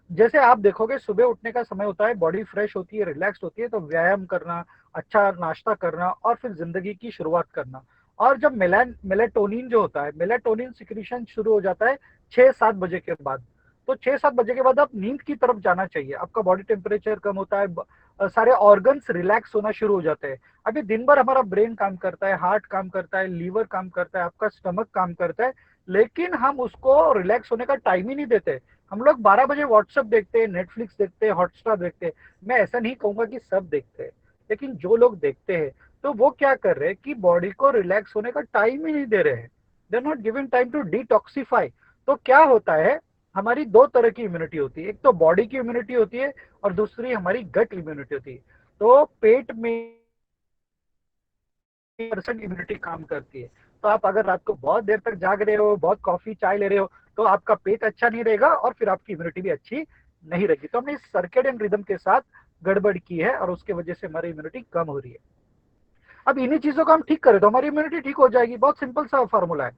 जैसे आप देखोगे, सुबह उठने का समय होता है, बॉडी फ्रेश होती है, रिलैक्स्ड होती है, तो व्यायाम करना, अच्छा नाश्ता करना, और फिर जिंदगी की शुरुआत करना। और जब मेलेटोनिन जो होता है, मेलेटोनिन सिक्रीशन शुरू हो जाता है 6-7 बजे के बाद। तो 6-7 बजे के बाद आप नींद की तरफ जाना चाहिए, आपका बॉडी टेम्परेचर कम होता है, सारे ऑर्गन्स रिलैक्स होना शुरू हो जाते हैं। अभी दिन भर हमारा ब्रेन काम करता है, हार्ट काम करता है, लीवर काम करता है, आपका स्टमक काम करता है, लेकिन हम उसको रिलैक्स होने का टाइम ही नहीं देते। हम लोग 12 बजे व्हाट्सएप देखते हैं, नेटफ्लिक्स देखते हैं, हॉटस्टार देखते हैं। मैं ऐसा नहीं कहूंगा कि सब देखते हैं, लेकिन जो लोग देखते हैं तो वो क्या कर रहे हैं कि बॉडी को रिलैक्स होने का टाइम ही नहीं दे रहे हैं। They are not giving time to detoxify. तो क्या होता है, हमारी दो तरह की इम्यूनिटी होती है, एक तो बॉडी की इम्यूनिटी होती है और दूसरी हमारी गट इम्यूनिटी होती है। तो पेट में परसेंट इम्यूनिटी काम करती है। तो आप अगर रात को बहुत देर तक जाग रहे हो, बहुत कॉफी चाय ले रहे हो, तो आपका पेट अच्छा नहीं रहेगा और फिर आपकी इम्यूनिटी भी अच्छी नहीं रहेगी। तो हमने इस सर्केडियन रिदम के साथ गड़बड़ की है और उसके वजह से हमारी इम्यूनिटी कम हो रही है। अब इन्हीं चीजों को हम ठीक करें तो हमारी इम्यूनिटी ठीक हो जाएगी। बहुत सिंपल सा फॉर्मूला है।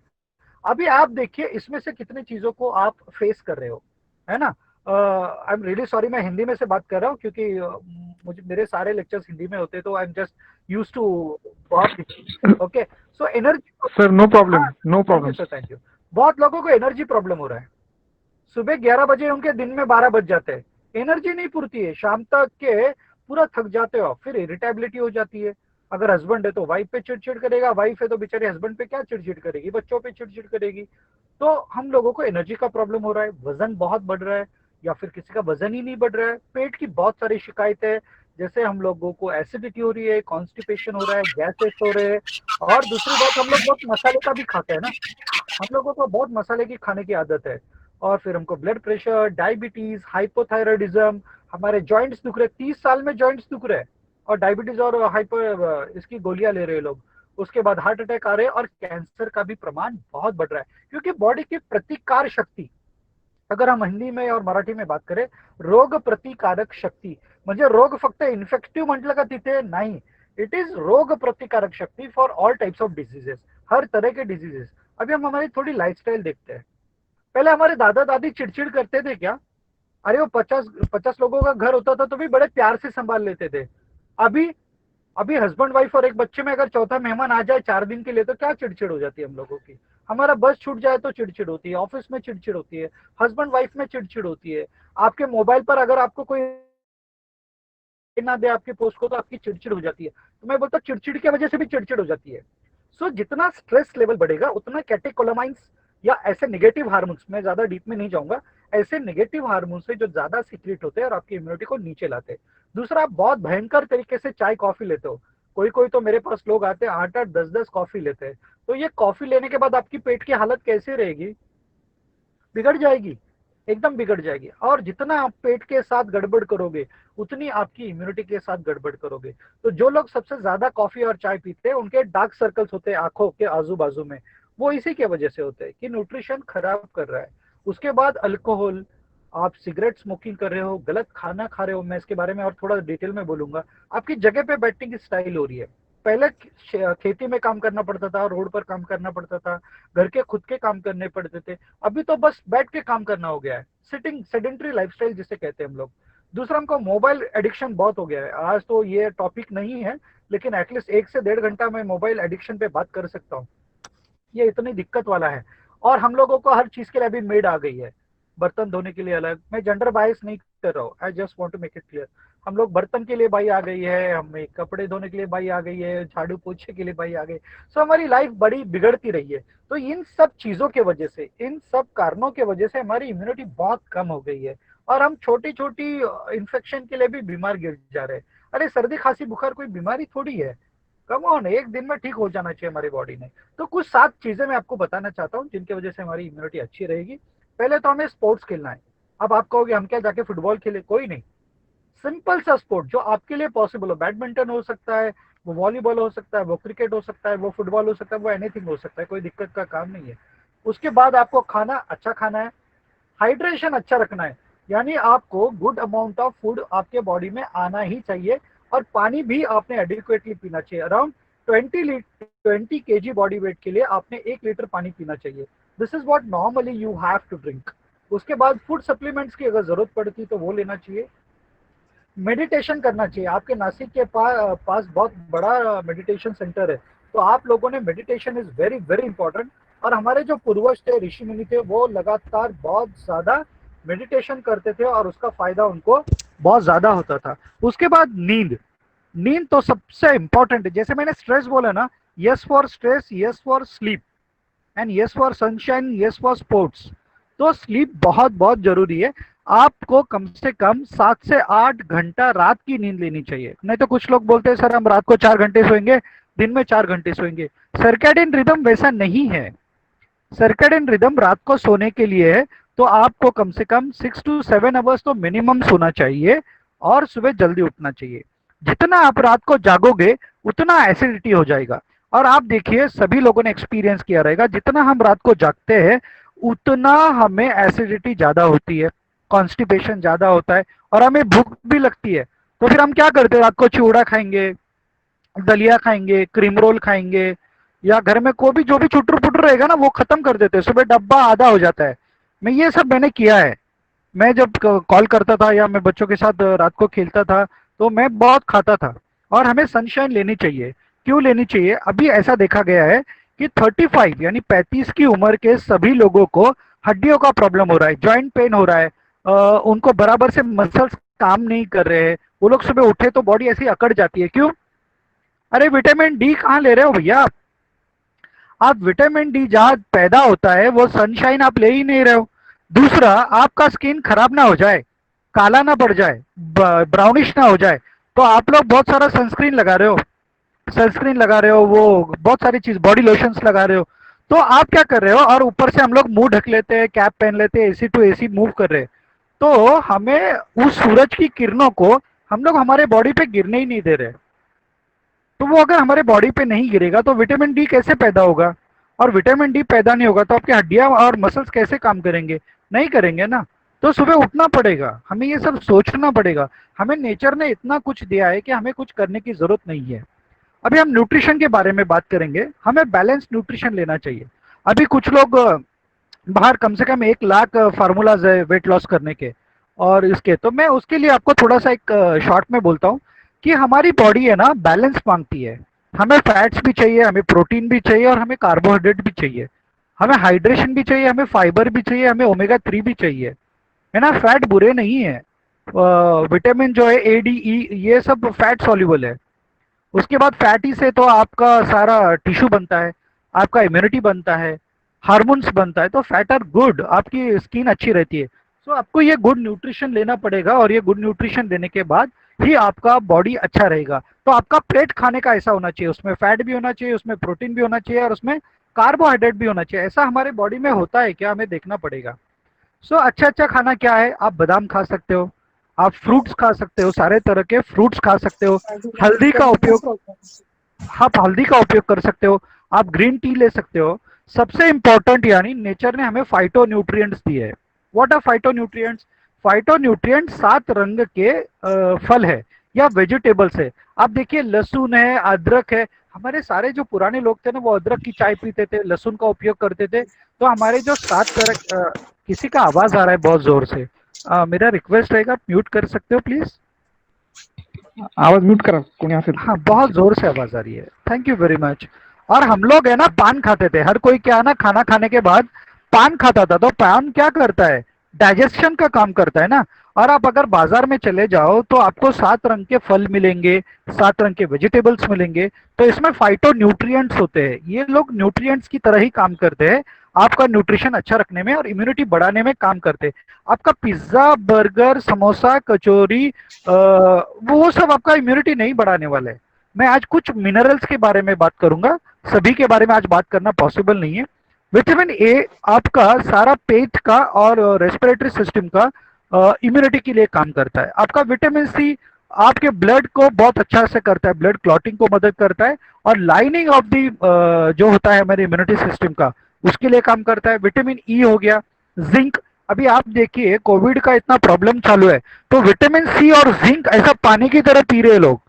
अभी आप देखिए इसमें से कितनी चीजों को आप फेस कर रहे हो, है ना। आई एम रियली सॉरी, मैं हिंदी में से बात कर रहा हूँ क्योंकि मुझे मेरे सारे लेक्चर्स हिंदी में होते हैं, तो I am just use to okay. So energy sir no problem, no problem. Sir thank you. बहुत लोगों को एनर्जी प्रॉब्लम हो रहा है। सुबह 11 बजे उनके दिन में 12 बज जाते हैं, एनर्जी नहीं पूर्ति है, शाम तक के पूरा थक जाते हो, फिर इरिटेबिलिटी हो जाती है। अगर हस्बैंड है तो वाइफ पे चिड़चिड़ करेगा, वाइफ है तो बेचारे हस्बैंड पे क्या चिड़चिड़ करेगी, बच्चों पे चिड़चिड़ करेगी। तो हम लोगों को एनर्जी का प्रॉब्लम हो रहा है, वजन बहुत बढ़ रहा है, या फिर किसी का वजन ही नहीं बढ़ रहा है, पेट की बहुत सारी शिकायतें है, जैसे हम लोगों को एसिडिटी हो रही है, कॉन्स्टिपेशन हो रहा है, गैसेस हो रहे हैं। और दूसरी बात, हम लोग बहुत मसाले का भी खाते हैं ना, हम लोगों को बहुत मसाले की खाने की आदत है, और फिर हमको ब्लड प्रेशर, डायबिटीज, हाइपोथायराइडिज्म, हमारे जॉइंट्स दुख रहे, 30 साल में जॉइंट्स दुख रहे, और डायबिटीज और हाइपर इसकी गोलियां ले रहे हैं लोग। उसके बाद हार्ट अटैक आ रहे हैं और कैंसर का भी प्रमाण बहुत बढ़ रहा है, क्योंकि बॉडी की प्रतिकार शक्ति, अगर हम हिंदी में और मराठी में बात करें, रोग प्रतिकारक शक्ती म्हणजे रोग फक्त इन्फेक्टिव्ह म्हटलं का तिथे नाही, इट इज रोग प्रतिकारक शक्ति for all types of diseases, हर तरह के डिजीजेस। अभी हम हमारी थोड़ी लाइफस्टाइल देखते हैं। पहले हमारे दादा दादी चिड़चिड़ करते थे क्या? अरे वो 50 लोगों का घर होता था तो भी बड़े प्यार से संभाल लेते थे। अभी अभी हस्बैंड वाइफ और एक बच्चे में अगर चौथा मेहमान आ जाए 4 दिन के लिए तो क्या चिड़चिड़ हो जाती है हम लोगों की। हमारा बस छूट जाए तो चिड़चिड़ होती है, ऑफिस में चिड़चिड़ होती है, हस्बैंड वाइफ में चिड़चिड़ होती है, आपके मोबाइल पर अगर आपको कोई ना दे आपके पोस्ट को तो आपकी चिड़चिड़ हो जाती है। तो मैं बोलता हूँ चिड़चिड़ की वजह से भी चिड़चिड़ हो जाती है। सो जितना स्ट्रेस लेवल बढ़ेगा उतना कैटेकोलामाइंस या ऐसे नेगेटिव हार्मोन्स, मैं ज्यादा डीप में नहीं जाऊंगा, ऐसे नेगेटिव हार्मोन्स है जो ज्यादा सीक्रेट होते हैं और आपकी इम्यूनिटी को नीचे लाते हैं। दूसरा, आप बहुत भयंकर तरीके से चाय कॉफी लेते हो, कोई कोई तो मेरे पास लोग आते हैं 8-8 10-10 कॉफी लेते हैं। तो ये कॉफी लेने के बाद आपकी पेट की हालत कैसे रहेगी? बिगड़ जाएगी, एकदम बिगड़ जाएगी। और जितना आप पेट के साथ गड़बड़ करोगे उतनी आपकी इम्यूनिटी के साथ गड़बड़ करोगे। तो जो लोग सबसे ज्यादा कॉफी और चाय पीते हैं उनके डार्क सर्कल्स होते हैं आंखों के आजू बाजू में, वो इसी के वजह से होते हैं कि न्यूट्रिशन खराब कर रहा है। उसके बाद अल्कोहल, आप सिगरेट स्मोकिंग कर रहे हो, गलत खाना खा रहे हो, मैं इसके बारे में और थोड़ा डिटेल में बोलूंगा। आपकी जगह पे बैठने की स्टाइल हो रही है। पहले खेती में काम करना पड़ता था, रोड पर काम करना पड़ता था, घर के खुद के काम करने पड़ते थे, अभी तो बस बैठ के काम करना हो गया है, सिटिंग सेडेंटरी लाइफस्टाइल जिसे कहते हैं हम लोग। दूसरा, हमको मोबाइल एडिक्शन बहुत हो गया है। आज तो ये टॉपिक नहीं है, लेकिन एटलीस्ट 1 से 1.5 घंटा मैं मोबाइल एडिक्शन पे बात कर सकता हूँ, ये इतनी दिक्कत वाला है। और हम लोगों को हर चीज के लिए अभी मेड आ गई है, बर्तन धोने के लिए अलग, मैं जेंडर बायस नहीं कर रहा हूँ, I just want to make it clear. हम लोग बर्तन के लिए बाई आ गई है, हमें कपड़े धोने के लिए बाई आ गई है, झाड़ू पोछे के लिए बाई आ गई। सो हमारी लाइफ बड़ी बिगड़ती रही है। तो इन सब चीजों के वजह से, इन सब कारणों के वजह से हमारी इम्यूनिटी बहुत कम हो गई है और हम छोटी छोटी इन्फेक्शन के लिए भी बीमार गिर जा रहे हैं। अरे सर्दी खांसी बुखार कोई बीमारी थोड़ी है, कम ऑन, एक दिन में ठीक हो जाना चाहिए हमारी बॉडी ने। तो कुछ 7 चीजें मैं आपको बताना चाहता हूँ जिनकी वजह से हमारी इम्यूनिटी अच्छी रहेगी। पहले तो हमें स्पोर्ट्स खेलना है। अब आप कहोगे हम क्या जाके फुटबॉल खेले? कोई नहीं, सिंपल सा स्पोर्ट जो आपके लिए पॉसिबल हो, बैडमिंटन हो सकता है, वो वॉलीबॉल हो सकता है, वो क्रिकेट हो सकता है, वो फुटबॉल हो सकता है, वो एनीथिंग हो सकता है, कोई दिक्कत का काम नहीं है। उसके बाद आपको खाना अच्छा खाना है, हाइड्रेशन अच्छा रखना है, यानी आपको गुड अमाउंट ऑफ फूड आपके बॉडी में आना ही चाहिए, और पानी भी आपने एडिक्वेटली पीना चाहिए। अराउंड 20 kg बॉडी वेट के लिए आपने 1 लीटर पानी पीना चाहिए। This is what normally you have to drink. उसके बाद फूड सप्लीमेंट्स की अगर जरूरत पड़ती तो वो लेना चाहिए। मेडिटेशन करना चाहिए, आपके नासिक के पास बहुत बड़ा मेडिटेशन सेंटर है, तो आप लोगों ने, meditation is very very important. और हमारे जो पूर्वज थे, ऋषि मुनि थे, वो लगातार बहुत ज्यादा मेडिटेशन करते थे और उसका फायदा उनको बहुत ज्यादा होता था। उसके बाद नींद, नींद तो सबसे इंपॉर्टेंट है। जैसे मैंने स्ट्रेस बोला ना, yes for stress, yes for sleep, end yes for sunshine, yes for sports. तो स्लीप बहुत बहुत जरूरी है। आपको कम से कम 7 से 8 घंटा रात की नींद लेनी चाहिए। नहीं तो कुछ लोग बोलते हैं सर हम रात को 4 घंटे सोएंगे, दिन में 4 घंटे सोएंगे। सर्कैडियन रिदम वैसा नहीं है। सर्कैडियन रिदम रात को सोने के लिए है, तो आपको कम से कम 6 to 7 आवर्स तो मिनिमम सोना चाहिए और सुबह जल्दी उठना चाहिए। जितना आप रात को जागोगे उतना एसिडिटी हो जाएगा। और आप देखिए सभी लोगों ने एक्सपीरियंस किया रहेगा, जितना हम रात को जागते हैं उतना हमें एसिडिटी ज्यादा होती है, कॉन्स्टिपेशन ज्यादा होता है और हमें भूख भी लगती है। तो फिर हम क्या करते हैं, रात को चिवड़ा खाएंगे, दलिया खाएंगे, क्रीम रोल खाएंगे, या घर में कोई भी जो भी छुट्टर पुटर रहेगा ना वो खत्म कर देते हैं, सुबह डब्बा आधा हो जाता है। ये सब मैंने किया है। मैं जब कॉल करता था या मैं बच्चों के साथ रात को खेलता था तो मैं बहुत खाता था। और हमें सनशाइन लेनी चाहिए। क्यों लेनी चाहिए? अभी ऐसा देखा गया है कि 35 यानी 35 की उम्र के सभी लोगों को हड्डियों का प्रॉब्लम हो रहा है, जॉइंट पेन हो रहा है, उनको बराबर से मसल्स काम नहीं कर रहे हैं, वो लोग सुबह उठे तो बॉडी ऐसी अकड़ जाती है। क्यों? अरे विटामिन डी कहाँ ले रहे हो भैया आप विटामिन डी जहां पैदा होता है वो सनशाइन आप ले ही नहीं रहे हो। दूसरा, आपका स्किन खराब ना हो जाए, काला ना पड़ जाए, ब्राउनिश ना हो जाए, तो आप लोग बहुत सारा सनस्क्रीन लगा रहे हो, वो बहुत सारी चीज, बॉडी लोशंस लगा रहे हो। तो आप क्या कर रहे हो, और ऊपर से हम लोग मुंह ढक लेते हैं, कैप पहन लेते हैं, एसी टू एसी मूव कर रहे हैं, तो हमें उस सूरज की किरणों को हम लोग हमारे बॉडी पे गिरने ही नहीं दे रहे। तो वो अगर हमारे बॉडी पे नहीं गिरेगा तो विटामिन डी कैसे पैदा होगा? और विटामिन डी पैदा नहीं होगा तो आपकी हड्डियां और मसल्स कैसे काम करेंगे? नहीं करेंगे ना। तो सुबह उठना पड़ेगा, हमें ये सब सोचना पड़ेगा। हमें नेचर ने इतना कुछ दिया है कि हमें कुछ करने की जरूरत नहीं है। अभी हम न्यूट्रिशन के बारे में बात करेंगे। हमें बैलेंस न्यूट्रिशन लेना चाहिए। अभी कुछ लोग बाहर कम से कम 1 लाख फार्मूलाज है वेट लॉस करने के और इसके, तो मैं उसके लिए आपको थोड़ा सा एक शॉर्ट में बोलता हूँ कि हमारी बॉडी है ना बैलेंस मांगती है। हमें फैट्स भी चाहिए, हमें प्रोटीन भी चाहिए और हमें कार्बोहाइड्रेट भी चाहिए, हमें हाइड्रेशन भी चाहिए, हमें फाइबर भी चाहिए, हमें ओमेगा 3 भी चाहिए, है ना। फैट बुरे नहीं है, विटामिन जो है ए डी ई ये सब फैट सॉल्युबल है। उसके बाद फैटी से तो आपका सारा टिश्यू बनता है, आपका इम्यूनिटी बनता है, हार्मोन्स बनता है, तो फैट आर गुड, आपकी स्किन अच्छी रहती है। सो आपको ये गुड न्यूट्रिशन लेना पड़ेगा और ये गुड न्यूट्रिशन लेने के बाद ही आपका बॉडी अच्छा रहेगा। तो आपका प्लेट खाने का ऐसा होना चाहिए, उसमें फैट भी होना चाहिए, उसमें प्रोटीन भी होना चाहिए और उसमें कार्बोहाइड्रेट भी होना चाहिए। ऐसा हमारे बॉडी में होता है क्या, हमें देखना पड़ेगा। सो अच्छा अच्छा खाना क्या है, आप बादाम खा सकते हो, आप फ्रूट्स खा सकते हो, सारे तरह के फ्रूट्स खा सकते हो, हल्दी का उपयोग, आप हल्दी का उपयोग कर सकते हो, आप ग्रीन टी ले सकते हो। सबसे इंपॉर्टेंट यानी नेचर ने हमें फाइटो न्यूट्रिएंट्स दिए है। What are phytonutrients? Phytonutrients 7 रंग के फल है या वेजिटेबल्स है। आप देखिए लहसुन है, अदरक है। हमारे सारे जो पुराने लोग थे ना वो अदरक की चाय पीते थे, लहसुन का उपयोग करते थे। तो हमारे जो 7 तरह किसी का आवाज आ रहा है बहुत जोर से, मेरा रिक्वेस्ट रहेगा म्यूट कर सकते हो प्लीज। आवाज म्यूट करा कोणी असेल। हाँ बहुत जोर से आवाज आ रही है, थैंक यू वेरी मच। और हम लोग है ना पान खाते थे, हर कोई क्या है ना खाना खाने के बाद पान खाता था। तो पान क्या करता है, डाइजेशन का काम करता है ना। और आप अगर बाजार में चले जाओ तो आपको 7 रंग के फल मिलेंगे, 7 रंग के वेजिटेबल्स मिलेंगे। तो इसमें फाइटो न्यूट्रिएंट्स होते हैं, ये लोग न्यूट्रिएंट्स की तरह ही काम करते हैं, आपका न्यूट्रिशन अच्छा रखने में और इम्यूनिटी बढ़ाने में काम करते हैं। आपका पिज्जा, बर्गर, समोसा, कचौरी वो सब आपका इम्यूनिटी नहीं बढ़ाने वाला है। मैं आज कुछ मिनरल्स के बारे में बात करूंगा, सभी के बारे में आज बात करना पॉसिबल नहीं है। विटामिन ए आपका सारा पेट का और रेस्पिरेटरी सिस्टम का इम्यूनिटी के लिए काम करता है। आपका विटामिन सी आपके ब्लड को बहुत अच्छा से करता है, ब्लड क्लॉटिंग को मदद करता है और लाइनिंग ऑफ दी जो होता है हमारे इम्यूनिटी सिस्टम का उसके लिए काम करता है। विटामिन ई हो गया, जिंक। अभी आप देखिए कोविड का इतना प्रॉब्लम चालू है तो विटामिन सी और जिंक ऐसा पानी की तरह पी रहे लोग।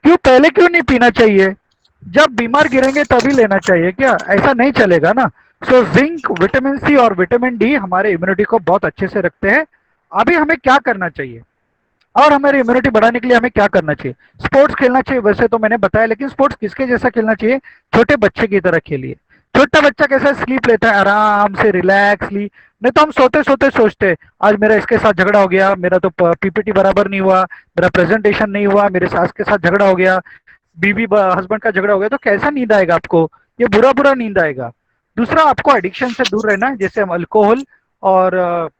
क्यों, पहले क्यों नहीं पीना चाहिए? जब बीमार गिरेंगे तभी लेना चाहिए क्या? ऐसा नहीं चलेगा ना। सो जिंक, विटामिन सी और विटामिन डी हमारे इम्यूनिटी को बहुत अच्छे से रखते हैं। अभी हमें क्या करना चाहिए और हमारी इम्यूनिटी बढ़ाने के लिए हमें क्या करना चाहिए? स्पोर्ट्स खेलना चाहिए, वैसे तो मैंने बताया, लेकिन स्पोर्ट्स किसके जैसा खेलना चाहिए? छोटे बच्चे की तरह खेलिए। छोटा बच्चा कैसा स्लीप लेता है, आराम से रिलैक्सली। नहीं तो हम सोते सोते सोचते आज मेरा इसके साथ झगड़ा हो गया, मेरा तो पीपीटी बराबर नहीं हुआ, मेरा प्रेजेंटेशन नहीं हुआ, मेरे सास के साथ झगड़ा हो गया, बीवी हस्बैंड का झगड़ा हो गया। तो कैसा नींद आएगा आपको? ये बुरा बुरा नींद आएगा। दूसरा, आपको एडिक्शन से दूर रहना है, जैसे हम अल्कोहल और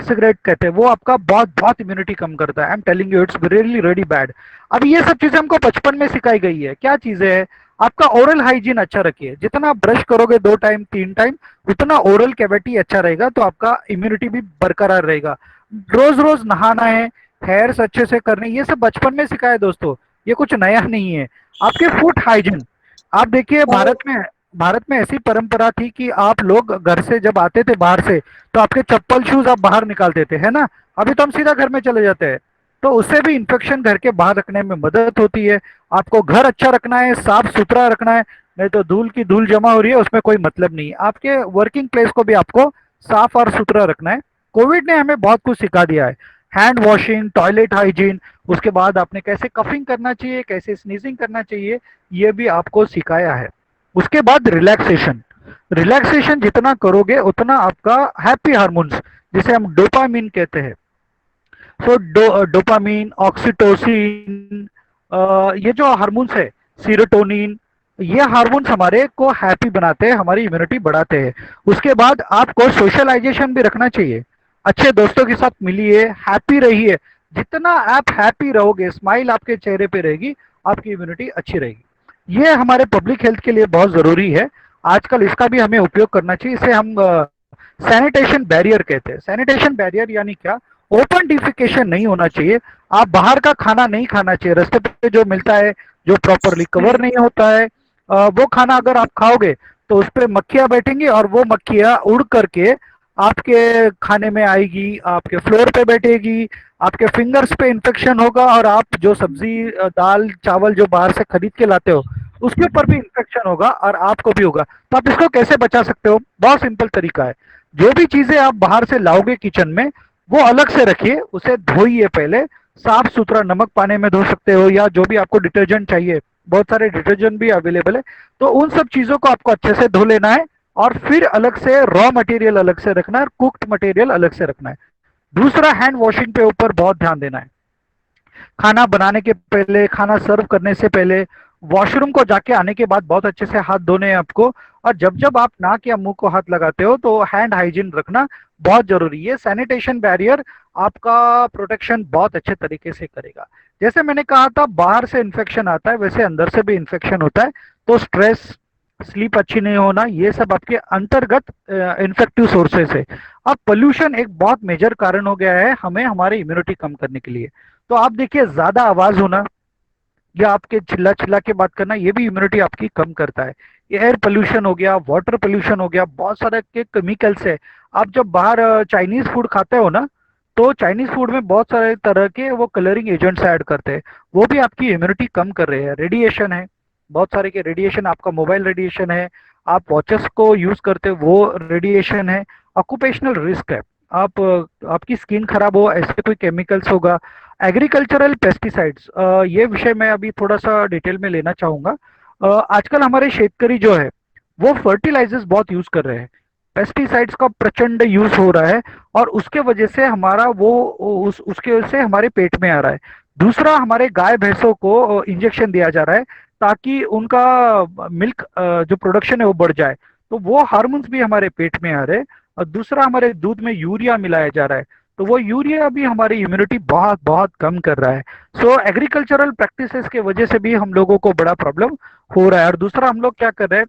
सिगरेट कहते हैं, वो आपका बहुत बहुत इम्यूनिटी कम करता है। I am telling you it's really really bad. अब ये सब चीजें हमको बचपन में सिखाई गई है। क्या चीजें है? आपका ओरल हाइजीन अच्छा रखिए, जितना ब्रश करोगे 2 टाइम 3 टाइम उतना ओरल कैविटी अच्छा रहेगा, तो आपका इम्यूनिटी भी बरकरार रहेगा। रोज रोज नहाना है, हेयर्स अच्छे से करने, ये सब बचपन में सिखाया है दोस्तों, ये कुछ नया नहीं है। आपके फुट हाइजीन, आप देखिए भारत में ऐसी परंपरा थी कि आप लोग घर से जब आते थे बाहर से, तो आपके चप्पल शूज आप बाहर निकालते थे, है ना? अभी तो हम सीधा घर में चले जाते हैं। तो उससे भी इन्फेक्शन घर के बाहर रखने में मदद होती है। आपको घर अच्छा रखना है, साफ सुथरा रखना है, नहीं तो धूल की धूल जमा हो रही है, उसमें कोई मतलब नहीं है। आपके वर्किंग प्लेस को भी आपको साफ और सुथरा रखना है। कोविड ने हमें बहुत कुछ सिखा दिया है। हैंड वॉशिंग, टॉयलेट हाइजीन, उसके बाद आपने कैसे कफिंग करना चाहिए, कैसे स्नीजिंग करना चाहिए, ये भी आपको सिखाया है। उसके बाद रिलैक्सेशन, रिलैक्सेशन जितना करोगे उतना आपका हैप्पी हार्मोन्स, जिसे हम डोपामीन कहते हैं, सो डोपामीन, ऑक्सीटोसिन, ये जो हार्मोन्स है, सीरोटोनिन, ये हार्मोन्स हमारे को हैप्पी बनाते हैं, हमारी इम्यूनिटी बढ़ाते हैं। उसके बाद आपको सोशलाइजेशन भी रखना चाहिए, अच्छे दोस्तों के साथ मिलिए, हैप्पी रहिए। जितना आप हैप्पी रहोगे, स्माइल आपके चेहरे पे रहेगी, आपकी इम्यूनिटी अच्छी रहेगी। ये हमारे पब्लिक हेल्थ के लिए बहुत जरूरी है। आजकल इसका भी हमें उपयोग करना चाहिए। इसे हम सैनिटेशन बैरियर कहते हैं। सैनिटेशन बैरियर यानी क्या? ओपन डिफिकेशन नहीं होना चाहिए। आप बाहर का खाना नहीं खाना चाहिए, रास्ते पे जो मिलता है, जो प्रॉपरली कवर नहीं होता है, वो खाना अगर आप खाओगे तो उस पर मक्खियां बैठेंगी, और वो मक्खियां उड़ करके आपके खाने में आएगी, आपके फ्लोर पे बैठेगी, आपके फिंगर्स पे इन्फेक्शन होगा, और आप जो सब्जी, दाल चावल जो बाहर से खरीद के लाते हो, उसके ऊपर भी इन्फेक्शन होगा और आपको भी होगा। तो आप इसको कैसे बचा सकते हो? बहुत सिंपल तरीका है। जो भी चीजें आप बाहर से लाओगे किचन में, वो अलग से रखिए, उसे धोइए पहले, साफ सुथरा नमक पानी में धो सकते हो, या जो भी आपको डिटर्जेंट चाहिए, बहुत सारे डिटर्जेंट भी अवेलेबल है, तो उन सब चीजों को आपको अच्छे से धो लेना है। और फिर अलग से रॉ मटेरियल अलग से रखना है, कुक्ड मटेरियल अलग से रखना है। दूसरा, हैंड वॉशिंग पे ऊपर बहुत ध्यान देना है। खाना बनाने के पहले, खाना सर्व करने से पहले, वॉशरूम को जाके आने के बाद बहुत अच्छे से हाथ धोने हैं आपको। और जब जब आप नाक या मुंह को हाथ लगाते हो तो हैंड हाइजीन रखना बहुत जरूरी है। सैनिटेशन बैरियर आपका प्रोटेक्शन बहुत अच्छे तरीके से करेगा। जैसे मैंने कहा था, बाहर से इन्फेक्शन आता है, वैसे अंदर से भी इन्फेक्शन होता है। तो स्ट्रेस, स्लीप अच्छी नहीं होना, ये सब आपके अंतर्गत इन्फेक्टिव सोर्सेस है। अब पोल्यूशन एक बहुत मेजर कारण हो गया है हमें हमारी इम्यूनिटी कम करने के लिए। तो आप देखिए, ज्यादा आवाज होना या आपके चिल्ला चिल्ला के बात करना, ये भी इम्यूनिटी आपकी कम करता है। एयर पोल्यूशन हो गया, वाटर पोल्यूशन हो गया, बहुत सारे के केमिकल्स है। आप जब बाहर चाइनीज फूड खाते हो ना, तो चाइनीज फूड में बहुत सारे तरह के वो कलरिंग एजेंट्स ऐड करते हैं, वो भी आपकी इम्यूनिटी कम कर रहे हैं। रेडिएशन है, बहुत सारे के रेडिएशन, आपका मोबाइल रेडिएशन है, आप वॉचेस को यूज करते हो वो रेडिएशन है। ऑक्यूपेशनल रिस्क है, आप आपकी स्किन खराब हो, ऐसे कोई केमिकल्स होगा। एग्रीकल्चरल पेस्टिसाइड्स, ये विषय मैं अभी थोड़ा सा डिटेल में लेना चाहूंगा। आजकल हमारे शेतकरी जो है वो फर्टिलाइजर्स बहुत यूज कर रहे हैं, पेस्टिसाइड्स का प्रचंड यूज हो रहा है, और उसके वजह से हमारा वो उसके वजह से हमारे पेट में आ रहा है। दूसरा, हमारे गाय भैंसों को इंजेक्शन दिया जा रहा है ताकि उनका मिल्क जो प्रोडक्शन है वो बढ़ जाए, तो वो हार्मोन्स भी हमारे पेट में आ रहे हैं। और दूसरा, हमारे दूध में यूरिया मिलाया जा रहा है, तो वो यूरिया भी हमारी इम्यूनिटी बहुत बहुत कम कर रहा है। सो एग्रीकल्चरल प्रैक्टिसेस के वजह से भी हम लोगों को बड़ा प्रॉब्लम हो रहा है। और दूसरा, हम लोग क्या कर रहे हैं,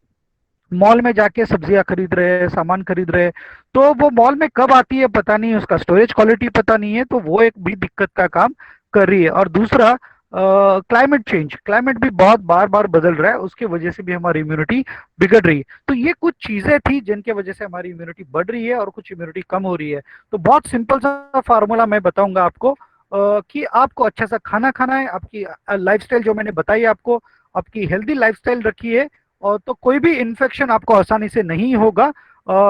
मॉल में जाके सब्जियां खरीद रहे हैं, सामान खरीद रहे हैं, तो वो मॉल में कब आती है पता नहीं, उसका स्टोरेज क्वालिटी पता नहीं है, तो वो एक भी दिक्कत का काम कर रही है। और दूसरा, क्लाइमेट चेंज, क्लाइमेट भी बहुत बार बार बदल रहा है, उसके वजह से भी हमारी इम्यूनिटी बिगड़ रही है। तो ये कुछ चीजें थी जिनके वजह से हमारी इम्यूनिटी बढ़ रही है और कुछ इम्यूनिटी कम हो रही है। तो बहुत सिंपल सा फार्मूला मैं बताऊंगा आपको, कि आपको अच्छा सा खाना खाना है, आपकी लाइफस्टाइल जो मैंने बताई आपको, आपकी हेल्दी लाइफस्टाइल रखिए, और तो कोई भी इन्फेक्शन आपको आसानी से नहीं होगा।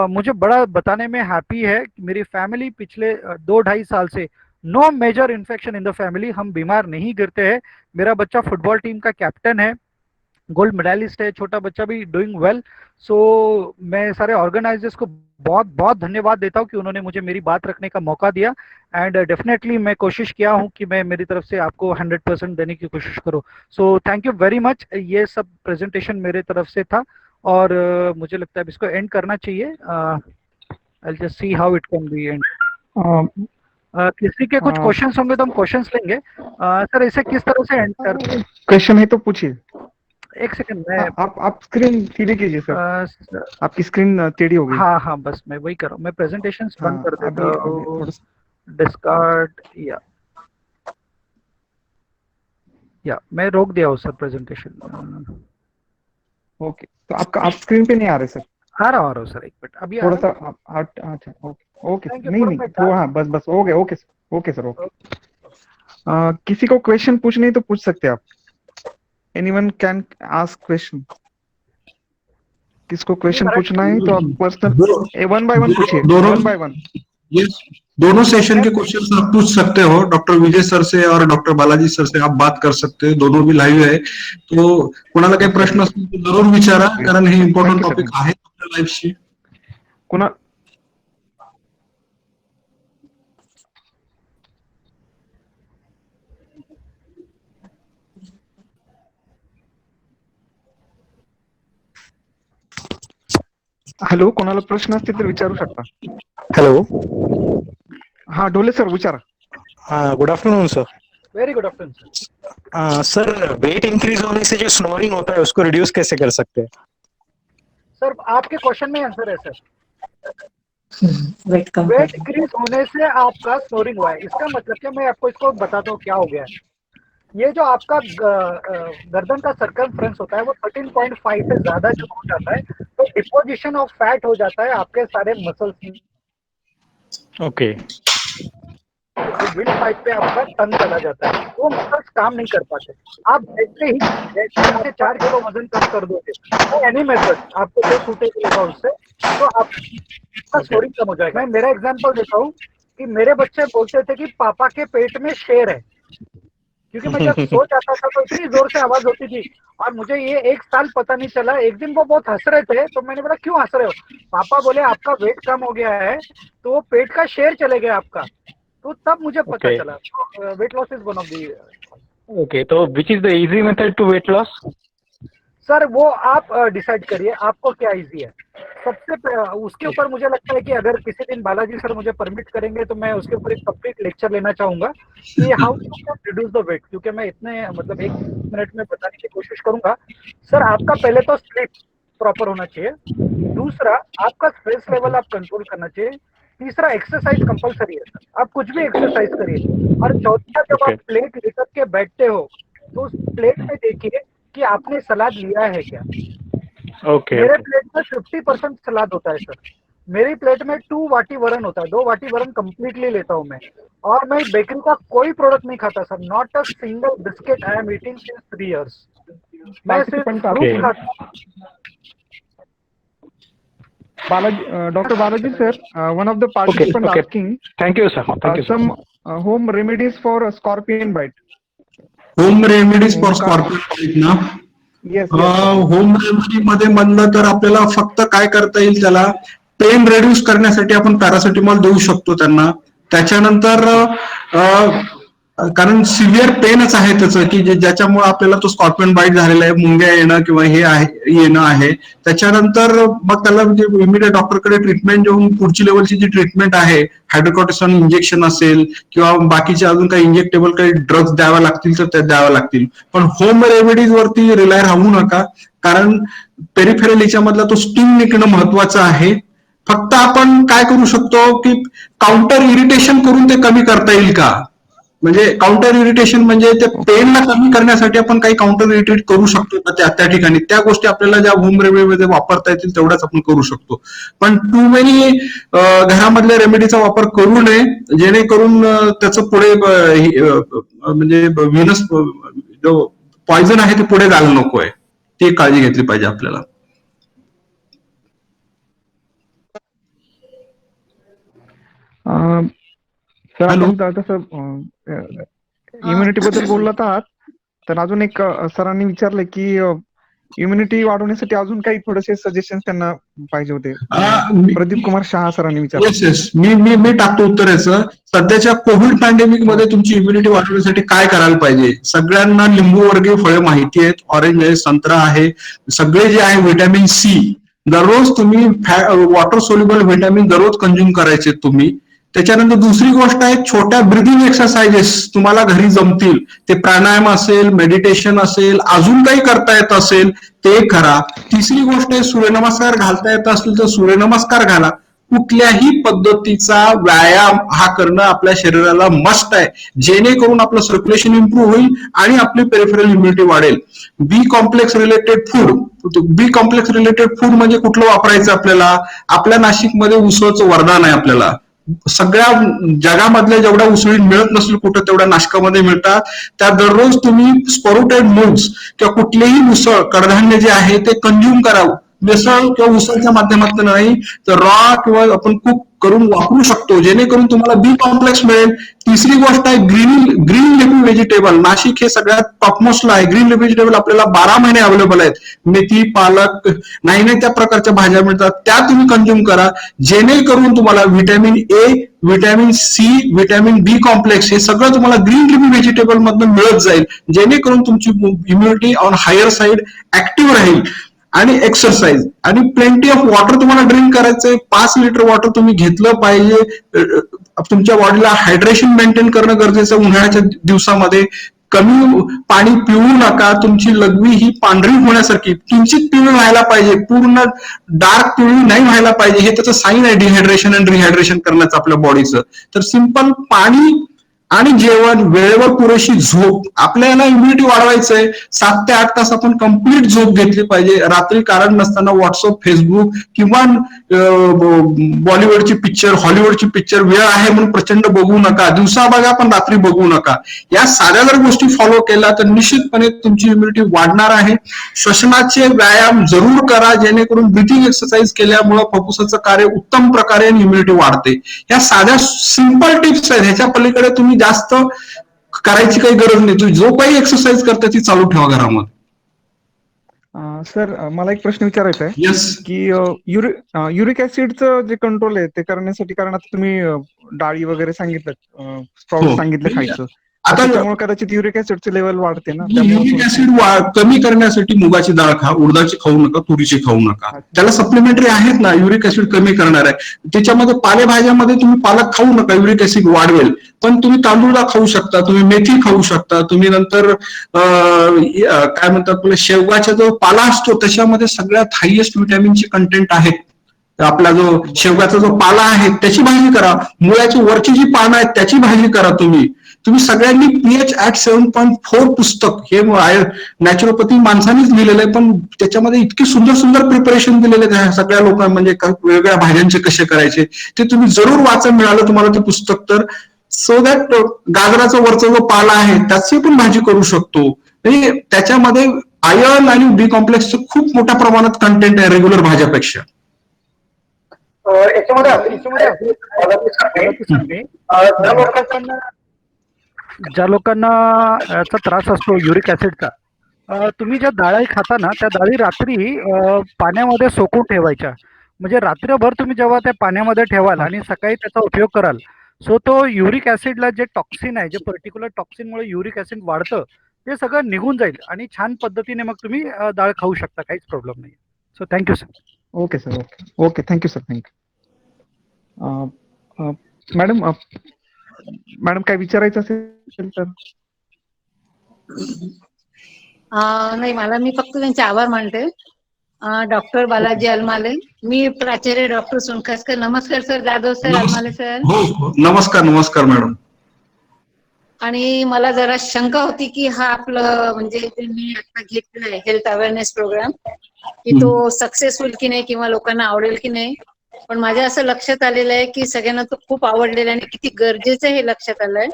मुझे बड़ा बताने में हैप्पी है कि मेरी फैमिली पिछले 2-2.5 साल से no major infection in the family, हम बीमार नहीं गिरते हैं। मेरा बच्चा फुटबॉल टीम का कैप्टन है, गोल्ड मेडलिस्ट है, छोटा बच्चा भी डूइंग वेल। सो मैं सारे ऑर्गेनाइजर्स को बहुत बहुत धन्यवाद देता हूँ कि उन्होंने मुझे मेरी बात रखने का मौका दिया। एंड डेफिनेटली मैं कोशिश किया हूँ कि मैं मेरी तरफ से आपको 100% देने की कोशिश करूँ। So thank you very much. ये सब प्रेजेंटेशन मेरे तरफ से था, और मुझे लगता है अब इसको एंड करना चाहिए। I'll just see how it can be. And किसी के कुछ हाँ। क्वेश्चंस होंगे तो हम क्वेश्चंस लेंगे। सर इसे किस तरह से एंटर? क्वेश्चन है तो पूछिए। एक सेकंड मैं आप स्क्रीन सीधी कीजिए सर। आपकी स्क्रीन टेढ़ी हो गई। हाँ हाँ बस मैं वही कर रहा हूँ। मैं प्रेजेंटेशन बंद कर देता हूँ। थोड़ा डिस्कार्ड या मैं रोक दिया हूँ सर प्रेजेंटेशन। ओके, तो आप स्क्रीन पे नहीं आ रहे सर। आ रहा हूँ सर, एक मिनट अभी थोड़ा सा अच्छा ओके Thank you, नहीं थोड़ा तो हाँ बस ओके सर ओके। किसी को क्वेश्चन पूछने है तो पूछ सकते हैं आप। Anyone can ask question. किसको क्वेश्चन पूछना है तो आप पर्सनल वन बाय वन पूछिए। One by one. दोनों सेशन के क्वेश्चन आप पूछ सकते हो। डॉक्टर विजय सर से और डॉक्टर बालाजी सर से आप बात कर सकते हो। दोनों भी लाईव्ह आहे, तो कोणाला काही प्रश्न असतील तर जरूर विचारा, कारण हे इम्पॉर्टंट टॉपिक आहे आपल्या लाईफशी। कोणा हॅलो, कोणाला प्रश्न असतील तर विचारू शकता। हेलो, हाँ डोले सर विचारा। हाँ good afternoon sir. Very good afternoon sir weight increase होने से जो स्नोरिंग होता है उसको रिड्यूस कैसे कर सकते हैं? सर आपके क्वेश्चन में आंसर है सर। वेट कम वेट इंक्रीज होने से आपका स्नोरिंग हुआ है, इसका मतलब क्या? मैं आपको इसको बताता हूँ क्या हो गया है। ये जो आपका गर्दन का सर्कमफ्रेंस होता है वो 13.5 से ज्यादा जब हो जाता है तो डिपोजिशन ऑफ फैट हो जाता है आपके सारे मसल्स में। ओके विंड पाइप पे आपका टन चला जाता है, वो मसल्स काम नहीं कर पाते। आप देखते ही 4 किलो वजन कम कर दोगे एनी मेथड आपको जो सूटेबल होगा उससे, तो आपका स्नोरिंग कम हो जाएगा। मैं मेरा एग्जांपल देता हूँ कि मेरे बच्चे बोलते थे कि पापा के पेट में शेर है, क्योंकि मैं जब सो जाता था तो इतनी जोर से आवाज होती थी और मुझे ये 1 साल पता नहीं चला। एक दिन वो बहुत हंस रहे थे तो मैंने बोला क्यों हंस रहे हो? पापा बोले आपका वेट कम हो गया है तो वो पेट का शेर चले गया आपका। तो तब मुझे पता Okay. चला weight loss is one of the. Okay, तो which is the easy method to weight loss? Sir वो आप डिसाइड करिए आपको क्या इजी है। उसके ऊपर मुझे लगता है कि अगर किसी दिन बालाजी सर मुझे परमिट करेंगे तो मैं उसके ऊपर एक कंप्लीट लेक्चर लेना चाहूंगा कि हाउ टू रिड्यूस द वेट, क्योंकि मैं इतने मतलब 1 मिनट में बताने की कोशिश करूंगा। सर आपका पहले तो स्लीप प्रॉपर होना चाहिए, दूसरा आपका स्ट्रेस लेवल आप कंट्रोल करना चाहिए, तीसरा एक्सरसाइज कंपलसरी है सर, आप कुछ भी एक्सरसाइज करिए, और चौथा जब आप प्लेट लेकर के बैठते हो तो उस प्लेट में देखिए कि आपने सलाद लिया है क्या। ओके मेरे प्लेट में 50% सलाद होता है सर। मेरी प्लेट में 2 वाटी वरण होता है, 2 वाटी वरण कंप्लीटली लेता हूँ मैं, और मैं बेकरी का कोई प्रोडक्ट नहीं खाता sir. Not a single biscuit I am eating since 3 years। मैं सिर्फ फ्रूट खाता हूँ। Dr. Balaji sir, one of the participants okay. asking, thank you sir, thank you some home remedies for a scorpion bite. Home remedies for scorpion ना? Yes. होम रेमेडी मध्ये म्हणलं तर आपल्याला फक्त काय करता येईल, त्याला पेन रेड्यूस करण्यासाठी आपण पॅरासिटामॉल देऊ शकतो त्यांना। त्याच्यानंतर कारण सिव्हिअर पेनच आहे त्याचं, की ज्याच्यामुळे आपल्याला तो स्कॉर्पियन बाईट झालेला आहे, मुंग्या येणं किंवा हे आहे येणं आहे। त्याच्यानंतर मग त्याला म्हणजे इमिडिएट डॉक्टरकडे ट्रीटमेंट देऊन पुढची लेवलची जी ट्रीटमेंट आहे, हायड्रोकॉर्टिसॉन इंजेक्शन असेल किंवा बाकीचे अजून काही इंजेक्टेबल काही ड्रग्स द्याव्या लागतील तर त्या द्याव्या लागतील। पण होम रेमेडीज वरती रिलाय राहू नका, कारण पेरिफेरल याच्यामधला तो स्टिंग निघणं महत्वाचं आहे। फक्त आपण काय करू शकतो की काउंटर इरिटेशन करून ते कमी करता येईल का? म्हणजे काउंटर इरिटेशन म्हणजे ते पेनला कमी करण्यासाठी आपण काही काउंटर इरिटेट करू शकतो का त्या ठिकाणी? त्या गोष्टी आपल्याला ज्या होम रेमेडीमध्ये वापरता येतील तेवढ्याच आपण करू शकतो। पण टू मेनी घरामधल्या रेमेडीचा वापर करू नये, जेणेकरून त्याचं पुढे म्हणजे व्हिनस जो पॉइझन आहे ते पुढे जायला नकोय, ती काळजी घेतली पाहिजे आपल्याला। सर आपण तसं इम्युनिटी बद्दल बोलत आहात, तर अजून एक सरांनी विचारलंय की इम्युनिटी वाढवण्यासाठी अजून काही थोडेसे सजेशन त्यांना पाहिजे होते। प्रदीप कुमार शहा सरांनी विचारलं। येस मी टाकतो उत्तर याचं। सध्याच्या कोविड पॅन्डेमिक मध्ये तुमची इम्युनिटी वाढवण्यासाठी काय करायला पाहिजे? सगळ्यांना लिंबू वर्गीय फळे माहिती आहेत, ऑरेंज आहे, संत्रा आहे, सगळे जे आहे व्हिटॅमिन सी दररोज तुम्ही वॉटर सोल्युबल व्हिटॅमिन दररोज कंझ्युम करायचे तुम्ही. त्याच्यानंतर दुसरी गोष्ट आहे, छोट्या ब्रिदिंग एक्सरसाइजेस तुम्हाला घरी जमतील. ते प्राणायाम असेल, मेडिटेशन असेल, अजून काही करता येत असेल ते करा. तिसरी गोष्ट आहे, सूर्यनमस्कार घालता येत असेल तर सूर्यनमस्कार घाला. कुठल्याही पद्धतीचा व्यायाम हा करणं आपल्या शरीराला मस्ट आहे, जेणेकरून आपलं सर्क्युलेशन इम्प्रूव्ह होईल आणि आपली पेरिफेरल इम्युनिटी वाढेल. बी कॉम्प्लेक्स रिलेटेड फूड म्हणजे कुठलं वापरायचं आपल्याला? आपल्या नाशिकमध्ये उसळचं वरदान आहे आपल्याला. सगळ्या जगामधल्या जेवढ्या उसळी मिळत नसेल कुठं, तेवढ्या नाशकामध्ये मिळतात. त्या दररोज तुम्ही स्पोरुटेड मूग्स किंवा कुठलेही उसळ कडधान्य जे आहे ते कंझ्युम करावं. मिसळ किंवा उसळच्या माध्यमातून नाही तर रॉ किंवा आपण कुक करून वापरू शकतो, जेणेकरून तुम्हाला बी कॉम्प्लेक्स मिळेल. तिसरी गोष्ट आहे ग्रीन लिफी व्हेजिटेबल. नाशिक हे सगळ्यात टॉपमोस्टला आहे. ग्रीन लिफी व्हेजिटेबल आपल्याला 12 महिने अवेलेबल आहेत. मेथी, पालक, नाही त्या प्रकारच्या भाज्या मिळतात, त्या तुम्ही कंझ्युम करा, जेणेकरून तुम्हाला vitamin A, vitamin C, vitamin B complex हे सगळं तुम्हाला ग्रीन लिफी व्हेजिटेबल मधून मिळत जाईल, जेणेकरून तुमची immunity on higher side active राहील. आणि एक्सरसाइज आणि प्लेंटी ऑफ वॉटर तुम्हाला ड्रिंक करायचंय. 5 लिटर वॉटर तुम्ही घेतलं पाहिजे. तुमच्या बॉडीला हायड्रेशन मेंटेन करणं गरजेचं आहे. उन्हाळ्याच्या दिवसामध्ये कमी पाणी पिऊ नका. तुमची लघवी ही पांढरी होण्यासारखी किंचित पिवळी व्हायला पाहिजे, पूर्ण डार्क पिवळी नाही व्हायला पाहिजे. हे त्याचं साईन आहे डिहायड्रेशन आणि रिहायड्रेशन करण्याचं आपल्या बॉडीचं. तर सिंपल पाणी आणि जेवण, वेळेवर पुरेशी झोप. आपल्याला इम्युनिटी वाढवायचंय. 7 ते 8 तास आपण कंप्लीट झोप घेतली पाहिजे. रात्री कारण नसताना व्हॉट्सअप, फेसबुक किंवा बॉलिवूडची पिक्चर, हॉलिवूडची पिक्चर वेळ आहे म्हणून प्रचंड बघू नका. दिवसा बघा पण रात्री बघू नका. या साध्या जर गोष्टी फॉलो केल्या तर निश्चितपणे तुमची इम्युनिटी वाढणार आहे. श्वसनाचे व्यायाम जरूर करा, जेणेकरून ब्रिथिंग एक्सरसाइज केल्यामुळे फुफ्फुसाचं कार्य उत्तम प्रकारे इम्युनिटी वाढते. या साध्या सिंपल टिप्स आहेत. ह्याच्या पलीकडे तुम्ही जास्त करायची काही गरज नाही. जो काही एक्सरसाइज करता ती चालू ठेवा घरामध्ये. सर, मला एक प्रश्न विचारायचा आहे येस. की युरिक ऍसिडचं जे कंट्रोल आहे ते करण्यासाठी, कारण आता तुम्ही डाळी वगैरे सांगितलं, स्प्राउट सांगितलं खायचं, आता त्यामुळे कदाचित युरिक ऍसिडची लेवल वाढते ना. युरिक ऍसिड कमी करण्यासाठी मुगाची डाळ खा, उडदाची खाऊ नका, तुरीची खाऊ नका. त्याला सप्लिमेंटरी आहेत ना युरिक ऍसिड कमी करणार आहे. त्याच्यामध्ये पालेभाज्यामध्ये तुम्ही पालक खाऊ नका, युरिक ऍसिड वाढवेल. पण तुम्ही तांदूळ खाऊ शकता, तुम्ही मेथी खाऊ शकता, तुम्ही नंतर काय म्हणतात आपलं शेवगाचा जो पाला असतो त्याच्यामध्ये सगळ्यात हायएस्ट व्हिटॅमिनचे कंटेंट आहेत. आपला जो शेवगाचा जो पाला आहे त्याची भाजी करा. मुळ्याची वरची जी पानं आहेत त्याची भाजी करा. तुम्ही सगळ्यांनी पीएच ऍट 7.4 पुस्तक हे नॅचरोपॅथी माणसानेच लिहिलेलं आहे, पण त्याच्यामध्ये इतके सुंदर सुंदर प्रिपरेशन दिलेले आहेत सगळ्या लोकांना, म्हणजे वेगवेगळ्या भाज्यांचे कसे करायचे ते तुम्ही जरूर वाचा. मिळालं तुम्हाला ते पुस्तक तर, सो दॅट गाजराचा वरचा जो पाला आहे त्याची पण भाजी करू शकतो. म्हणजे त्याच्यामध्ये आयर्न आणि बी कॉम्प्लेक्सचं खूप मोठ्या प्रमाणात कंटेंट आहे रेग्युलर भाज्यापेक्षा. ज्या लोकांना याचा त्रास असतो युरिक ऍसिडचा, तुम्ही ज्या डाळी खाता ना त्या डाळी रात्री पाण्यामध्ये सोकून ठेवायच्या. म्हणजे रात्रभर तुम्ही जेव्हा त्या पाण्यामध्ये ठेवाल आणि सकाळी त्याचा उपयोग कराल, सो तो युरिक ऍसिडला जे टॉक्सिन आहे, जे पर्टिक्युलर टॉक्सिनमुळे युरिक ऍसिड वाढतं ते सगळं निघून जाईल आणि छान पद्धतीने मग तुम्ही डाळ खाऊ शकता, काहीच प्रॉब्लेम नाही. So thank you sir. Okay sir, okay thank you sir, thank you. Madam काय विचारायचं असेल तर? नाही, मी फक्त त्यांचे आभार मानते. डॉक्टर बालाजी अलमाले, मी प्राचार्य डॉक्टर सोनकासकर. नमस्कार sir. Jadhav sir, Almale sir. हो, नमस्कार मॅडम. आणि मला जरा शंका होती की हा आपलं म्हणजे मी आता घेतलेला आहे हेल्थ अवेअरनेस प्रोग्राम, की तो सक्सेस होईल की नाही किंवा लोकांना आवडेल की नाही. पण माझ्या असं लक्षात आलेलं आहे की सगळ्यांना तो खूप आवडलेला आहे आणि किती गरजेचं हे लक्षात आलंय.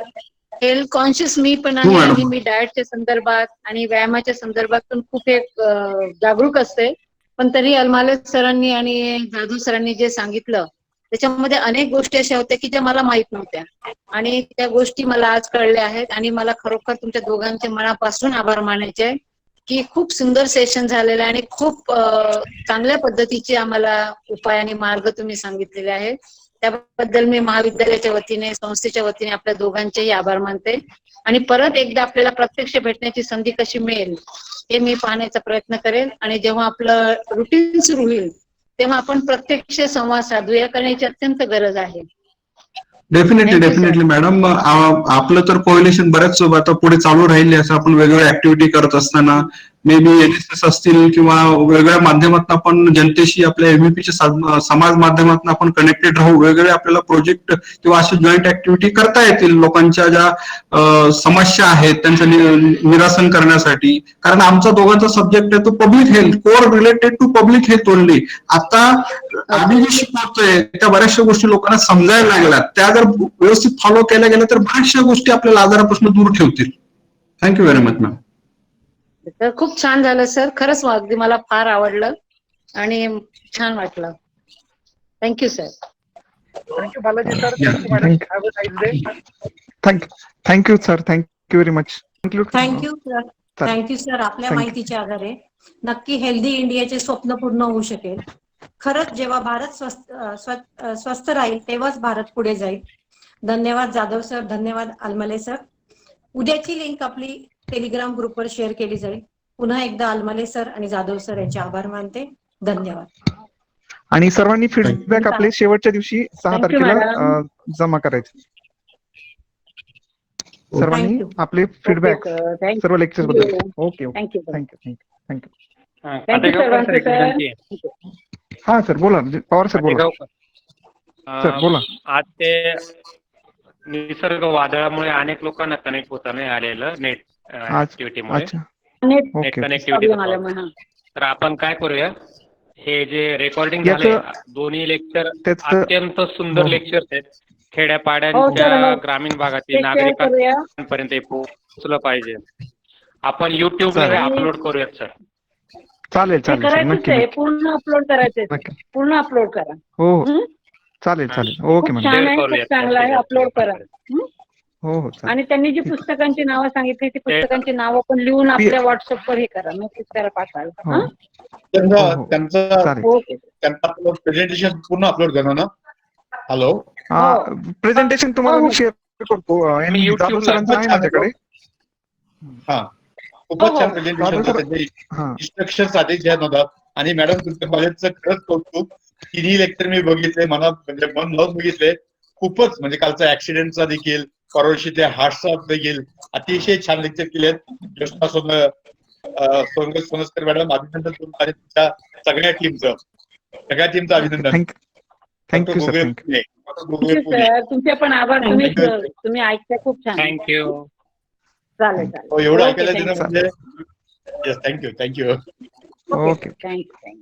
हेल्थ कॉन्शियस मी पण आहे आणि मी डाएटच्या संदर्भात आणि व्यायामाच्या संदर्भात पण खूप एक जागरूक असते. पण तरी अलमाले सरांनी आणि जाधव सरांनी जे सांगितलं त्याच्यामध्ये अनेक गोष्टी अशा होत्या की ज्या मला माहित नव्हत्या आणि त्या गोष्टी मला आज कळल्या आहेत. आणि मला खरोखर तुमच्या दोघांचे मनापासून आभार मानायचे आहे की खूप सुंदर सेशन झालेलं आहे आणि खूप चांगल्या पद्धतीचे आम्हाला उपाय आणि मार्ग तुम्ही सांगितलेले आहेत. त्याबद्दल मी महाविद्यालयाच्या वतीने, संस्थेच्या वतीने आपल्या दोघांचेही आभार मानते. आणि परत एकदा आपल्याला प्रत्यक्ष भेटण्याची संधी कशी मिळेल हे मी पाहण्याचा प्रयत्न करेन. आणि जेव्हा आपलं रुटीन सुरू होईल तेव्हा आपण प्रत्यक्ष संवाद साधूया, कारण याची अत्यंत गरज आहे. Definitely Thank you, sir. Definitely madam, आपलं तर कोएलिशन बऱ्याच आता पुढे चालू राहिले, असं आपण वेगवेगळ्या ऍक्टिव्हिटी करत असताना मे बी NSS असतील किंवा वेगवेगळ्या माध्यमातून आपण जनतेशी आपल्या एमव्हीपीच्या समाज माध्यमातून आपण कनेक्टेड राहू, वेगवेगळे आपल्याला प्रोजेक्ट किंवा अशी जॉईंट ऍक्टिव्हिटी करता येतील लोकांच्या ज्या समस्या आहेत त्यांचं निरासन करण्यासाठी. कारण आमचा दोघांचा सब्जेक्ट आहे तो public health, core related to public health only. आता आम्ही जे शिकवतोय त्या बऱ्याचशा गोष्टी लोकांना समजायला लागल्यात, त्या जर व्यवस्थित फॉलो केल्या गेल्या तर बऱ्याचशा गोष्टी आपल्याला आजारापासून दूर ठेवतील. Thank you very much ma'am. तर खूप छान झालं सर, खरंच अगदी मला फार आवडलं आणि छान वाटलं. Thank you sir. Thank you Balaji sir. Yeah, thank you madam. thank- have a nice day. Thank you sir, thank you very much. Thank you sir. Thank you sir. आपल्या Thank you. माहितीच्या आधारे नक्की हेल्दी इंडियाचे स्वप्न पूर्ण होऊ शकेल. खरंच जेव्हा भारत स्वस्थ राहील तेव्हाच भारत पुढे जाईल. धन्यवाद जाधव सर, धन्यवाद आलमले सर. उद्याची लिंक आपली टेलिग्राम ग्रुपवर शेअर केली जाईल. पुन्हा एकदा आलमले सर आणि जाधव सर यांचे आभार मानते. धन्यवाद. आणि सर्वांनी फीडबॅक आपले शेवटच्या दिवशी 6 Thank you, तारखेला madam. जमा करायचे. सर्वांनी Thank you. आपले फीडबॅक थँक्यू सर्व लेक्चर बद्दल. Okay okay, thank you thank you. Thank you sir. हा सर बोला, पवार सर बोला. सर बोला. आज ते निसर्ग वादळामुळे अनेक लोकांना कनेक्ट होता नाही आलेलं नेट ऍक्टिव्हिटीमुळे, अच्छा net okay net okay. Connectivity. Problem आल्यामुळे. हा. तर आपण काय करूया, हे जे रेकॉर्डिंग झाले दोन्ही लेक्चर त्याचं- अत्यंत सुंदर हो. लेक्चर्स आहेत. हो, खेड्यापाड्यांच्या सर. ग्रामीण भागातील ते share करूया. नागरिकांपर्यंत पोहोचलं पाहिजे. आपण युट्यूबला चालेल. अपलोड करूयात सर. चालेल ते चालेल सर, करायचंच नक्की आहे, नक्की पूर्ण अपलोड करायचंय. नक्की. पूर्ण अपलोड करा. हो हो हं? चालेल हा. चालेल. ओके खूप मॅडम. छान Share आहे, खूप करूयात चांगलं आहे. अपलोड करा. हं? हो हो चालेल. आणि त्यांनी जी पुस्तकांची नावं सांगितली ती पुस्तकांची नावं पण लिहून आपल्या व्हॉट्सअपवर हे करा, मेसेज करा, पाठवायला. हो हं? हो. त्यांचं चालेल. ओके. प्रेझेंटेशन पूर्ण अपलोड करणं ना. हॅलो. प्रेझेंटेशन तुम्हाला हो. मी शेअर करतो. मी YouTube जाधव सरांचं आहे माझ्याकडे. हा, खूपच हो. छान प्रेझेंटेशन जाधव होतं. सर. त्याचे हा इन्स्ट्रक्शन आधी घ्या होतात. आणि मॅडम तुमच्या कॉलेजचं खरंच कौतुक. तिन्ही लेक्चर मी बघितले, मला म्हणजे मन लावून बघितले. खूपच म्हणजे कालचा ऍक्सिडेंटचा देखील, परवाशी त्या हार्टचा देखील अतिशय छान लेक्चर केलेत. ज्योत्स्ना सोनस्कर मॅडम, अभिनंदन तुम्हाला आणि तुमच्या सगळ्या टीमचं अभिनंदन. Thank you sir. थँक्यू. सर तुमचे पण आभार. तुम्ही ऐकता खूप छान. थँक्यू. चालेल चालेल. एवढं ओके, ऐकायला thank दिलं you. म्हणजे थँक्यू. Okay okay. थँक्यू.